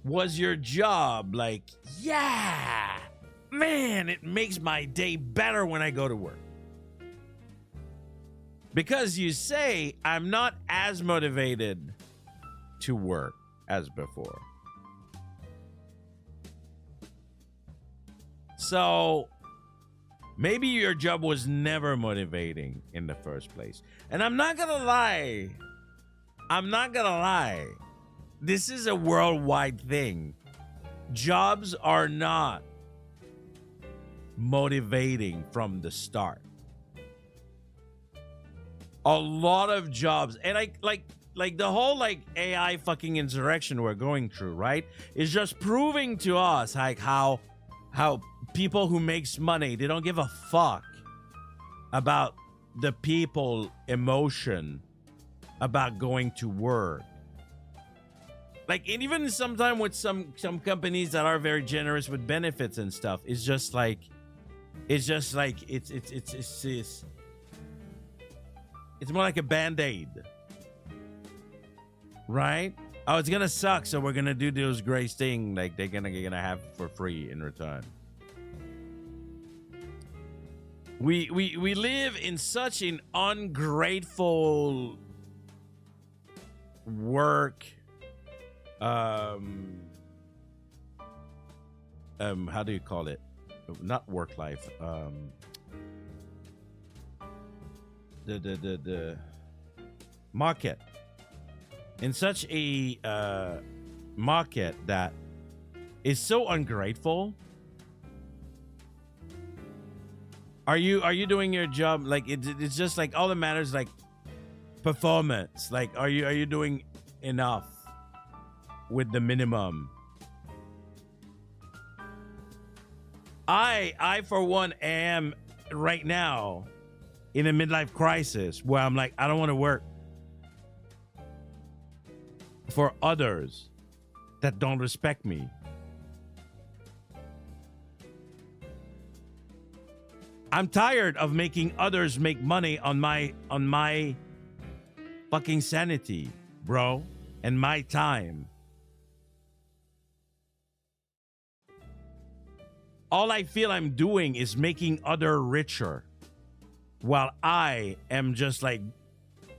was your job like, yeah, man, it makes my day better when I go to work? Because you say, I'm not as motivated to work as before. So maybe your job was never motivating in the first place. And I'm not gonna lie. This is a worldwide thing. Jobs are not motivating from the start. A lot of jobs, and like the whole like AI fucking insurrection we're going through, right, is just proving to us like how people who makes money, they don't give a fuck about the people emotion about going to work. Like, and even sometimes with some companies that are very generous with benefits and stuff, it's more like a band-aid, right? Oh, it's gonna suck, so we're gonna do those great things like they're gonna have for free in return. We live in such an ungrateful work how do you call it? Not work life. The market. In such a market that is so ungrateful. Are you doing your job? Like it's just like all that matters, like performance. Like are you doing enough with the minimum? I for one am right now in a midlife crisis where I'm like, I don't want to work for others that don't respect me. I'm tired of making others make money on my fucking sanity, bro, and my time. All I feel I'm doing is making other richer while I am just like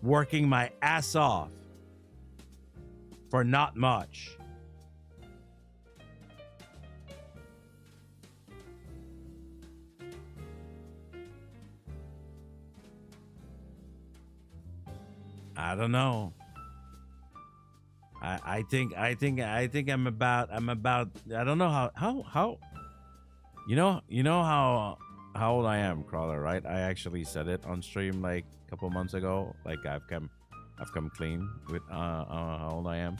working my ass off for not much. I don't know. I think I'm about I don't know how you know how old I am, Crawler, right? I actually said it on stream like a couple months ago. Like I've come clean with how old I am.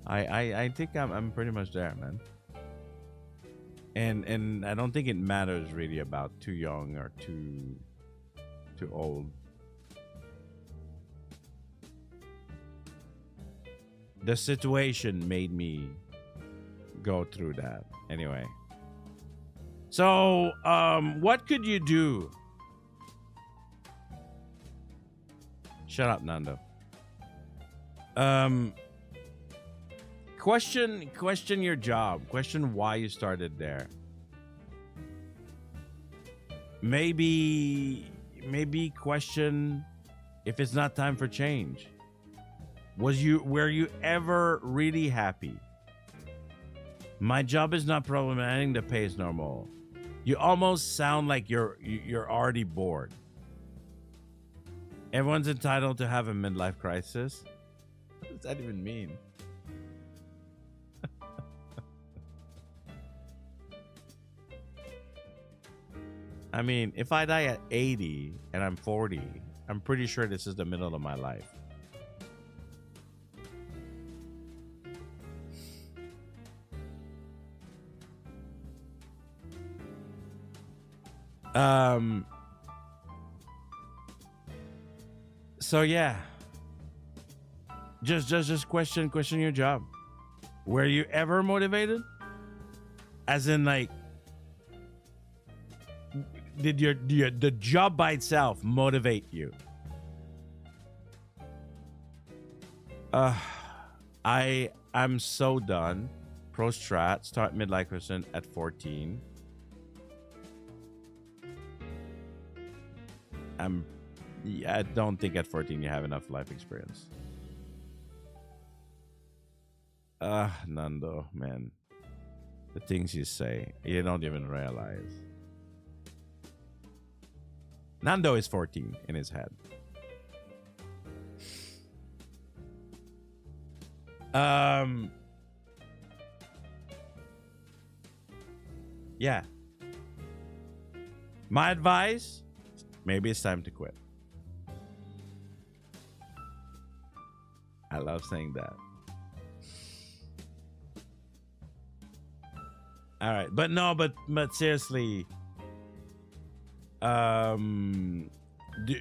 I think I'm pretty much there, man. And I don't think it matters really about too young or too old. The situation made me go through that. Anyway. So, what could you do? Shut up, Nando. question your job. Question why you started there. Maybe question if it's not time for change. Were you ever really happy? My job is not problematic, the pay is normal. You almost sound like you're already bored. Everyone's entitled to have a midlife crisis. What does that even mean? I mean, if I die at 80 and I'm 40, I'm pretty sure this is the middle of my life. So yeah. Just question your job. Were you ever motivated? As in, like, did the job by itself motivate you? I'm so done. Pro strat, start midlife person at 14. I don't think at 14 you have enough life experience. Nando, man. The things you say, you don't even realize. Nando is 14 in his head. Yeah. My advice, maybe it's time to quit. I love saying that. All right, but no, but seriously,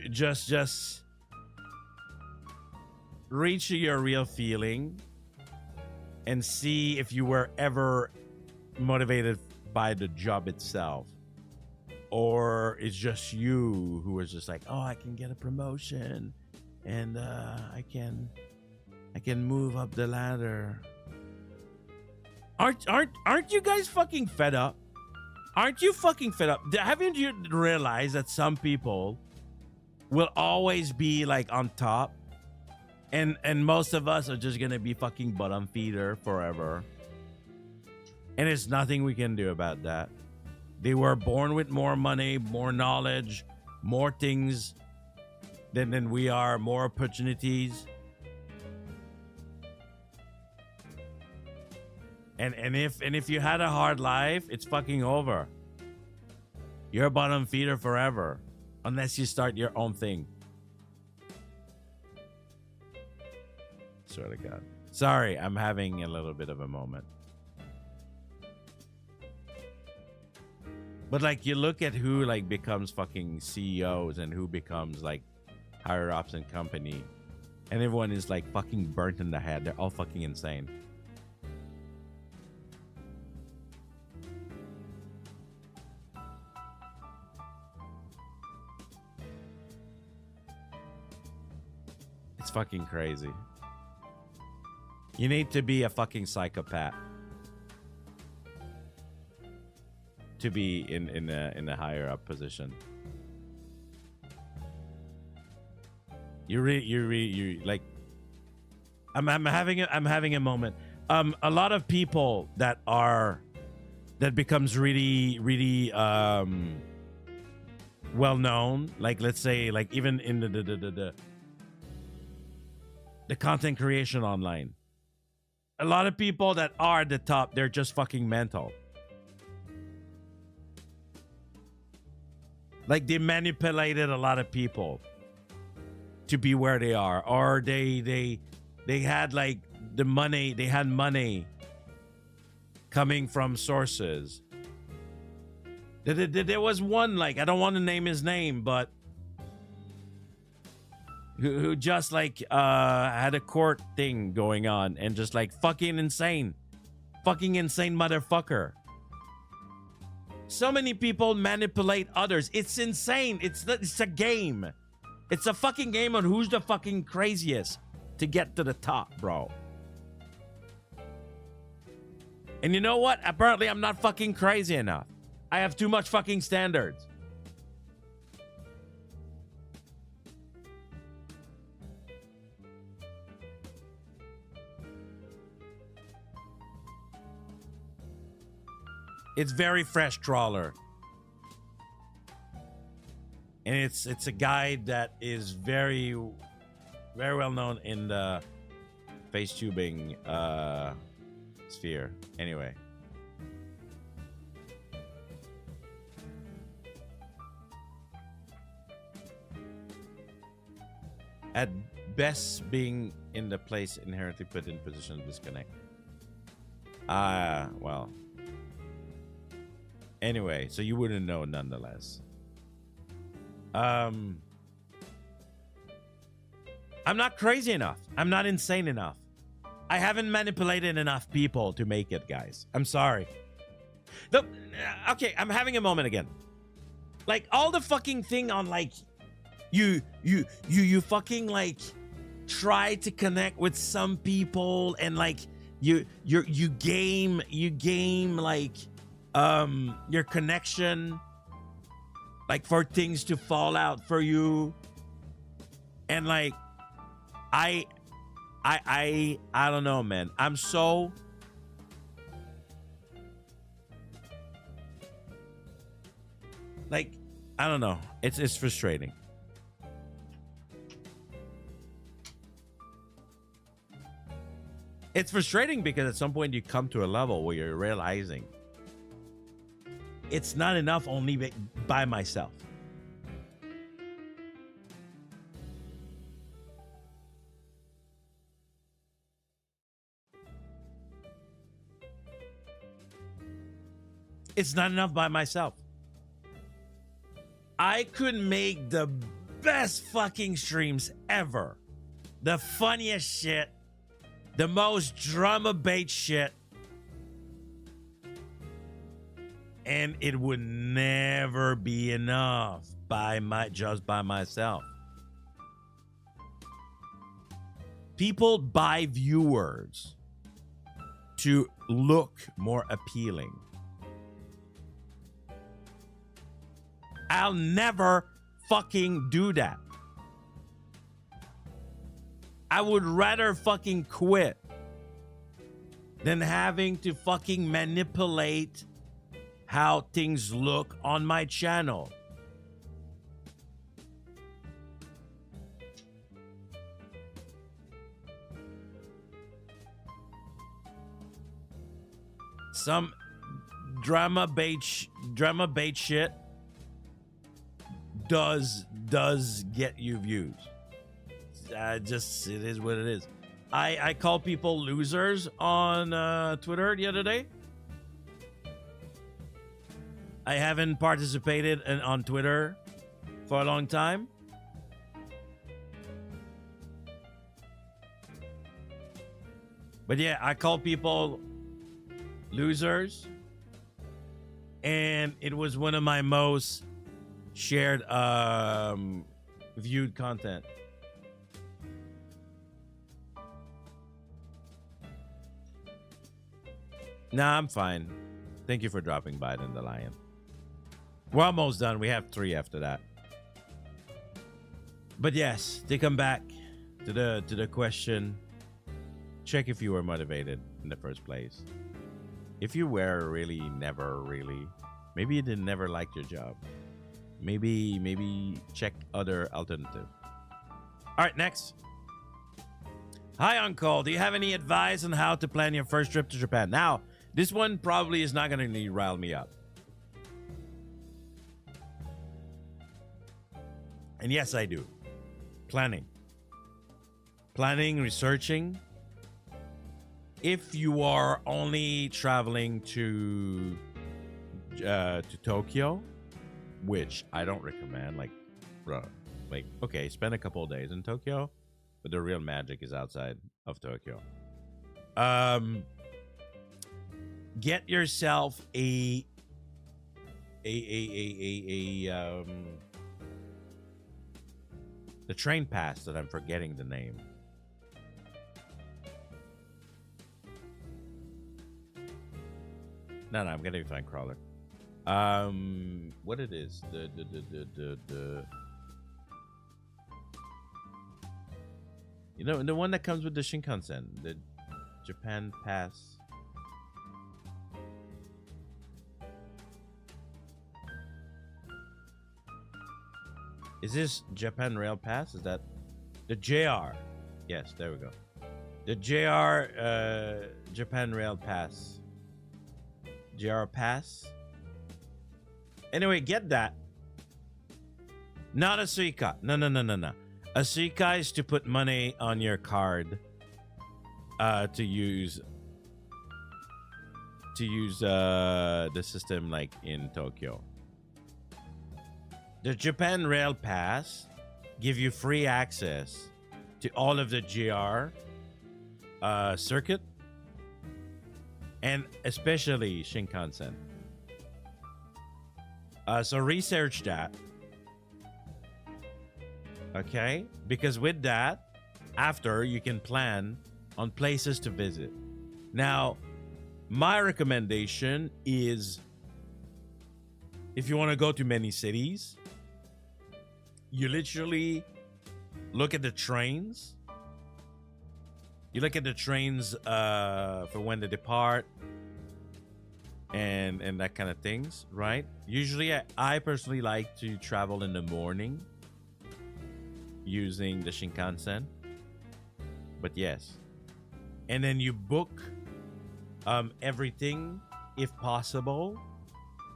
just reach your real feeling and see if you were ever motivated by the job itself, or it's just you who was just like, oh, I can get a promotion and I can move up the ladder. Aren't you guys fucking fed up? Aren't you fucking fed up? Haven't you realized that some people will always be like on top, and most of us are just gonna be fucking bottom feeder forever, and there's nothing we can do about that. They were born with more money, more knowledge, more things than we are, more opportunities. And if you had a hard life, it's fucking over. You're a bottom feeder forever, unless you start your own thing. Swear to God. Sorry, I'm having a little bit of a moment. But like, you look at who like becomes fucking CEOs and who becomes like higher ups in company, and everyone is like fucking burnt in the head. They're all fucking insane. It's fucking crazy. You need to be a fucking psychopath to be in a higher up position. You like. I'm having a moment. A lot of people that becomes really well known. Like, let's say, like, even in the content creation online. A lot of people that are at the top, they're just fucking mental. Like, they manipulated a lot of people to be where they are, or they had like the money. They had money coming from sources. There was one, like, I don't want to name his name, but who just like had a court thing going on and just like fucking insane motherfucker. So many people manipulate others. It's insane. It's a game. It's a fucking game on who's the fucking craziest to get to the top, bro. And you know what? Apparently, I'm not fucking crazy enough. I have too much fucking standards. It's very fresh trawler. And it's a guy that is very well known in the face tubing sphere. Anyway. At best, being in the place inherently put in position to disconnect. Well. Anyway, so you wouldn't know nonetheless. I'm not crazy enough. I'm not insane enough. I haven't manipulated enough people to make it, guys. I'm sorry. Okay, I'm having a moment again. Like all the fucking thing on like you fucking like try to connect with some people and like you game like your connection like for things to fall out for you. And like I don't know, man. I'm so like I don't know. It's frustrating. It's frustrating because at some point you come to a level where you're realizing it's not enough only by myself. It's not enough by myself. I could make the best fucking streams ever. The funniest shit. The most drama bait shit. And it would never be enough just by myself. People buy viewers to look more appealing. I'll never fucking do that. I would rather fucking quit than having to fucking manipulate how things look on my channel. Some drama bait shit does get you views. Just it is what it is. I call people losers on Twitter the other day. I haven't participated on Twitter for a long time. But yeah, I call people losers. And it was one of my most shared viewed content. Nah, I'm fine. Thank you for dropping by, then the lion. We're almost done. We have 3 after that. But yes, to come back to the question, check if you were motivated in the first place. If you were really never really, maybe you didn't never like your job. Maybe check other alternative. All right, next. Hi, Uncle. Do you have any advice on how to plan your first trip to Japan? Now, this one probably is not going to rile me up. And yes, I do. Planning, researching. If you are only traveling to Tokyo, which I don't recommend, like, bro, like, okay, spend a couple of days in Tokyo, but the real magic is outside of Tokyo. Get yourself a the train pass that I'm forgetting the name. No, I'm gonna be fine, crawler. What it is? The you know, the one that comes with the Shinkansen, the Japan Pass. Is this Japan Rail Pass? Is that the JR? Yes, there we go. The JR Japan Rail Pass. JR Pass. Anyway, get that. Not a Suica. No. A Suica is to put money on your card to use the system like in Tokyo. The Japan Rail Pass give you free access to all of the JR circuit and especially Shinkansen. So research that. Okay? Because with that, after you can plan on places to visit. Now, my recommendation is if you want to go to many cities, you literally look at the trains. You look at the trains for when they depart and that kind of things, right? Usually, I personally like to travel in the morning using the Shinkansen. But yes. And then you book everything, if possible,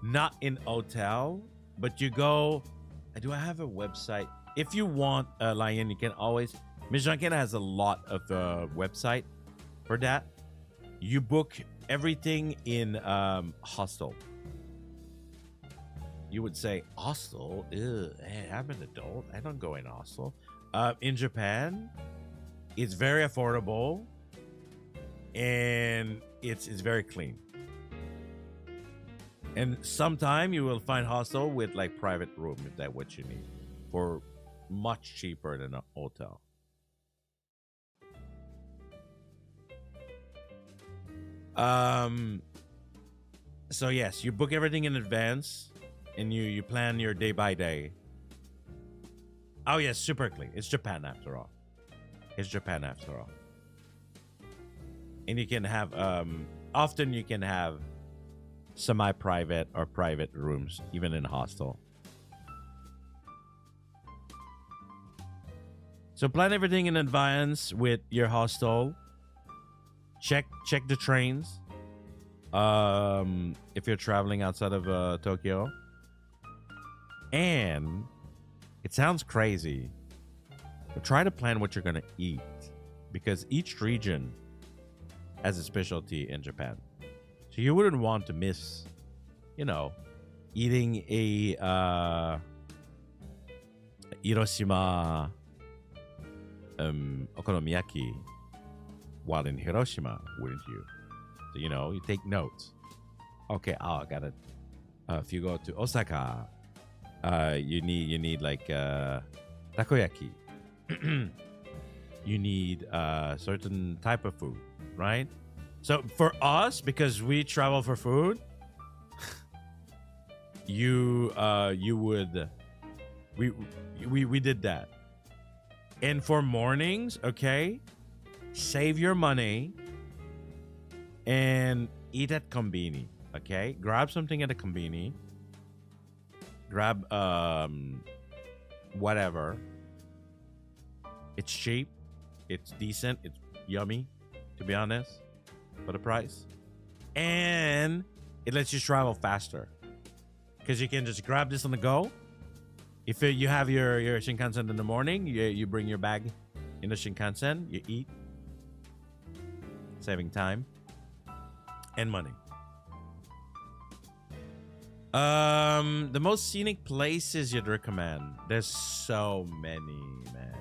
not in hotel, but you go... Do I have a website? If you want, Lion, you can always... Ms. Janken has a lot of website for that. You book everything in hostel. You would say, hostel? Ew, I'm an adult. I don't go in hostel. In Japan, it's very affordable. And it's very clean. And sometime you will find hostel with like private room if that's what you need. For much cheaper than a hotel. So yes, you book everything in advance and you plan your day by day. Oh yes, super clean. It's Japan after all. It's Japan after all. And you can have often you can have semi-private or private rooms even in hostel. So plan everything in advance with your hostel. Check the trains. If you're traveling outside of Tokyo. And it sounds crazy, but try to plan what you're gonna eat because each region has a specialty in Japan. So you wouldn't want to miss, you know, eating a Hiroshima okonomiyaki while in Hiroshima, wouldn't you? So, you know, you take notes. Okay, I got it. If you go to Osaka, you need like takoyaki. You need a certain type of food, right? So for us, because we travel for food, we did that. And for mornings, okay, save your money and eat at Konbini, okay? Grab something at a Konbini. Grab whatever. It's cheap. It's decent. It's yummy, to be honest, for the price. And it lets you travel faster. Because you can just grab this on the go. If you have your Shinkansen in the morning, you bring your bag in the Shinkansen, you eat. Saving time and money. The most scenic places you'd recommend. There's so many, man.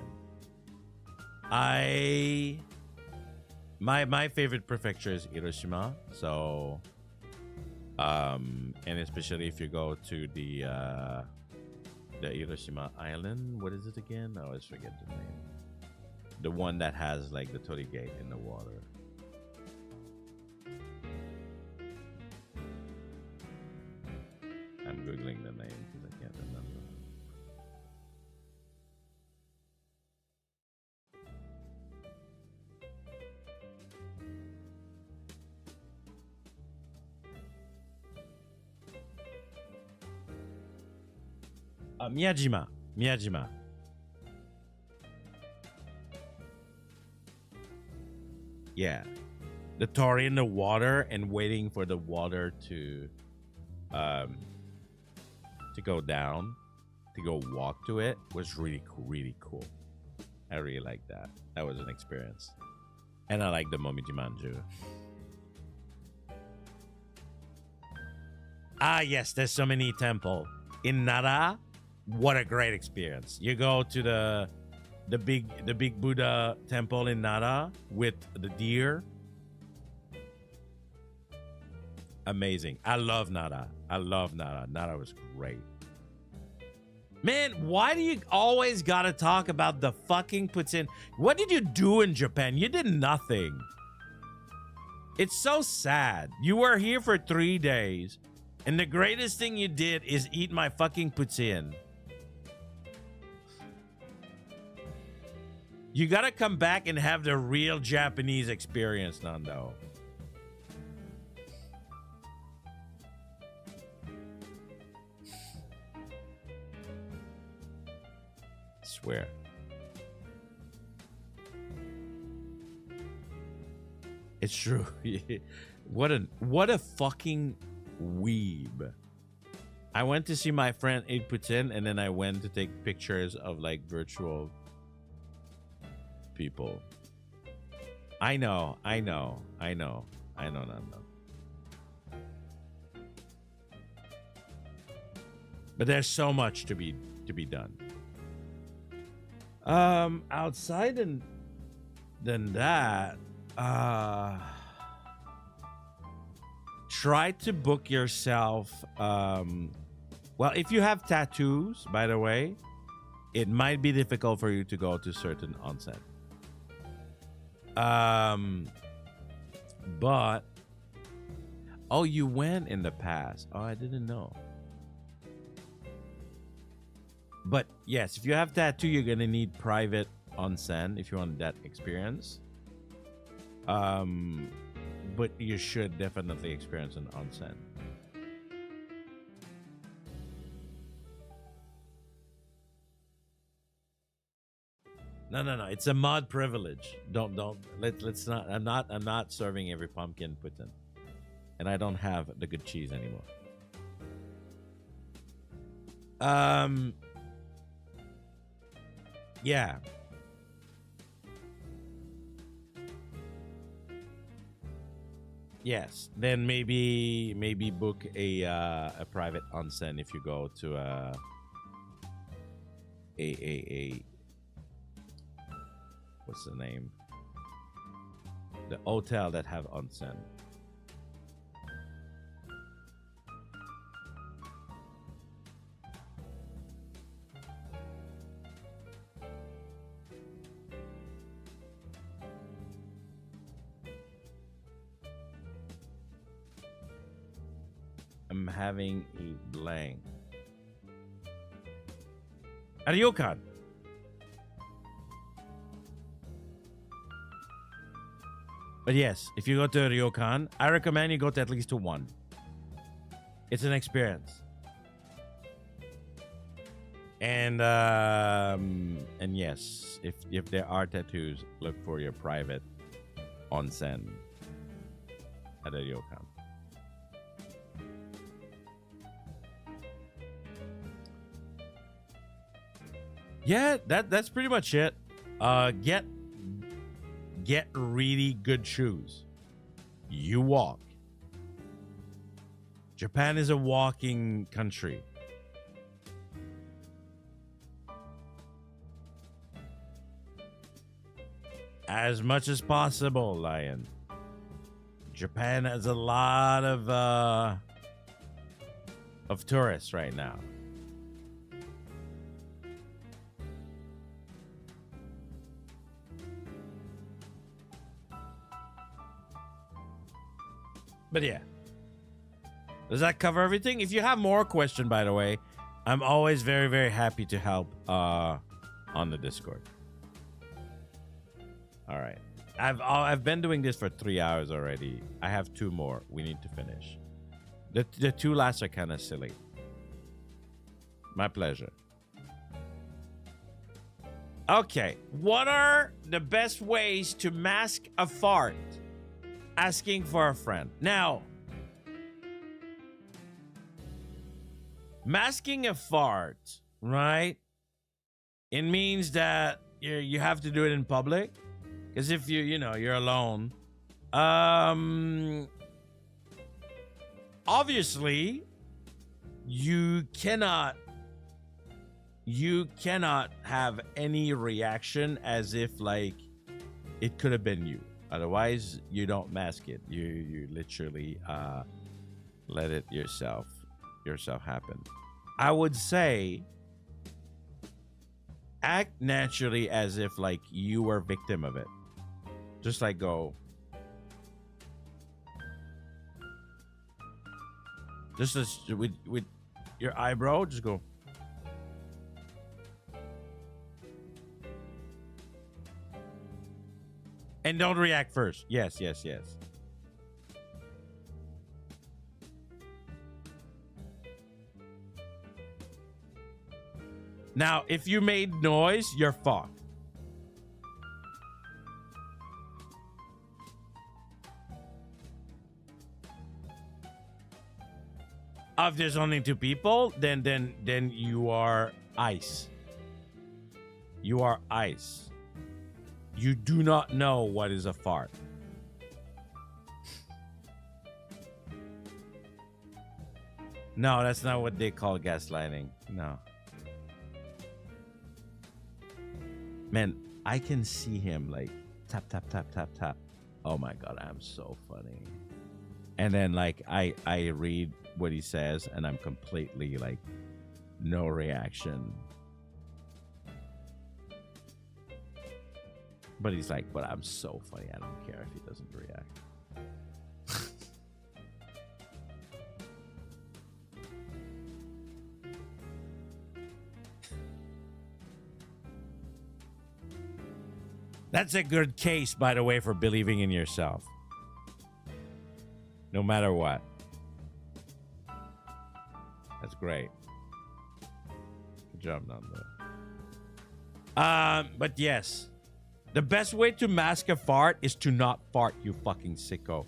My favorite prefecture is Hiroshima. So and especially if you go to the Hiroshima Island. What is it again? I always forget the name. The one that has like the Torii Gate in the water. Googling the name because I can't remember. Miyajima. Yeah. The Tori in the water and waiting for the water to go down, to go walk to it was really cool. I really like that. That was an experience. And I like the Momiji Manju. Ah, yes, there's so many temple. In Nara, what a great experience. You go to the big Buddha temple in Nara with the deer. Amazing. I love Nara. Nara was great. Man, why do you always gotta talk about the fucking poutine? What did you do in Japan? You did nothing. It's so sad. You were here for 3 days, and the greatest thing you did is eat my fucking poutine. You gotta come back and have the real Japanese experience, Nando. Swear. It's true. What a fucking weeb. I went to see my friend eat poutine, and then I went to take pictures of like virtual people. I know. No. But there's so much to be done. Outside than that, try to book yourself. Well, if you have tattoos, by the way, it might be difficult for you to go to certain onsen. But oh, you went in the past. Oh, I didn't know. But yes, if you have tattoo, you're gonna need private onsen if you want that experience. But you should definitely experience an onsen. No. It's a mod privilege. Let's not. I'm not serving every pumpkin putin, and I don't have the good cheese anymore. Yeah. Yes. Then maybe book a private onsen if you go to a what's the name? The hotel that have onsen. I'm having a blank. Ryokan. But yes, if you go to a ryokan, I recommend you go to at least to one. It's an experience. And yes, if there are tattoos, look for your private onsen at a ryokan. Yeah, that's pretty much it. Get really good shoes. You walk. Japan is a walking country. As much as possible, Lion. Japan has a lot of tourists right now. But yeah, Does that cover everything? If you have more question, by the way, I'm always very, very happy to help on the Discord. All right. I've been doing this for 3 hours already. I have 2 more. We need to finish. The 2 last are kind of silly. My pleasure. Okay. What are the best ways to mask a fart? Asking for a friend. Now, masking a fart, right? It means that you have to do it in public. Because if you're alone, obviously you cannot have any reaction as if like it could have been you. Otherwise, you don't mask it. You literally let it yourself happen. I would say act naturally as if like you were victim of it. Just like go. Just as with your eyebrow, just go. And don't react first. Yes, yes, yes. Now, if you made noise, you're fucked. If there's only 2 people, then you are ice. You are ice. You do not know what is a fart. No, that's not what they call gaslighting. No. Man, I can see him like tap, tap, tap, tap, tap. Oh my God, I'm so funny. And then like I read what he says and I'm completely like no reaction. But he's like, but I'm so funny. I don't care if he doesn't react. That's a good case, by the way, for believing in yourself. No matter what. That's great. Good job, Nando. But yes. The best way to mask a fart is to not fart, you fucking sicko.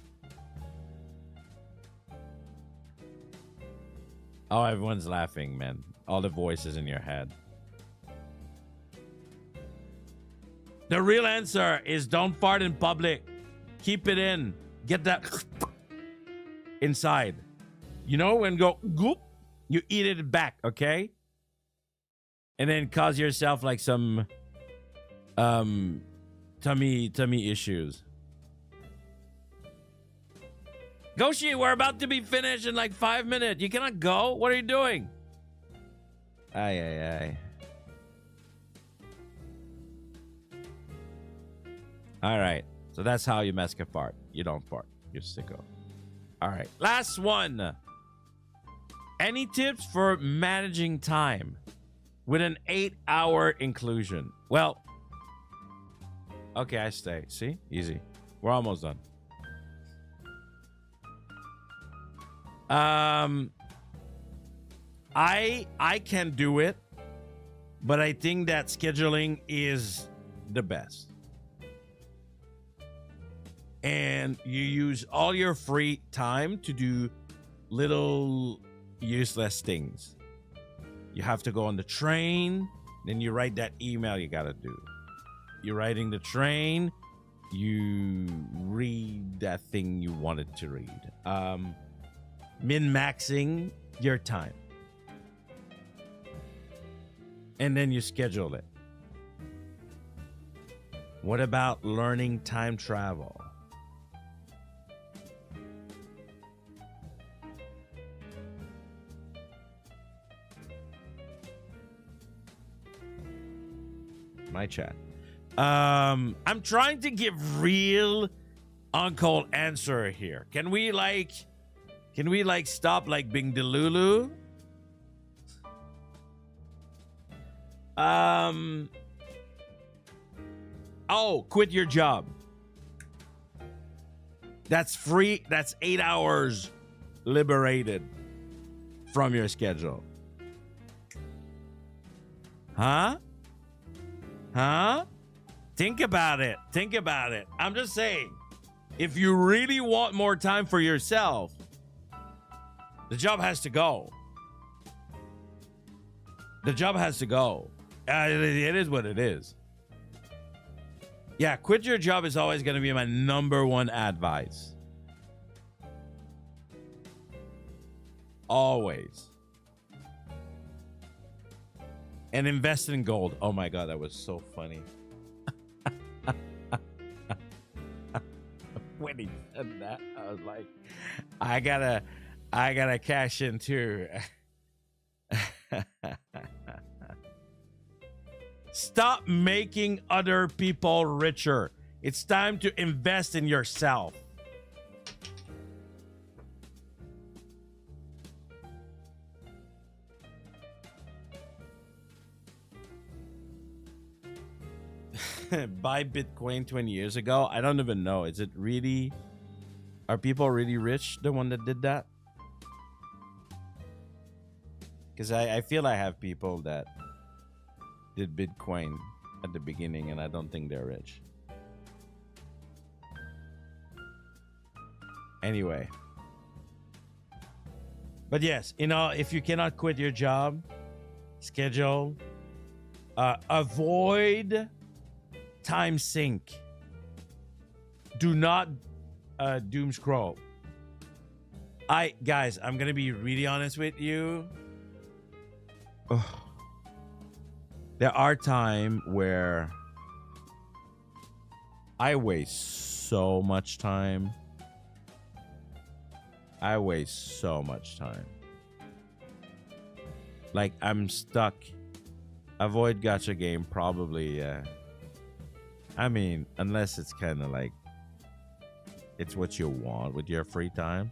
Oh, everyone's laughing, man. All the voices in your head. The real answer is don't fart in public. Keep it in. Get that inside. You know, and go goop. You eat it back, okay? And then cause yourself like some tummy issues. Goshi, we're about to be finished in like 5 minutes. You cannot go. What are you doing? Ay, ay, ay. All right. So that's how you mask a fart. You don't fart. You're sicko. All right. Last one. Any tips for managing time with an 8-hour inclusion? Well, okay, I stay. See? Easy. We're almost done. I can do it, but I think that scheduling is the best. And you use all your free time to do little useless things. You have to go on the train, then you write that email you gotta do. You're riding the train, you read that thing you wanted to read. Min-maxing your time. And then you schedule it. What about learning time travel? My chat. I'm trying to give real uncle answer here. Can we like Can we like stop like being delulu? Oh, quit your job. That's free. That's 8 hours liberated from your schedule. Huh? Huh? Think about it. Think about it. I'm just saying, if you really want more time for yourself, the job has to go. The job has to go. It is what it is. Yeah, quit your job is always going to be my number one advice. Always. And invest in gold. Oh my God, that was so funny. When he said that, I was like, I gotta cash in too. Stop making other people richer. It's time to invest in yourself. Buy Bitcoin 20 years ago? I don't even know. Is it really... Are people really rich, the one that did that? Because I feel I have people that did Bitcoin at the beginning, and I don't think they're rich. Anyway. But yes, you know, if you cannot quit your job, schedule, avoid time sink. Do not doom scroll. Guys, I'm gonna be really honest with you. Ugh. There are times where I waste so much time. I waste so much time. Like, I'm stuck. Avoid gacha game, probably, yeah. I mean, unless it's kind of like, it's what you want with your free time.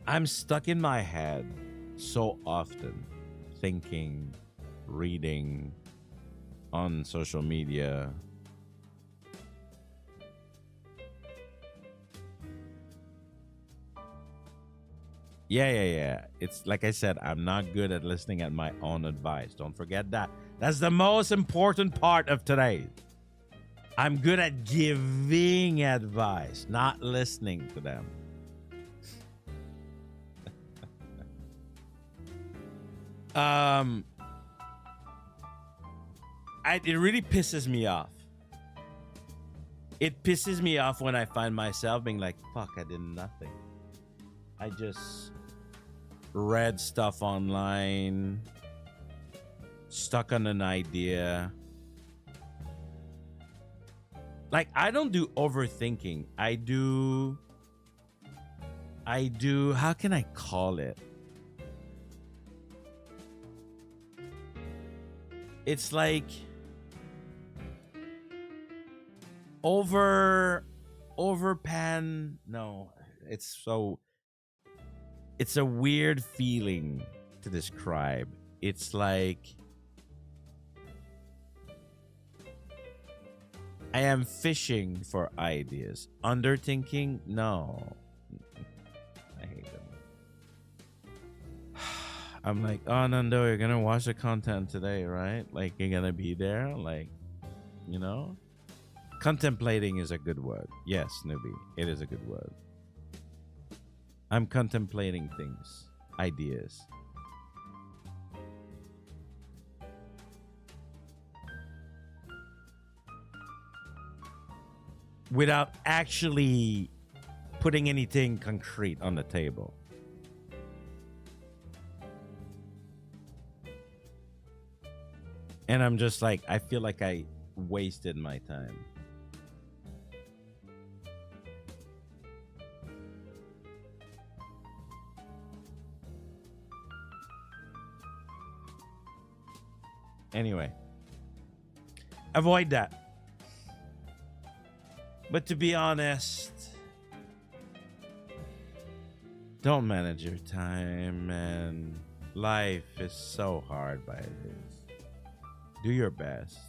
I'm stuck in my head so often, thinking, reading, on social media. Yeah. It's like I said, I'm not good at listening at my own advice. Don't forget that. That's the most important part of today. I'm good at giving advice, not listening to them. It really pisses me off. It pisses me off when I find myself being like, fuck, I did nothing. I just read stuff online, stuck on an idea. Like, I don't do overthinking. I do, how can I call it? It's like it's a weird feeling to describe. It's like I am fishing for ideas. Underthinking? No. I hate them. I'm like, oh, Nando, you're gonna watch the content today, right? Like, you're gonna be there, like, you know? Contemplating is a good word. Yes, newbie, it is a good word. I'm contemplating things, ideas. Without actually putting anything concrete on the table. And I'm just like, I feel like I wasted my time. Anyway, avoid that. But to be honest, don't manage your time, man. Life is so hard by this. Do your best.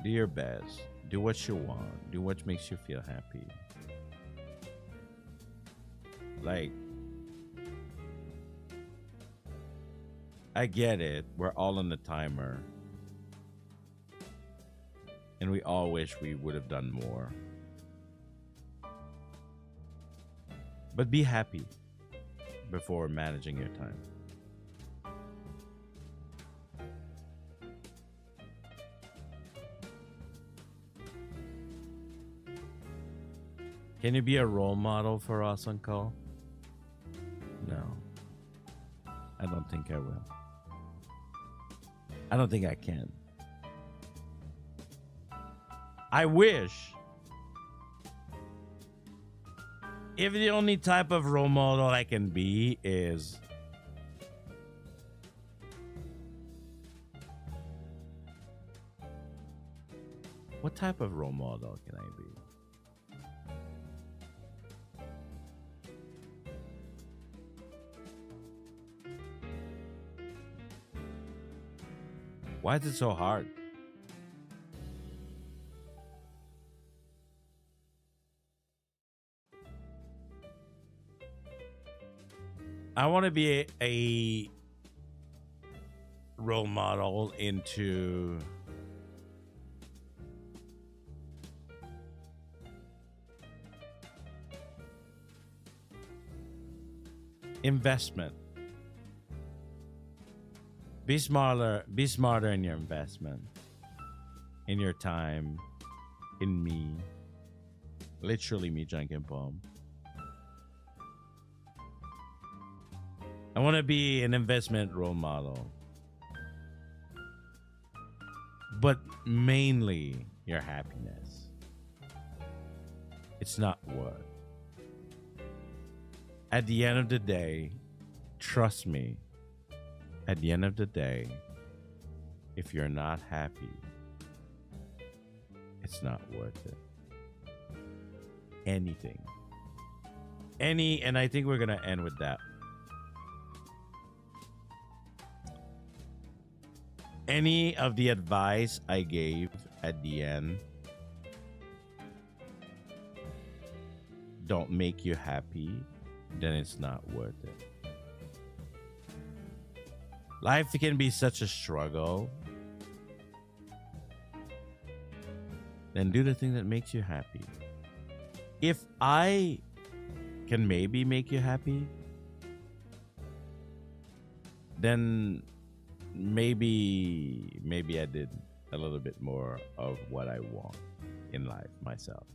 Do your best. Do what you want. Do what makes you feel happy. Like, I get it. We're all on the timer. And we all wish we would have done more. But be happy before managing your time. Can you be a role model for us on call? No. I don't think I will. I don't think I can. I wish. If the only type of role model I can be is what type of role model can I be? Why is it so hard? I want to be a role model into investment. Be smarter in your investment, in your time, in me. Literally me, Janken Pomme. I want to be an investment role model. But mainly your happiness. It's not what. At the end of the day, trust me, at the end of the day, if you're not happy, it's not worth it. Anything. And I think we're going to end with that. Any of the advice I gave at the end don't make you happy, then it's not worth it. Life can be such a struggle. Then do the thing that makes you happy. If I can maybe make you happy, then maybe I did a little bit more of what I want in life myself.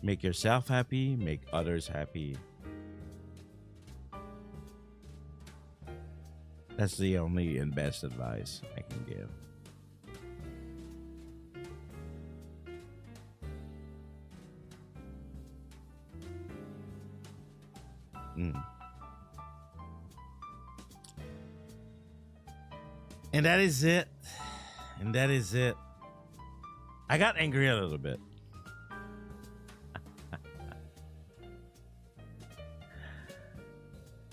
Make yourself happy, make others happy. That's the only and best advice I can give. And that is it. And that is it. I got angry a little bit.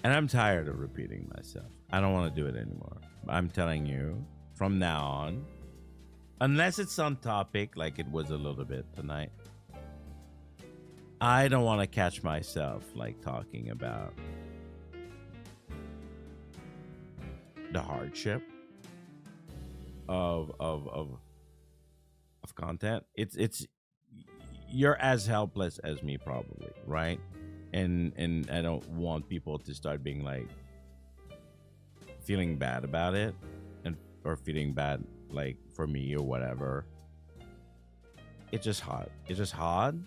And I'm tired of repeating myself. I don't want to do it anymore. I'm telling you, from now on, unless it's on topic like it was a little bit tonight, I don't want to catch myself like talking about the hardship of content. It's you're as helpless as me probably, right? And I don't want people to start being like feeling bad about it and or feeling bad like for me or whatever. It's just hard. It's just hard.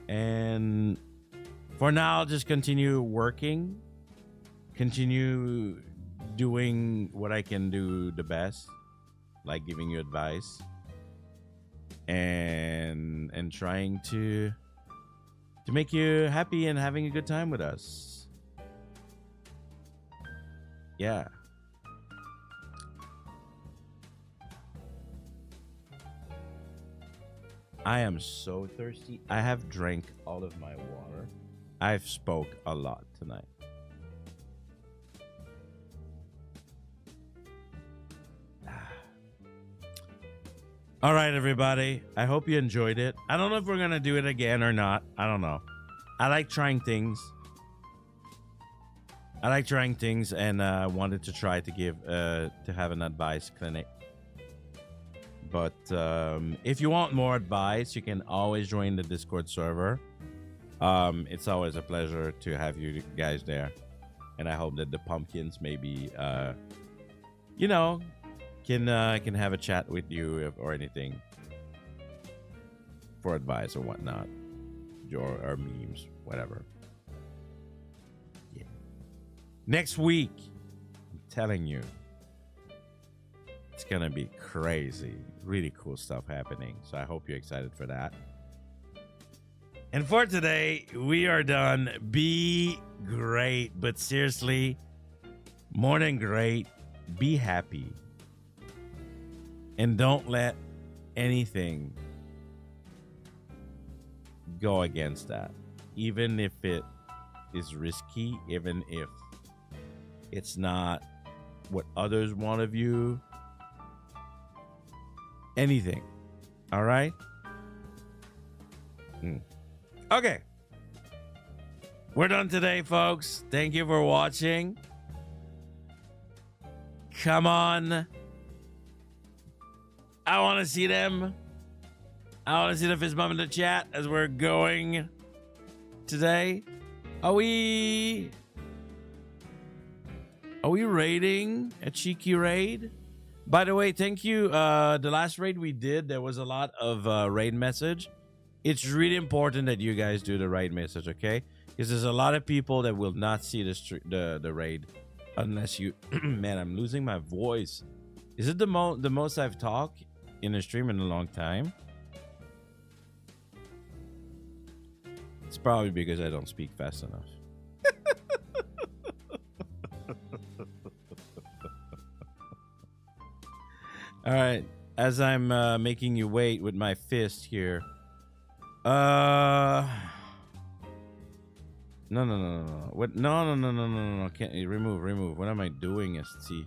And for now, I'll just continue working, continue doing what I can do the best, like giving you advice and trying to make you happy and having a good time with us. Yeah. I am so thirsty. I have drank all of my water. I've spoke a lot tonight. All right, everybody. I hope you enjoyed it. I don't know if we're going to do it again or not. I don't know. I like trying things. And I wanted to try to give to have an advice clinic. But if you want more advice, you can always join the Discord server. It's always a pleasure to have you guys there. And I hope that the pumpkins maybe you know, can have a chat with you or anything for advice or whatnot, or memes, whatever. Yeah. Next week, I'm telling you, it's gonna be crazy, really cool stuff happening. So I hope you're excited for that. And for today, we are done. Be great, but seriously, more than great, be happy. And don't let anything go against that. Even if it is risky, even if it's not what others want of you. Anything. All right? Okay. We're done today, folks. Thank you for watching. Come on. I want to see them. I want to see the fist bump in the chat as we're going today. Are we raiding a cheeky raid? By the way, thank you. The last raid we did, there was a lot of raid message. It's really important that you guys do the raid message, okay? Because there's a lot of people that will not see the raid unless you... Man, I'm losing my voice. Is it the most I've talked in a stream in a long time? It's probably because I don't speak fast enough. All right, as I'm making you wait with my fist here. No. What? No. Can't remove. What am I doing? See,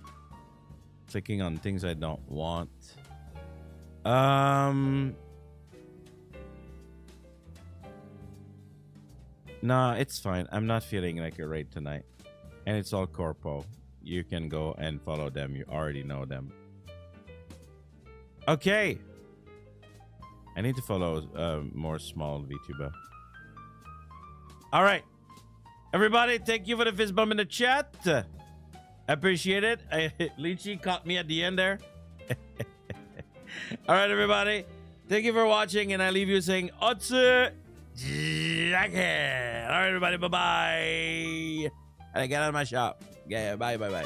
clicking on things I don't want. Nah, it's fine. I'm not feeling like a raid tonight, and it's all corpo. You can go and follow them. You already know them. Okay. I need to follow more small VTuber. All right. Everybody, thank you for the fist bump in the chat. Appreciate it. Lychee caught me at the end there. All right, everybody. Thank you for watching, and I leave you saying, Otsu Janken. All right, everybody. Bye-bye. And I get out of my shop. Yeah, bye.